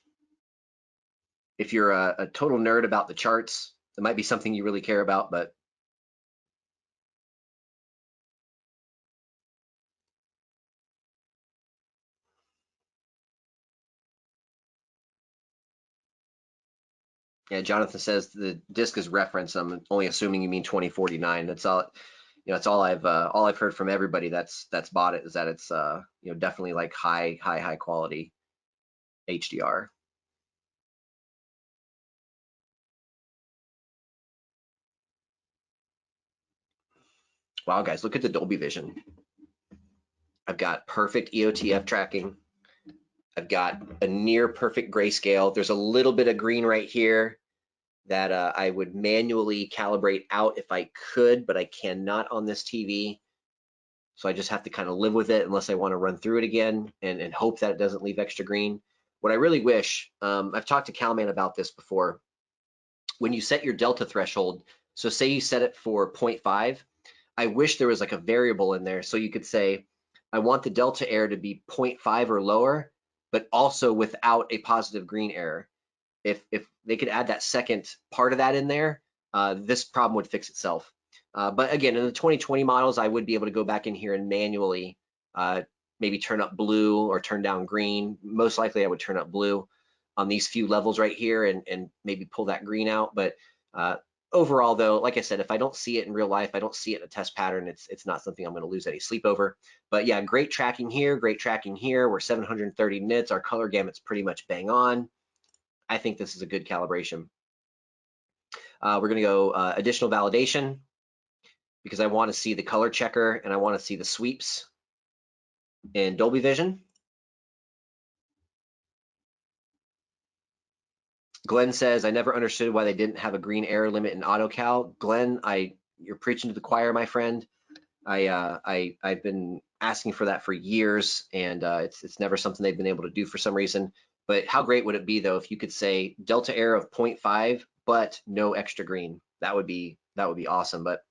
If you're a total nerd about the charts, it might be something you really care about, but yeah, Jonathan says the disc is reference. I'm only assuming you mean 2049. That's all. That's all I've heard from everybody that's bought it, is that it's definitely like high quality HDR. Wow, guys, look at the Dolby Vision. I've got perfect EOTF tracking. I've got a near perfect grayscale. There's a little bit of green right here that I would manually calibrate out if I could, but I cannot on this TV. So I just have to kind of live with it unless I want to run through it again and hope that it doesn't leave extra green. What I really wish, I've talked to CalMan about this before, when you set your delta threshold, so say you set it for 0.5, I wish there was like a variable in there so you could say, I want the delta error to be 0.5 or lower, but also without a positive green error. If they could add that second part of that in there, this problem would fix itself. But again, in the 2020 models, I would be able to go back in here and manually maybe turn up blue or turn down green. Most likely I would turn up blue on these few levels right here and maybe pull that green out. But overall though, like I said, if I don't see it in real life, I don't see it in a test pattern, it's not something I'm going to lose any sleep over. But yeah, great tracking here, great tracking here. We're 730 nits. Our color gamut's pretty much bang on. I think this is a good calibration. We're going to go additional validation because I want to see the color checker and I want to see the sweeps in Dolby Vision. Glenn says, I never understood why they didn't have a green error limit in AutoCal. Glenn, you're preaching to the choir, my friend. I've been asking for that for years, and it's never something they've been able to do for some reason. But how great would it be though if you could say delta error of 0.5, but no extra green? That would be awesome. But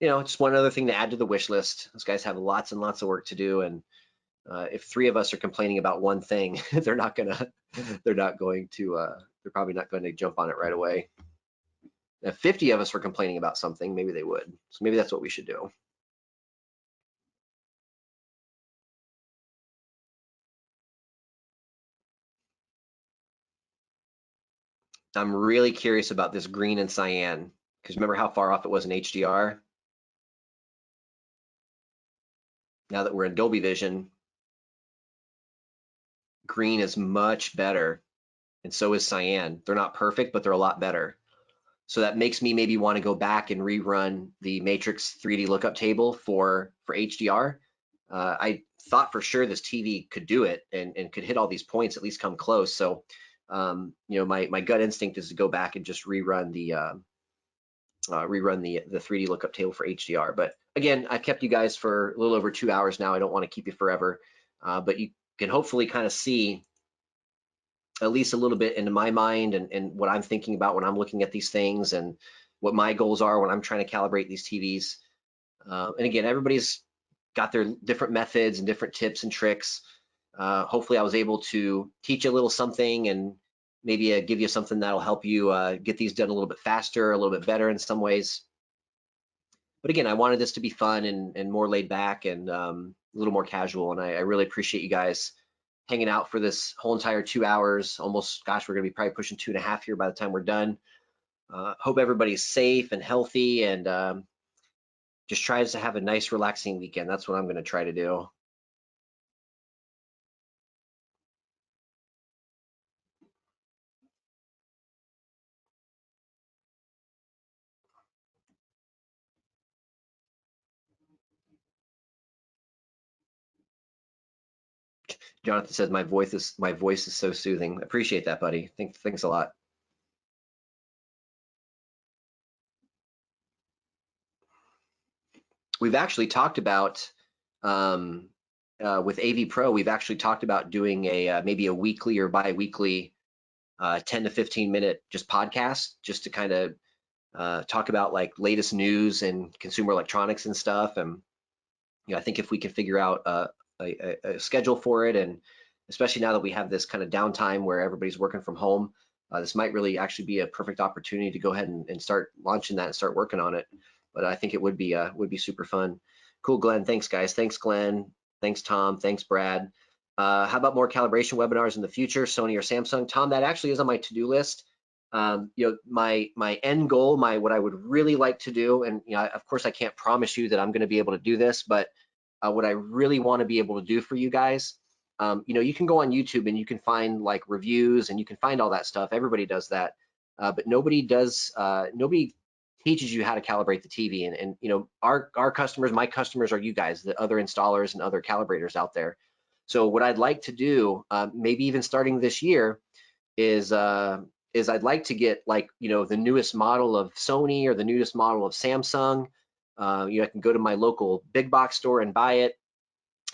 just one other thing to add to the wish list. Those guys have lots and lots of work to do, and if 3 of us are complaining about one thing, they're probably not going to jump on it right away. If 50 of us were complaining about something, maybe they would. So maybe that's what we should do. I'm really curious about this green and cyan, because remember how far off it was in HDR? Now that we're in Dolby Vision, green is much better, and so is cyan. They're not perfect, but they're a lot better. So that makes me maybe want to go back and rerun the Matrix 3D lookup table for HDR. I thought for sure this TV could do it and could hit all these points, at least come close. So, my gut instinct is to go back and just rerun the 3D lookup table for HDR. But again, I've kept you guys for a little over 2 hours now. I don't want to keep you forever, but you can hopefully kind of see at least a little bit into my mind and what I'm thinking about when I'm looking at these things and what my goals are when I'm trying to calibrate these TVs. And again, everybody's got their different methods and different tips and tricks. Hopefully I was able to teach you a little something and maybe give you something that'll help you get these done a little bit faster, a little bit better in some ways. But again, I wanted this to be fun and more laid back and a little more casual. And I really appreciate you guys hanging out for this whole entire 2 hours. Almost, gosh, we're gonna be probably pushing 2.5 here by the time we're done. Hope everybody's safe and healthy and just tries to have a nice, relaxing weekend. That's what I'm gonna try to do. Jonathan says my voice is so soothing. Appreciate that, buddy. Thanks a lot. We've actually talked about with AV Pro, we've actually talked about doing a maybe a weekly or bi-weekly 10 to 15 minute just podcast just to kind of talk about like latest news and consumer electronics and stuff. And I think if we can figure out a schedule for it, and especially now that we have this kind of downtime where everybody's working from home, this might really actually be a perfect opportunity to go ahead and start launching that and start working on it. But I think it would be super fun. Cool, Glenn. Thanks, guys. Thanks, Glenn. Thanks, Tom. Thanks, Brad. How about more calibration webinars in the future, Sony or Samsung? Tom, that actually is on my to-do list. My end goal, what I would really like to do, and of course I can't promise you that I'm going to be able to do this, but what I really want to be able to do for you guys, you can go on YouTube and you can find like reviews and you can find all that stuff. Everybody does that, but nobody teaches you how to calibrate the TV. And our customers, my customers are you guys, the other installers and other calibrators out there. So what I'd like to do, maybe even starting this year, is I'd like to get like the newest model of Sony or the newest model of Samsung. I can go to my local big box store and buy it.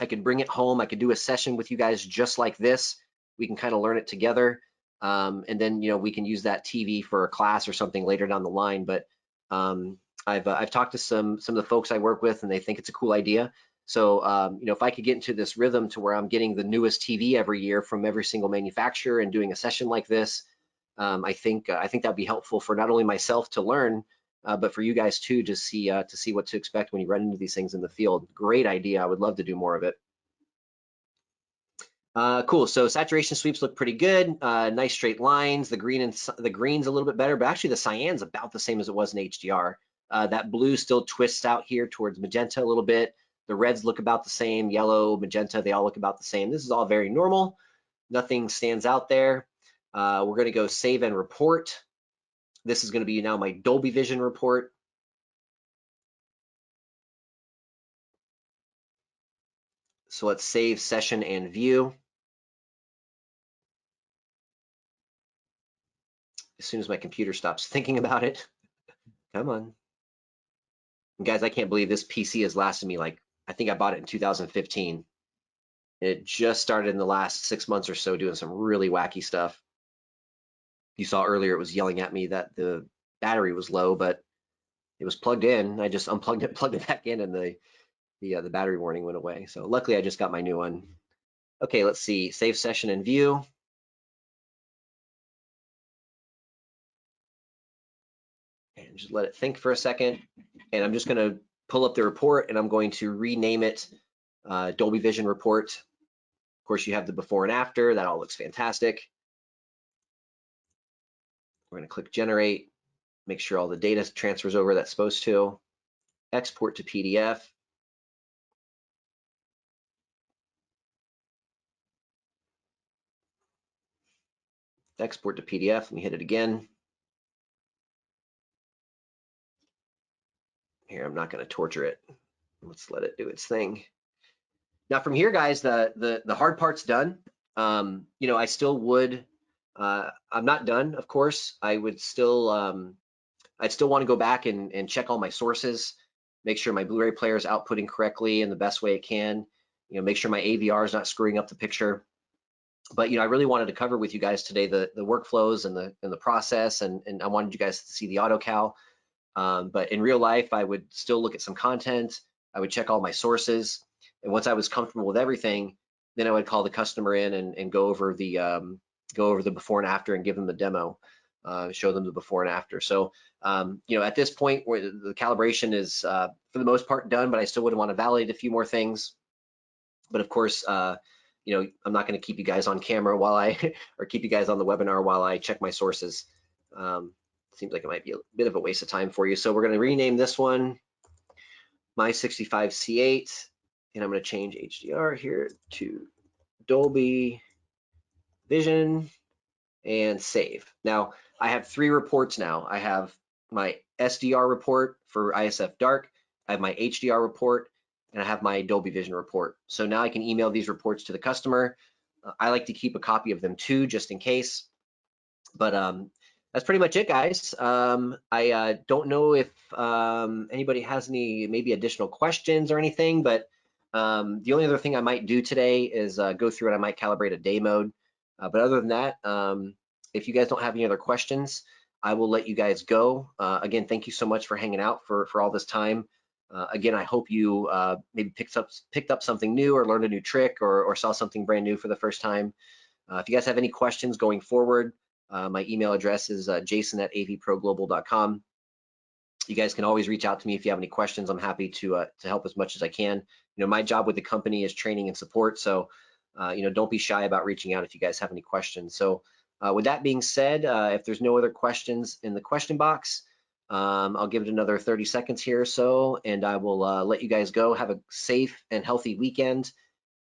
I can bring it home. I could do a session with you guys just like this. We can kind of learn it together, and then we can use that TV for a class or something later down the line. But I've talked to some of the folks I work with, and they think it's a cool idea. So if I could get into this rhythm to where I'm getting the newest TV every year from every single manufacturer and doing a session like this, I think that'd be helpful for not only myself to learn, but for you guys too to see what to expect when you run into these things in the field. Great idea. I would love to do more of it. Cool. So saturation sweeps look pretty good. Nice straight lines. The green's a little bit better, but actually the cyan's about the same as it was in HDR. That blue still twists out here towards magenta a little bit. The reds look about the same. Yellow, magenta, they all look about the same. This is all very normal. Nothing stands out there. We're going to go save and report. This is going to be now my Dolby Vision report. So let's save session and view. as soon as my computer stops thinking about it. Come on. And guys, I can't believe this PC has lasted me like, I think I bought it in 2015. It just started in the last 6 months or so doing some really wacky stuff. You saw earlier it was yelling at me that the battery was low, but it was plugged in. I just unplugged it, plugged it back in, and the battery warning went away. So luckily I just got my new one. Okay, let's see, save session and view. And just let it think for a second. And I'm just gonna pull up the report and I'm going to rename it Dolby Vision report. Of course, you have the before and after. That all looks fantastic. We're gonna click generate, make sure all the data transfers over that's supposed to. Export to PDF. Export to PDF, let me hit it again. Here, I'm not gonna torture it. Let's let it do its thing. Now from here, guys, the hard part's done. You know, I still would, I'm not done, of course. I would still, I'd still want to go back and check all my sources, make sure my Blu-ray player is outputting correctly in the best way it can, you know, make sure my AVR is not screwing up the picture. But, you know, I really wanted to cover with you guys today the workflows and the process, and I wanted you guys to see the AutoCal. But in real life, I would still look at some content. I would check all my sources. And once I was comfortable with everything, then I would call the customer in and go over the before and after and give them the demo, show them the before and after. So, you know, at this point where the calibration is for the most part done, but I still would want to validate a few more things. But of course, you know, I'm not going to keep you guys on camera while or keep you guys on the webinar while I check my sources. Seems like it might be a bit of a waste of time for you. So we're going to rename this one My 65C8, and I'm going to change HDR here to Dolby Vision and save. Now I have 3 reports now. I have my SDR report for ISF Dark, I have my HDR report, and I have my Dolby Vision report. So now I can email these reports to the customer. I like to keep a copy of them too, just in case. But that's pretty much it, guys. I don't know if anybody has any maybe additional questions or anything, but the only other thing I might do today is go through and I might calibrate a day mode. But other than that, if you guys don't have any other questions, I will let you guys go. Again, thank you so much for hanging out for all this time. Again, I hope you maybe picked up something new or learned a new trick or saw something brand new for the first time. If you guys have any questions going forward, my email address is jason@avproglobal.com. You guys can always reach out to me if you have any questions. I'm happy to help as much as I can. You know, my job with the company is training and support, so you know, don't be shy about reaching out if you guys have any questions. So with that being said, if there's no other questions in the question box, I'll give it another 30 seconds here or so, and I will let you guys go. Have a safe and healthy weekend,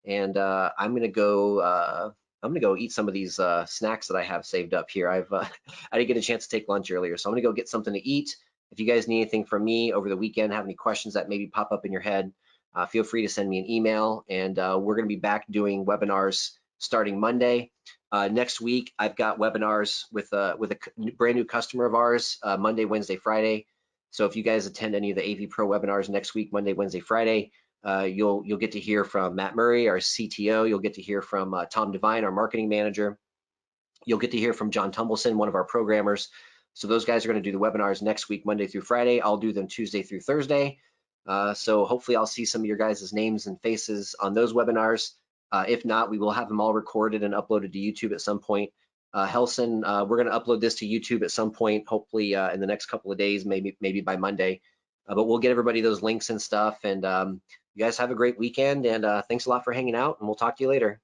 and I'm gonna go eat some of these snacks that I have saved up here. I didn't get a chance to take lunch earlier, so I'm gonna go get something to eat. If you guys need anything from me over the weekend, have any questions that maybe pop up in your head, feel free to send me an email, and we're gonna be back doing webinars starting Monday. Next week, I've got webinars with a brand new customer of ours, Monday, Wednesday, Friday. So if you guys attend any of the AV Pro webinars next week, Monday, Wednesday, Friday, you'll get to hear from Matt Murray, our CTO. You'll get to hear from Tom Devine, our marketing manager. You'll get to hear from John Tumbleson, one of our programmers. So those guys are going to do the webinars next week, Monday through Friday. I'll do them Tuesday through Thursday. So hopefully I'll see some of your guys' names and faces on those webinars. If not, we will have them all recorded and uploaded to YouTube at some point. Helson, we're going to upload this to YouTube at some point, hopefully in the next couple of days, maybe by Monday. But we'll get everybody those links and stuff. And you guys have a great weekend, and thanks a lot for hanging out, and we'll talk to you later.